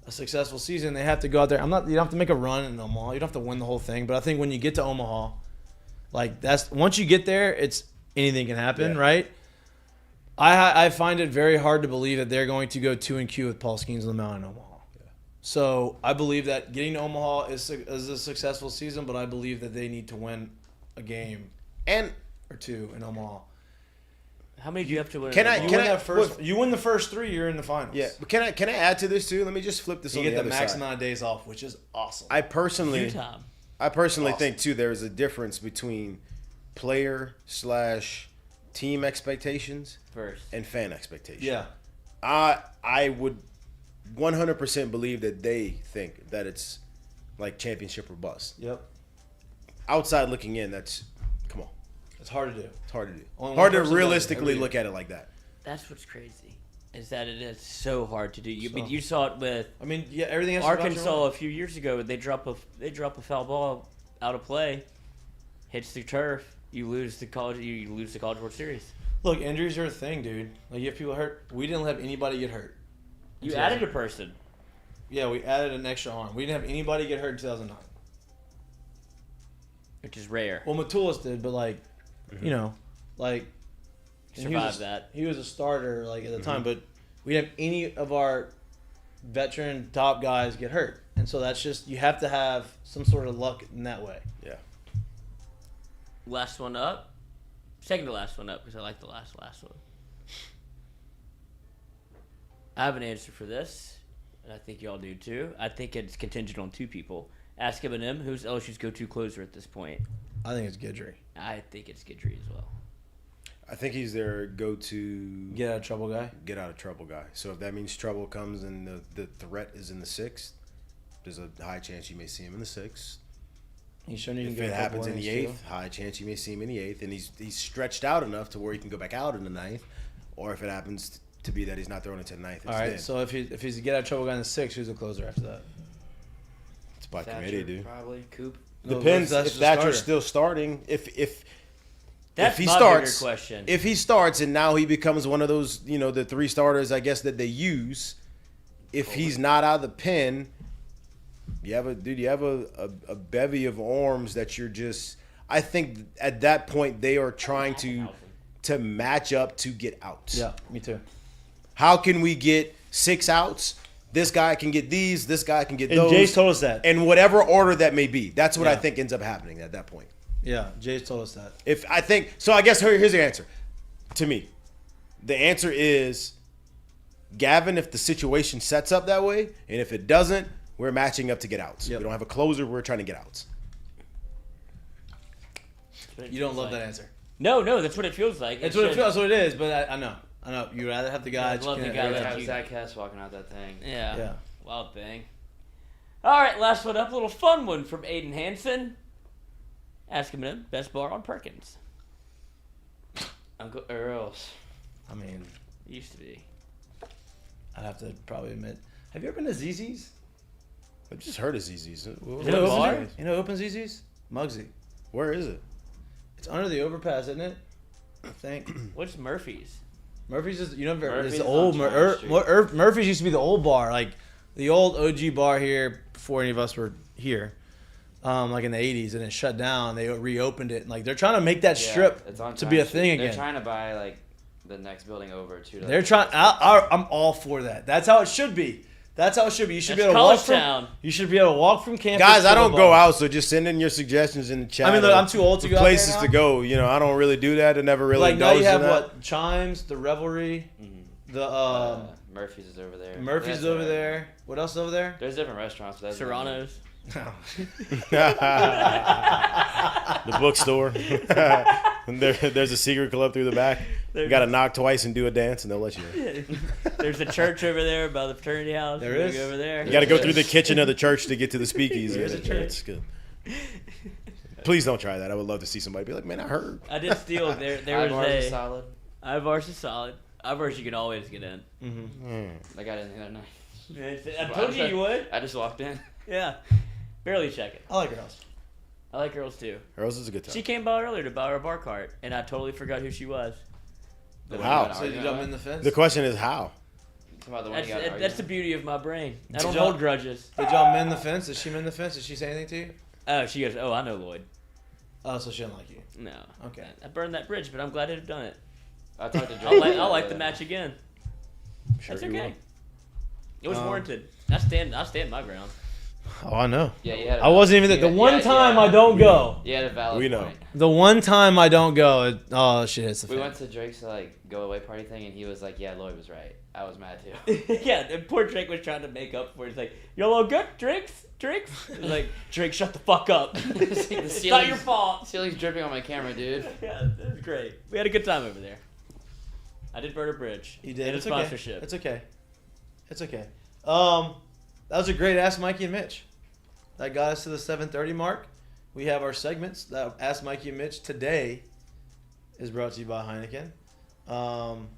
Speaker 1: a successful season, they have to go out there. You don't have to make a run in Omaha. You don't have to win the whole thing. But I think when you get to Omaha, like once you get there, it's anything can happen, right? I find it very hard to believe that they're going to go 2-Q with Paul Skeens on the mound in Omaha. So I believe that getting to Omaha is a successful season, but I believe that they need to win a game or 2 in Omaha.
Speaker 6: How many do you have to win?
Speaker 1: You win the first 3, you're in the finals.
Speaker 8: Yeah, but can I add to this too? Let me just flip this.
Speaker 1: You get the max amount of days off, which is awesome.
Speaker 8: I personally think too there's a difference between player/team expectations and fan expectations.
Speaker 1: Yeah,
Speaker 8: I would 100% believe that they think that it's like championship or bust.
Speaker 1: Yep.
Speaker 8: Outside looking in, come on.
Speaker 1: It's hard to do.
Speaker 8: It's hard to do. Hard to realistically look at it like that.
Speaker 6: That's what's crazy, is that it is so hard to do. You saw it with.
Speaker 1: Everything else.
Speaker 6: Arkansas a few years ago. They drop a foul ball out of play, hits the turf. You lose the college. You lose the College World Series.
Speaker 1: Look, injuries are a thing, dude. Like you have people hurt. We didn't have anybody get hurt.
Speaker 6: You added a person.
Speaker 1: Yeah, we added an extra arm. We didn't have anybody get hurt in 2009.
Speaker 6: Which is rare.
Speaker 1: Well, Matulis did, but
Speaker 6: survived that.
Speaker 1: He was a starter at the time, but we didn't have any of our veteran top guys get hurt. And so that's just, you have to have some sort of luck in that way.
Speaker 8: Yeah.
Speaker 6: Last one up. Second to last one up because I like the last one. I have an answer for this, and I think y'all do too. I think it's contingent on two people. Ask Eminem, who's LSU's go-to closer at this point?
Speaker 1: I think it's Guidry.
Speaker 6: I think it's Guidry as well.
Speaker 8: I think he's their go-to
Speaker 1: Get out of trouble guy.
Speaker 8: get out of trouble guy. So if that means trouble comes and the threat is in the sixth, there's a high chance you may see him in the sixth.
Speaker 1: He's shown you can
Speaker 8: If
Speaker 1: get
Speaker 8: it
Speaker 1: a couple
Speaker 8: happens in the
Speaker 1: innings,
Speaker 8: eighth, high chance you may see him in the eighth, and he's stretched out enough to where he can go back out in the ninth, or if it happens to be that he's not throwing it to the ninth.
Speaker 1: All right, so if he's a get out of trouble guy in the sixth, who's the closer after that?
Speaker 8: it's by
Speaker 7: Thatcher,
Speaker 8: committee, dude.
Speaker 7: Probably Coop.
Speaker 8: Depends
Speaker 1: that's
Speaker 8: if
Speaker 1: the
Speaker 8: Thatcher's
Speaker 1: starter.
Speaker 8: still starting.
Speaker 6: That's
Speaker 8: if he
Speaker 6: my
Speaker 8: starts,
Speaker 6: bigger question.
Speaker 8: if he starts and now he becomes one of those, the three starters, I guess that they use. If he's not out of the pen, you have a bevy of arms that you're just. I think at that point they are trying to match up to get outs.
Speaker 1: Yeah, me too.
Speaker 8: How can we get 6 outs? This guy can get these. This guy can get
Speaker 1: And
Speaker 8: those.
Speaker 1: Jay's told us that.
Speaker 8: in whatever order that may be. That's what I
Speaker 1: Yeah.
Speaker 8: think ends up happening at that point.
Speaker 1: Yeah, Jay's told us that.
Speaker 8: If I think so, I guess here's the answer. To me, the answer is Gavin. If the situation sets up that way, and if it doesn't, we're matching up to get outs.
Speaker 1: Yep.
Speaker 8: We don't have a closer. We're trying to get outs.
Speaker 1: You don't love that answer.
Speaker 6: No, that's what it feels like.
Speaker 1: It's what it feels. That's what it is. But I know. You'd rather have the guy.
Speaker 6: I'd love the
Speaker 1: that
Speaker 6: guy
Speaker 1: can-
Speaker 6: that-
Speaker 7: Have Zach Hess walking out that thing.
Speaker 6: Yeah.
Speaker 1: Yeah.
Speaker 6: Wild thing. All right, last one up. A little fun one from Aiden Hansen. Ask him him best bar on Perkins.
Speaker 7: Uncle Earl's.
Speaker 1: I mean,
Speaker 6: Used to be.
Speaker 1: I'd have to probably admit. Have you ever been to ZZ's?
Speaker 8: I just heard of ZZ's.
Speaker 6: Is it a
Speaker 1: You know
Speaker 6: bar?
Speaker 1: You know who opens ZZ's? Muggsy.
Speaker 8: Where is it?
Speaker 1: It's under the overpass, isn't it? I think.
Speaker 6: What's Murphy's?
Speaker 1: Murphy's is, it's
Speaker 7: Murphy's
Speaker 1: the
Speaker 7: is
Speaker 1: old
Speaker 7: on China Street.
Speaker 1: Murphy's used to be the old bar, like the old OG bar here before any of us were here, like in the 80s, and it shut down. They reopened it, and like they're trying to make that strip
Speaker 7: it's on
Speaker 1: to be a
Speaker 7: China Street.
Speaker 1: thing
Speaker 7: They're
Speaker 1: again.
Speaker 7: trying to buy like the next building over to.
Speaker 1: They're trying. I'm all for that. That's how it should be. That's how it should be. You should
Speaker 6: That's
Speaker 1: be able to walk
Speaker 6: College
Speaker 1: from.
Speaker 6: Town.
Speaker 1: You should be able to walk from campus.
Speaker 8: Guys,
Speaker 1: to
Speaker 8: I
Speaker 1: the
Speaker 8: don't
Speaker 1: bar.
Speaker 8: go out, so just send in your suggestions in the chat.
Speaker 1: I mean, look,
Speaker 8: of
Speaker 1: I'm too old to
Speaker 8: the
Speaker 1: go out there
Speaker 8: places
Speaker 1: now.
Speaker 8: to go. I don't really do that. I never really
Speaker 1: Like now you
Speaker 8: indulged
Speaker 1: have
Speaker 8: in that.
Speaker 1: what Chimes, the Revelry, the
Speaker 7: Murphy's is over there.
Speaker 1: Murphy's
Speaker 7: That's
Speaker 1: is over
Speaker 7: alright.
Speaker 1: there. What else is over there?
Speaker 7: There's different restaurants. But that's
Speaker 6: Serrano's.
Speaker 8: The bookstore. There's a secret club through the back. You got to knock twice and do a dance, and they'll let you in.
Speaker 6: There's a church over there by the fraternity house.
Speaker 1: There
Speaker 6: You
Speaker 1: is.
Speaker 6: go over there.
Speaker 8: You got to go through the kitchen of the church to get to the speakeasy.
Speaker 1: There's a church.
Speaker 8: It's good. Please don't try that. I would love to see somebody be like, man, I heard.
Speaker 6: I did steal. There was
Speaker 7: Ivar's is
Speaker 6: a.
Speaker 7: solid.
Speaker 6: Ivar's is solid. Ivar's you can always get in.
Speaker 7: I got in the other night.
Speaker 6: I told you would.
Speaker 7: I just walked in.
Speaker 6: Yeah. Barely check it.
Speaker 1: I like her house.
Speaker 6: I like girls too.
Speaker 8: Earl's is a good time.
Speaker 6: She came by earlier to buy her bar cart, and I totally forgot who she was.
Speaker 7: The one
Speaker 8: How?
Speaker 7: you got
Speaker 1: So you
Speaker 7: argument
Speaker 1: jump
Speaker 7: with?
Speaker 1: in the fence.
Speaker 8: The question is how.
Speaker 7: Talking about the one you got
Speaker 6: That's
Speaker 7: argument
Speaker 6: the
Speaker 7: with?
Speaker 6: beauty of my brain. I
Speaker 1: Did
Speaker 6: don't
Speaker 1: y'all-
Speaker 6: hold grudges.
Speaker 1: Did y'all mend the fence? Did she mend the fence? Did she say anything to you?
Speaker 6: Oh, she goes, oh, I know Lloyd.
Speaker 1: Oh, so she didn't like you.
Speaker 6: No.
Speaker 1: Okay.
Speaker 6: I burned that bridge, but I'm glad I'd have done it.
Speaker 7: I talked to Drake.
Speaker 6: I'll like the match again.
Speaker 8: Sure
Speaker 6: That's
Speaker 8: you
Speaker 6: okay.
Speaker 8: will.
Speaker 6: It was warranted. I stand my ground.
Speaker 1: Oh, I know.
Speaker 7: Yeah, you had.
Speaker 1: I wasn't even there. The one time I don't go.
Speaker 7: You had a valid
Speaker 8: We know.
Speaker 7: point.
Speaker 1: The one time I don't go, oh shit, it's the
Speaker 7: We
Speaker 1: fan.
Speaker 7: went to Drake's like go away party thing, and he was like, "Yeah, Lloyd was right. I was mad too."
Speaker 6: Yeah, and poor Drake was trying to make up for it. He's like, y'all all good? Drinks? It's like, Drake, shut the fuck up.
Speaker 7: The
Speaker 6: It's not your fault.
Speaker 7: Ceiling's dripping on my camera, dude.
Speaker 6: Yeah, it was great. We had a good time over there. I did burn a bridge.
Speaker 1: You did.
Speaker 6: And a
Speaker 1: It's
Speaker 6: sponsorship.
Speaker 1: Okay. It's okay. It's okay. That was a great Ask Mikey and Mitch. That got us to the 7:30 mark. We have our segments. That Ask Mikey and Mitch today is brought to you by Heineken.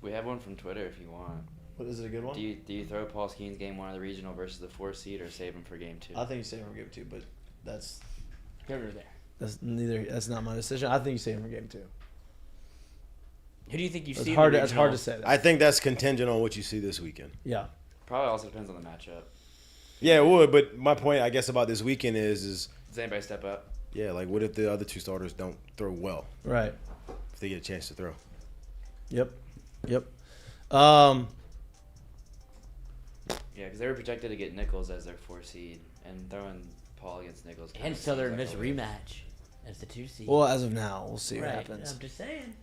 Speaker 7: We have one from Twitter if you want.
Speaker 1: What is it? A good one?
Speaker 7: Do you throw Paul Skeen's game one of the regional versus the 4 seed, or save him for game 2?
Speaker 1: I think you save him for game 2, but that's
Speaker 6: Over there.
Speaker 1: that's not my decision. I think you save him for game 2.
Speaker 6: Who do you think you
Speaker 1: It's
Speaker 6: see?
Speaker 1: hard.
Speaker 6: in the
Speaker 1: It's hard to
Speaker 6: regional?
Speaker 1: say that.
Speaker 8: I think that's contingent on what you see this weekend.
Speaker 1: Yeah.
Speaker 7: Probably also depends on the matchup.
Speaker 8: Yeah, it would. But my point, I guess, about this weekend is
Speaker 7: Does anybody step up?
Speaker 8: yeah, like what if the other two starters don't throw well?
Speaker 1: Right.
Speaker 8: If they get a chance to throw.
Speaker 1: Yep.
Speaker 7: Yeah, because they were projected to get Nichols as their 4 seed, and throwing Paul against Nichols.
Speaker 6: And Southern Miss rematch as the 2 seed.
Speaker 1: Well, as of now, we'll see what
Speaker 6: right.
Speaker 1: happens.
Speaker 6: I'm just saying.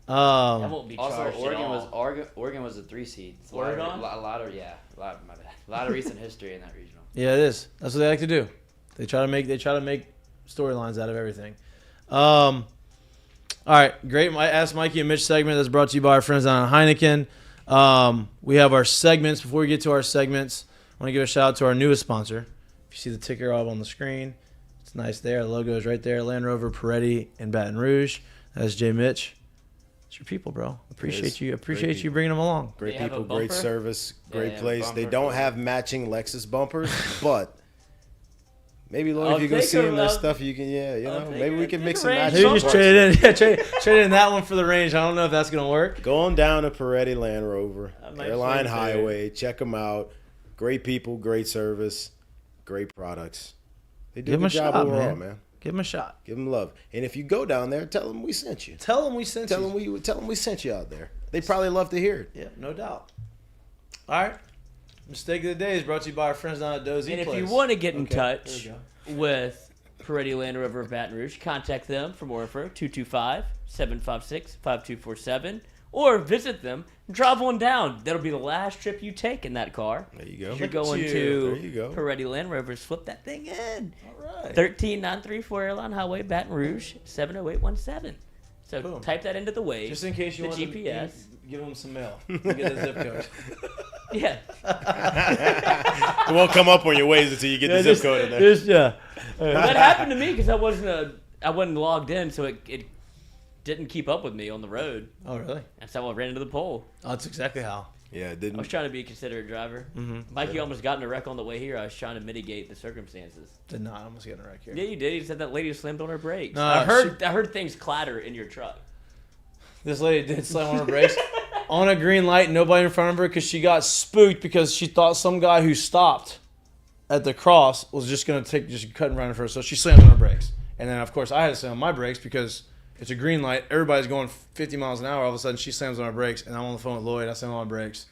Speaker 6: That won't be
Speaker 7: Also,
Speaker 6: charged at all.
Speaker 7: Oregon was a 3 seed. So
Speaker 6: Oregon?
Speaker 7: A lot of recent history in that regional.
Speaker 1: Yeah, it is. That's what they like to do. They try to make storylines out of everything. All right, great. Ask Mikey and Mitch segment that's brought to you by our friends down at Heineken. We have our segments. Before we get to our segments, I want to give a shout out to our newest sponsor. If you see the ticker up on the screen, it's nice there. The logo is right there. Land Rover, Peretti, and Baton Rouge. That's Jay Mitch. It's your people, bro. Appreciate you bringing them along.
Speaker 8: Great
Speaker 6: They have
Speaker 8: people,
Speaker 6: a
Speaker 8: great
Speaker 6: bumper?
Speaker 8: service, great
Speaker 7: Yeah,
Speaker 8: place.
Speaker 7: bumper
Speaker 8: They don't
Speaker 7: for-
Speaker 8: have matching Lexus bumpers, but maybe Lord,
Speaker 6: I'll
Speaker 8: if you go
Speaker 6: take
Speaker 8: see them, there's
Speaker 6: I'll-
Speaker 8: stuff you can,
Speaker 6: I'll take
Speaker 8: maybe we can
Speaker 6: it.
Speaker 8: mix
Speaker 6: Take
Speaker 8: and
Speaker 6: a
Speaker 8: match.
Speaker 6: range
Speaker 1: Maybe just
Speaker 6: bumper.
Speaker 1: trade in that one for the range. I don't know if that's gonna work.
Speaker 8: Going down to Peretti Land Rover,
Speaker 6: I might
Speaker 8: Airline
Speaker 6: swing through.
Speaker 8: Highway. Check them out. Great people, great service, great products. They do
Speaker 1: Give
Speaker 8: a
Speaker 1: 'em
Speaker 8: good
Speaker 1: a
Speaker 8: job
Speaker 1: shot,
Speaker 8: overall, man.
Speaker 1: Give them a shot.
Speaker 8: Give them love. And if you go down there, tell them we sent you.
Speaker 1: Tell them we sent
Speaker 8: Tell
Speaker 1: you.
Speaker 8: them we sent you out there. They probably love to hear it.
Speaker 1: Yeah, no doubt. All right. Mistake of the day is brought to you by our friends down at Dozy
Speaker 6: And if
Speaker 1: Place.
Speaker 6: you want to get in
Speaker 1: Okay,
Speaker 6: touch
Speaker 1: there we
Speaker 6: with Peretti Land Rover of Baton Rouge, contact them for more info, 225-756-5247, or visit them and drive one down. That'll be the last trip you take in that car.
Speaker 8: There you go.
Speaker 6: You're going
Speaker 8: There
Speaker 6: to
Speaker 8: you go.
Speaker 6: Peretti Land Rovers. Flip that thing in.
Speaker 1: All right.
Speaker 6: 13934 Airline Highway, Baton Rouge, 70817. So
Speaker 1: Boom.
Speaker 6: type that into the Waze.
Speaker 1: Just in case you
Speaker 6: the
Speaker 1: want
Speaker 6: GPS.
Speaker 1: to give them some mail. You get the zip code.
Speaker 6: Yeah.
Speaker 8: It won't come up on your ways until you get the zip code in there.
Speaker 6: Well, that happened to me because I wasn't logged in, so it didn't keep up with me on the road.
Speaker 1: Oh, really?
Speaker 6: That's how I ran into the pole.
Speaker 1: Oh, that's exactly how.
Speaker 8: Yeah, it
Speaker 6: I
Speaker 8: didn't.
Speaker 6: was trying to be a considerate driver.
Speaker 1: Mm-hmm.
Speaker 6: Mikey almost got in a wreck on the way here. I was trying to mitigate the circumstances.
Speaker 1: Did not almost get in a wreck here.
Speaker 6: Yeah, you did. You said that lady slammed on her brakes.
Speaker 1: No,
Speaker 6: I heard things clatter in your truck.
Speaker 1: This lady did slam on her brakes on a green light, nobody in front of her, because she got spooked because she thought some guy who stopped at the cross was just going to just cut in front of her. So she slammed on her brakes. And then, of course, I had to slam on my brakes because it's a green light. Everybody's going 50 miles an hour. All of a sudden, she slams on her brakes, and I'm on the phone with Lloyd. I slam on my brakes.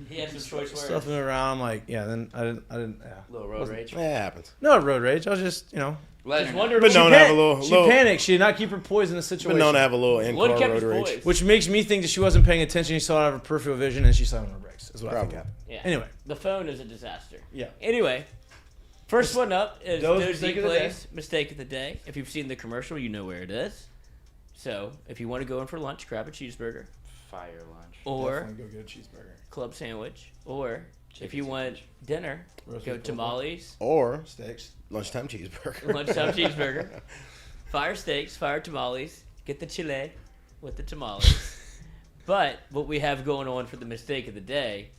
Speaker 6: He had some choice words.
Speaker 1: Stuffing it around. I'm like, yeah, then I didn't, yeah.
Speaker 7: Little road rage.
Speaker 8: Yeah, it happens.
Speaker 1: No road rage. I was just,
Speaker 6: Just wondered
Speaker 8: Been
Speaker 6: what
Speaker 8: known to have a little.
Speaker 1: she panicked. She did not keep her poise in the situation.
Speaker 8: Been known to have a little
Speaker 6: Lloyd
Speaker 8: in-car
Speaker 6: kept
Speaker 8: road
Speaker 6: his
Speaker 8: rage.
Speaker 6: voice.
Speaker 1: Which makes me think that she wasn't paying attention. She saw it out of her peripheral vision, and she slammed on her brakes. Is what I think
Speaker 8: Probably.
Speaker 1: happened.
Speaker 6: Yeah.
Speaker 1: Anyway.
Speaker 6: The phone is a disaster.
Speaker 1: Yeah.
Speaker 6: Anyway, first one up is
Speaker 1: Dozy
Speaker 6: Dozy
Speaker 1: Mistake of the
Speaker 6: Place Mistake of the Day. If you've seen the commercial, you know where it is. So, if you want to go in for lunch, grab a cheeseburger
Speaker 7: Fire lunch.
Speaker 6: or
Speaker 1: Definitely go get a cheeseburger.
Speaker 6: club sandwich, or if
Speaker 7: Chicken
Speaker 6: you want dinner,
Speaker 1: Roast
Speaker 6: go
Speaker 1: beef pulled
Speaker 6: tamales,
Speaker 8: Or
Speaker 1: Steaks.
Speaker 8: lunchtime cheeseburger.
Speaker 6: lunchtime cheeseburger, fire steaks, fire tamales, get the chile with the tamales. But what we have going on for the mistake of the day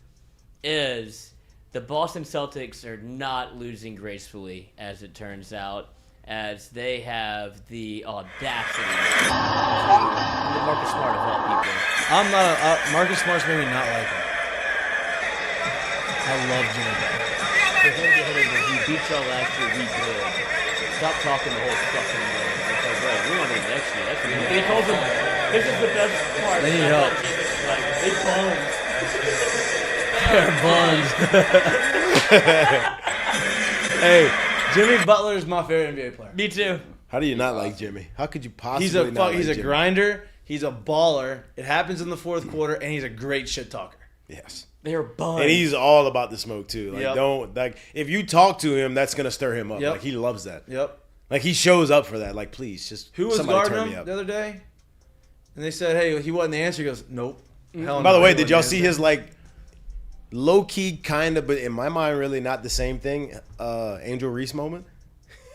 Speaker 6: is the Boston Celtics are not losing gracefully, as it turns out, as they have the audacity to Marcus Smart of all people.
Speaker 1: I'm not. Marcus Smart's made me not like him. I love Jimmy Butler.
Speaker 6: For him to hit him when he beat y'all last year, we good. Stop talking the whole fucking game. It's like, bro, we want to win next year. That's what he calls him. This is the best part.
Speaker 1: They need help.
Speaker 6: Like, they bones.
Speaker 1: They're buns. Hey, Jimmy Butler is my favorite NBA player.
Speaker 6: Me too.
Speaker 8: How do you not like Jimmy? How could you possibly
Speaker 1: He's a
Speaker 8: not like
Speaker 1: he's a
Speaker 8: Jimmy?
Speaker 1: grinder. He's a baller. It happens in the fourth quarter, and he's a great shit talker.
Speaker 8: Yes.
Speaker 6: They're buns.
Speaker 8: And he's all about the smoke too. Like
Speaker 1: Yep.
Speaker 8: if you talk to him, that's gonna stir him up.
Speaker 1: Yep.
Speaker 8: Like he loves that.
Speaker 1: Yep.
Speaker 8: Like he shows up for that. Like please, just
Speaker 1: Who was
Speaker 8: somebody
Speaker 1: guarding
Speaker 8: turn me
Speaker 1: him
Speaker 8: up.
Speaker 1: the other day? And they said, "Hey, he wasn't the answer." He goes, "Nope." Hell
Speaker 8: By the
Speaker 1: no,
Speaker 8: way,
Speaker 1: he
Speaker 8: did
Speaker 1: wasn't
Speaker 8: y'all
Speaker 1: the
Speaker 8: see
Speaker 1: answer.
Speaker 8: his like low key kind of, but in my mind, really not the same thing? Angel Reese moment.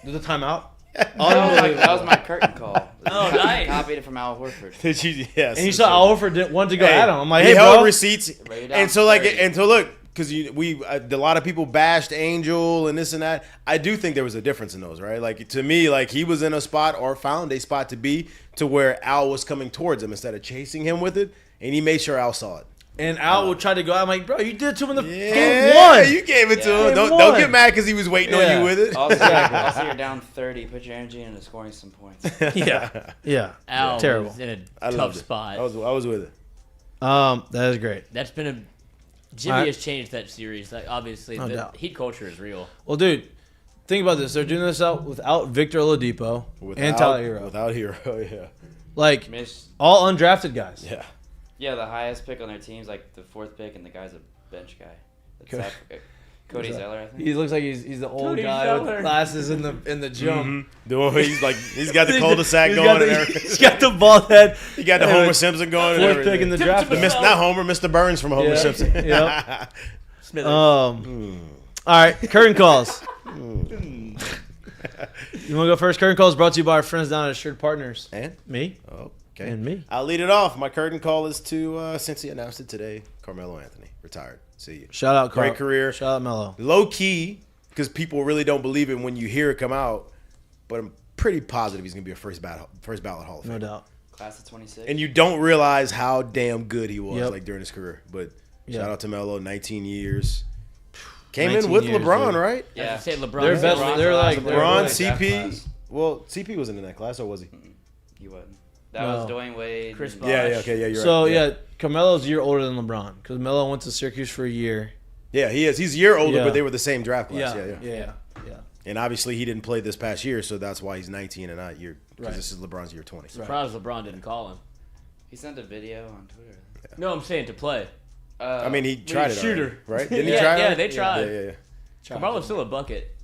Speaker 1: Did the timeout?
Speaker 7: That was my curtain call.
Speaker 6: Oh, nice.
Speaker 7: Copied it from Al Horford.
Speaker 8: Did you? Yes.
Speaker 1: And you saw Al Horford wanted to go
Speaker 8: Hey,
Speaker 1: at him. I'm like,
Speaker 8: he
Speaker 1: "Hey,
Speaker 8: held
Speaker 1: bro."
Speaker 8: receipts,
Speaker 7: Write it down.
Speaker 8: and so like,
Speaker 7: 30.
Speaker 8: and so look, because a lot of people bashed Angel and this and that. I do think there was a difference in those, right? Like to me, like he was in a spot or found a spot to be to where Al was coming towards him instead of chasing him with it, and he made sure Al saw it.
Speaker 1: And Al would try to go out. I'm like, "Bro, you did it to him in the game
Speaker 8: Yeah,
Speaker 1: one."
Speaker 8: you gave it to
Speaker 7: Yeah.
Speaker 8: him. Don't
Speaker 1: Game
Speaker 8: get
Speaker 1: one.
Speaker 8: mad because he was waiting on
Speaker 1: Yeah.
Speaker 8: you with it.
Speaker 7: Also, you're down 30. Put your energy into scoring some points.
Speaker 1: Yeah.
Speaker 6: Al
Speaker 1: Terrible.
Speaker 6: was in a
Speaker 8: I
Speaker 6: tough
Speaker 8: loved it.
Speaker 6: spot.
Speaker 8: I was with it.
Speaker 1: That is great.
Speaker 6: That's been a Jimmy
Speaker 1: All right.
Speaker 6: has changed that series. Like, obviously,
Speaker 1: No
Speaker 6: the
Speaker 1: doubt.
Speaker 6: Heat culture is real.
Speaker 1: Well, dude, think about this. They're doing this out without Victor Oladipo and Tyler Hero.
Speaker 8: Without Hero, yeah.
Speaker 1: Like,
Speaker 7: Mitch,
Speaker 1: all undrafted guys.
Speaker 8: Yeah.
Speaker 7: yeah, the highest pick on their team's like the 4th pick, and the guy's a bench guy. That's Cody Zeller, I think.
Speaker 1: He looks like he's the old
Speaker 6: Cody
Speaker 1: guy
Speaker 6: Zeller.
Speaker 1: with glasses in the gym.
Speaker 8: The one where he's got the cul-de-sac going and everything.
Speaker 1: He's got the bald head.
Speaker 8: He got the Homer Simpson going and
Speaker 1: Fourth
Speaker 8: everything.
Speaker 1: pick in the draft.
Speaker 8: Not Homer, Mr. Burns from Homer
Speaker 1: Yeah.
Speaker 8: Simpson.
Speaker 1: Yep.
Speaker 6: Smithers.
Speaker 1: All right, curtain calls. You want to go first? Curtain calls brought to you by our friends down at Assured Partners.
Speaker 8: And?
Speaker 1: Me
Speaker 8: Okay.
Speaker 1: and me.
Speaker 8: I'll lead it off. My curtain call is to, since he announced it today, Carmelo Anthony. Retired. See you.
Speaker 1: Shout out, Carl.
Speaker 8: Great career.
Speaker 1: Shout out, Melo.
Speaker 8: Low key, because people really don't believe it when you hear it come out, but I'm pretty positive he's going to be a first ballot Hall of Famer.
Speaker 1: No doubt.
Speaker 7: Class of 26.
Speaker 8: And you don't realize how damn good he was
Speaker 1: Yep.
Speaker 8: like during his career. But
Speaker 1: Yep.
Speaker 8: shout out to Melo, 19 years. Came in
Speaker 1: 19
Speaker 8: with
Speaker 1: years,
Speaker 8: LeBron,
Speaker 1: dude.
Speaker 8: right?
Speaker 6: I
Speaker 7: yeah.
Speaker 6: was gonna say LeBron.
Speaker 1: They're
Speaker 6: is
Speaker 1: best-
Speaker 6: LeBron's
Speaker 1: they're
Speaker 6: the
Speaker 1: like-
Speaker 6: last
Speaker 1: they're
Speaker 6: one.
Speaker 8: LeBron,
Speaker 7: like that
Speaker 8: CP.
Speaker 7: class.
Speaker 8: Well, CP wasn't in that class, or was he?
Speaker 7: He wasn't. That
Speaker 1: No.
Speaker 7: was Dwayne Wade.
Speaker 6: Chris
Speaker 7: and-
Speaker 6: Bosh.
Speaker 8: Yeah, okay, yeah, you're
Speaker 1: So,
Speaker 8: right.
Speaker 1: yeah, Carmelo's a year older than LeBron because Melo went to Syracuse for a year.
Speaker 8: Yeah, he is. He's a year older,
Speaker 1: Yeah.
Speaker 8: but they were the same draft class.
Speaker 1: Yeah.
Speaker 8: Yeah.
Speaker 1: Yeah.
Speaker 8: And obviously, he didn't play this past year, so that's why he's 19 and not year. Because
Speaker 1: Right.
Speaker 8: this is LeBron's year 20.
Speaker 6: Surprised LeBron didn't call him.
Speaker 7: He sent a video on Twitter.
Speaker 6: No, I'm saying to play.
Speaker 8: I mean, he tried it
Speaker 1: shooter.
Speaker 8: already, right? Didn't he
Speaker 6: Yeah,
Speaker 8: try
Speaker 6: yeah,
Speaker 8: it?
Speaker 6: they tried.
Speaker 8: Yeah.
Speaker 6: Carmelo's still a bucket.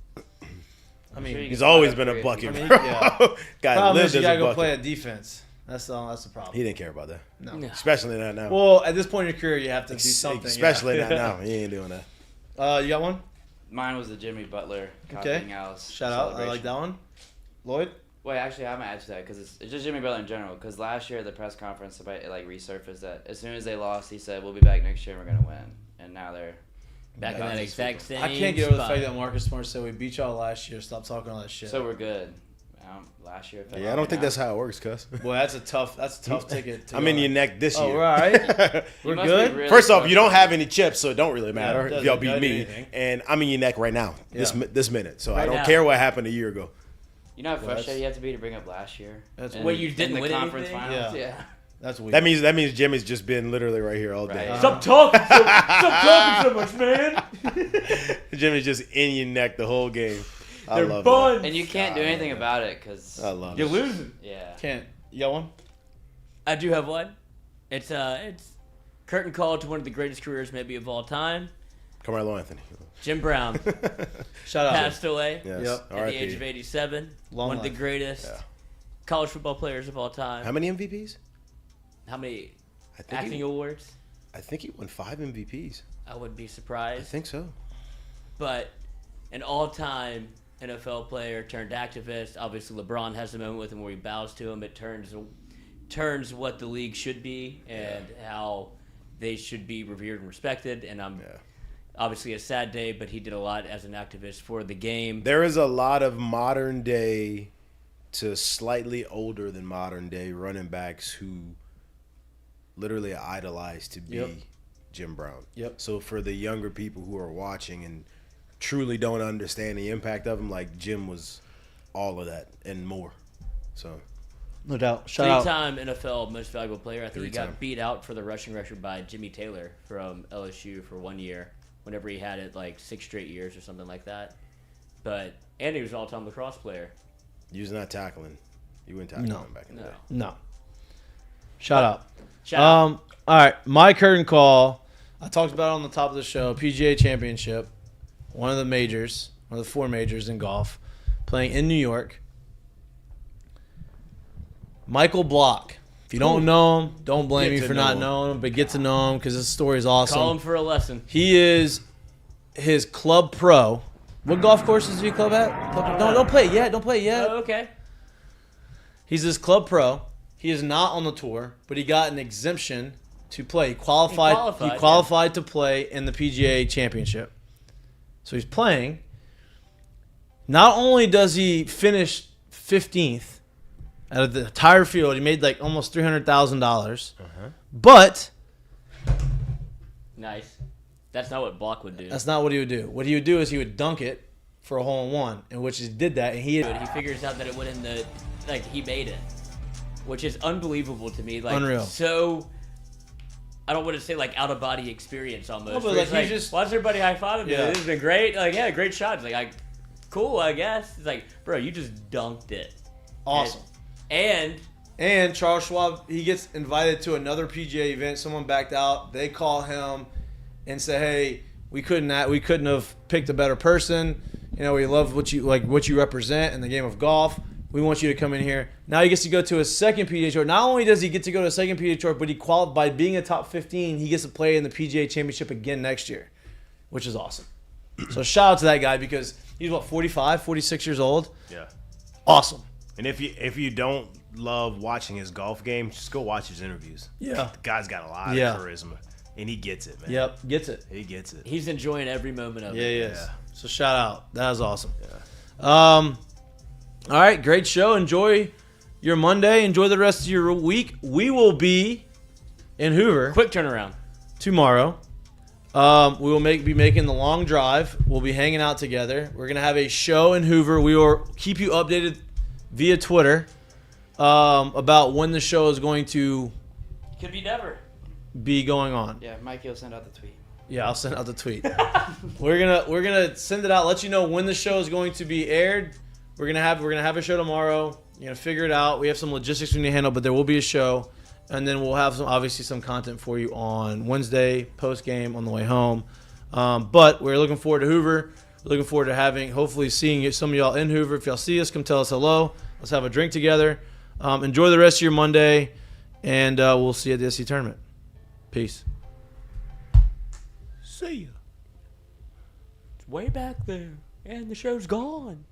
Speaker 1: I mean,
Speaker 7: Sure you
Speaker 8: He's
Speaker 7: can
Speaker 8: always
Speaker 7: find
Speaker 8: been
Speaker 7: out
Speaker 8: a
Speaker 7: for
Speaker 8: bucket,
Speaker 1: I mean,
Speaker 8: bro.
Speaker 1: yeah.
Speaker 8: Guy
Speaker 1: problem
Speaker 8: lived
Speaker 1: is you
Speaker 8: as
Speaker 1: gotta
Speaker 8: a
Speaker 1: go
Speaker 8: bucket.
Speaker 1: play at defense. That's the problem.
Speaker 8: He didn't care about that.
Speaker 1: No.
Speaker 6: No.
Speaker 8: Especially not now.
Speaker 1: Well, at this point in your career, you have to do something.
Speaker 8: Especially
Speaker 1: yeah.
Speaker 8: not now. He ain't doing that.
Speaker 1: You got one?
Speaker 7: Mine was the Jimmy Butler
Speaker 1: Okay.
Speaker 7: copying Alice.
Speaker 1: Shout out. I like that one. Lloyd?
Speaker 7: Wait, actually, I'm gonna add to that because it's just Jimmy Butler in general. Because last year at the press conference, somebody like resurfaced that as soon as they lost, he said, "We'll be back next year and we're gonna win." And now they're
Speaker 6: Back in that exact same
Speaker 1: I can't get over the
Speaker 6: spot.
Speaker 1: fact that Marcus Smart said we beat y'all last year. Stop talking all that shit.
Speaker 7: so we're good. Last year, it felt
Speaker 8: Yeah, I
Speaker 7: like
Speaker 8: don't think
Speaker 7: now.
Speaker 8: that's how it works, cuz.
Speaker 1: Boy, that's a tough ticket. To
Speaker 8: I'm
Speaker 1: go
Speaker 8: in your
Speaker 1: on.
Speaker 8: neck this
Speaker 1: Oh,
Speaker 8: year.
Speaker 1: we're all right.
Speaker 7: You
Speaker 1: We're
Speaker 7: must be
Speaker 1: good.
Speaker 7: really
Speaker 8: First off, you don't
Speaker 7: frustrated.
Speaker 8: have any chips, so it don't really matter
Speaker 1: it
Speaker 8: if y'all
Speaker 1: doesn't
Speaker 8: beat
Speaker 1: do
Speaker 8: me.
Speaker 1: anything.
Speaker 8: And I'm in your neck right now,
Speaker 1: Yeah.
Speaker 8: this minute. So I
Speaker 6: Right
Speaker 8: don't
Speaker 6: now.
Speaker 8: care what happened a year ago.
Speaker 7: You know how
Speaker 1: Well,
Speaker 7: frustrated you have to be to bring up last year.
Speaker 1: That's
Speaker 7: And-
Speaker 1: weird.
Speaker 6: you didn't
Speaker 7: in the
Speaker 6: win
Speaker 7: conference
Speaker 6: anything?
Speaker 7: finals.
Speaker 1: Yeah.
Speaker 7: Yeah.
Speaker 1: That's weird.
Speaker 8: That means Jimmy's just been literally right here all day.
Speaker 7: Right.
Speaker 6: Stop talking so much, man.
Speaker 8: Jimmy's just in your neck the whole game. I
Speaker 6: They're
Speaker 8: love
Speaker 6: fun.
Speaker 7: And you can't do anything about it because
Speaker 8: that. I love
Speaker 6: You're
Speaker 8: it.
Speaker 6: losing.
Speaker 7: yeah.
Speaker 1: Can't. You got one?
Speaker 6: I do have one. It's curtain call to one of the greatest careers maybe of all time.
Speaker 8: Carmelo Anthony.
Speaker 6: Jim Brown
Speaker 1: Shout out.
Speaker 6: passed away
Speaker 8: Yes.
Speaker 1: Yep.
Speaker 6: at the age of 87.
Speaker 1: Long
Speaker 6: one of the
Speaker 1: life.
Speaker 6: greatest
Speaker 8: Yeah.
Speaker 6: college football players of all time.
Speaker 8: How many MVPs?
Speaker 6: How many
Speaker 8: I think
Speaker 6: acting
Speaker 8: he,
Speaker 6: awards?
Speaker 8: I think he won 5 MVPs.
Speaker 6: I would be
Speaker 8: I
Speaker 6: surprised.
Speaker 8: think so.
Speaker 6: But an all-time NFL player turned activist. Obviously, LeBron has a moment with him where he bows to him. It turns what the league should be and how they should be revered and respected. And I'm obviously a sad day, but he did a lot as an activist for the game.
Speaker 8: There is a lot of modern day to slightly older than modern day running backs who literally idolize to be
Speaker 1: Yep.
Speaker 8: Jim Brown.
Speaker 1: Yep.
Speaker 8: So for the younger people who are watching and truly don't understand the impact of him, like Jim was all of that and more. So
Speaker 1: No doubt. Shout out.
Speaker 6: Three-time NFL Most Valuable Player. I think he
Speaker 8: Three-time.
Speaker 6: got beat out for the rushing record by Jimmy Taylor from LSU for 1 year, whenever he had it like 6 straight years or something like that. And he was an all-time lacrosse player.
Speaker 8: he was not tackling. He wouldn't tackle
Speaker 1: No.
Speaker 8: him back in the
Speaker 6: No.
Speaker 8: day.
Speaker 1: No. Shout out.
Speaker 6: Shout out.
Speaker 1: All right, my curtain call. I talked about it on the top of the show. PGA Championship, one of the majors, one of the 4 majors in golf, playing in New York. Michael Block. If you don't know him, don't blame
Speaker 8: Get
Speaker 1: me
Speaker 8: to
Speaker 1: for
Speaker 8: know
Speaker 1: not
Speaker 8: him.
Speaker 1: knowing him, but get to know him because this story is awesome.
Speaker 6: Call him for a lesson.
Speaker 1: He is his club pro. What golf courses do you club at? No, don't play it yet. Don't play it yet.
Speaker 6: Oh, okay.
Speaker 1: He's his club pro. He is not on the tour, but he got an exemption to play. He qualified to play in the PGA Championship. So he's playing. Not only does he finish 15th out of the entire field, he made like almost $300,000. But
Speaker 6: Nice. That's not what Block would do.
Speaker 1: that's not what he would do. What he would do is he would dunk it for a hole in one, in which he did that, and he
Speaker 6: But he figures out that it went in the, like, he made it, which is unbelievable to me. Like,
Speaker 1: Unreal.
Speaker 6: So I don't want to say like out of body experience almost.
Speaker 1: No, but
Speaker 6: where
Speaker 1: like,
Speaker 6: it's
Speaker 1: you just
Speaker 6: watch everybody high five him.
Speaker 1: Yeah.
Speaker 6: This has been great. Like yeah, great shots. Like cool, I guess. It's like bro, you just dunked it.
Speaker 1: awesome.
Speaker 6: And
Speaker 1: Charles Schwab, he gets invited to another PGA event. Someone backed out. They call him and say, "Hey, we couldn't have picked a better person. You know, we love what you represent in the game of golf. We want you to come in here." Now he gets to go to a second PGA Tour. Not only does he get to go to a second PGA Tour, but he qualified by being a top 15. He gets to play in the PGA Championship again next year, which is awesome. So shout out to that guy because he's 45, 46 years old.
Speaker 9: Yeah.
Speaker 1: Awesome.
Speaker 9: And if you don't love watching his golf game, just go watch his interviews.
Speaker 1: Yeah.
Speaker 9: The guy's got a lot
Speaker 1: Yeah.
Speaker 9: of charisma, and he gets it, man.
Speaker 1: Yep, gets it.
Speaker 9: He gets it.
Speaker 6: he's enjoying every moment of
Speaker 1: Yeah,
Speaker 6: it.
Speaker 1: he is.
Speaker 9: Yeah.
Speaker 1: So shout out. That was awesome. Yeah. All right, great show. Enjoy your Monday. Enjoy the rest of your week. We will be in Hoover
Speaker 6: Quick turnaround.
Speaker 1: tomorrow. We will be making the long drive. We'll be hanging out together. We're gonna have a show in Hoover. We will keep you updated via Twitter about when the show is going to
Speaker 6: Could be never.
Speaker 1: be going on.
Speaker 7: Yeah, Mikey will send out the tweet.
Speaker 1: Yeah, I'll send out the tweet. We're gonna send it out. Let you know when the show is going to be aired. We're gonna have a show tomorrow. You're gonna figure it out. We have some logistics we need to handle, but there will be a show, and then we'll have some content for you on Wednesday post game on the way home. But we're looking forward to Hoover. We're looking forward to hopefully seeing some of y'all in Hoover. If y'all see us, come tell us hello. Let's have a drink together. Enjoy the rest of your Monday, and we'll see you at the SC tournament. Peace.
Speaker 9: See ya.
Speaker 6: It's way back there, and the show's gone.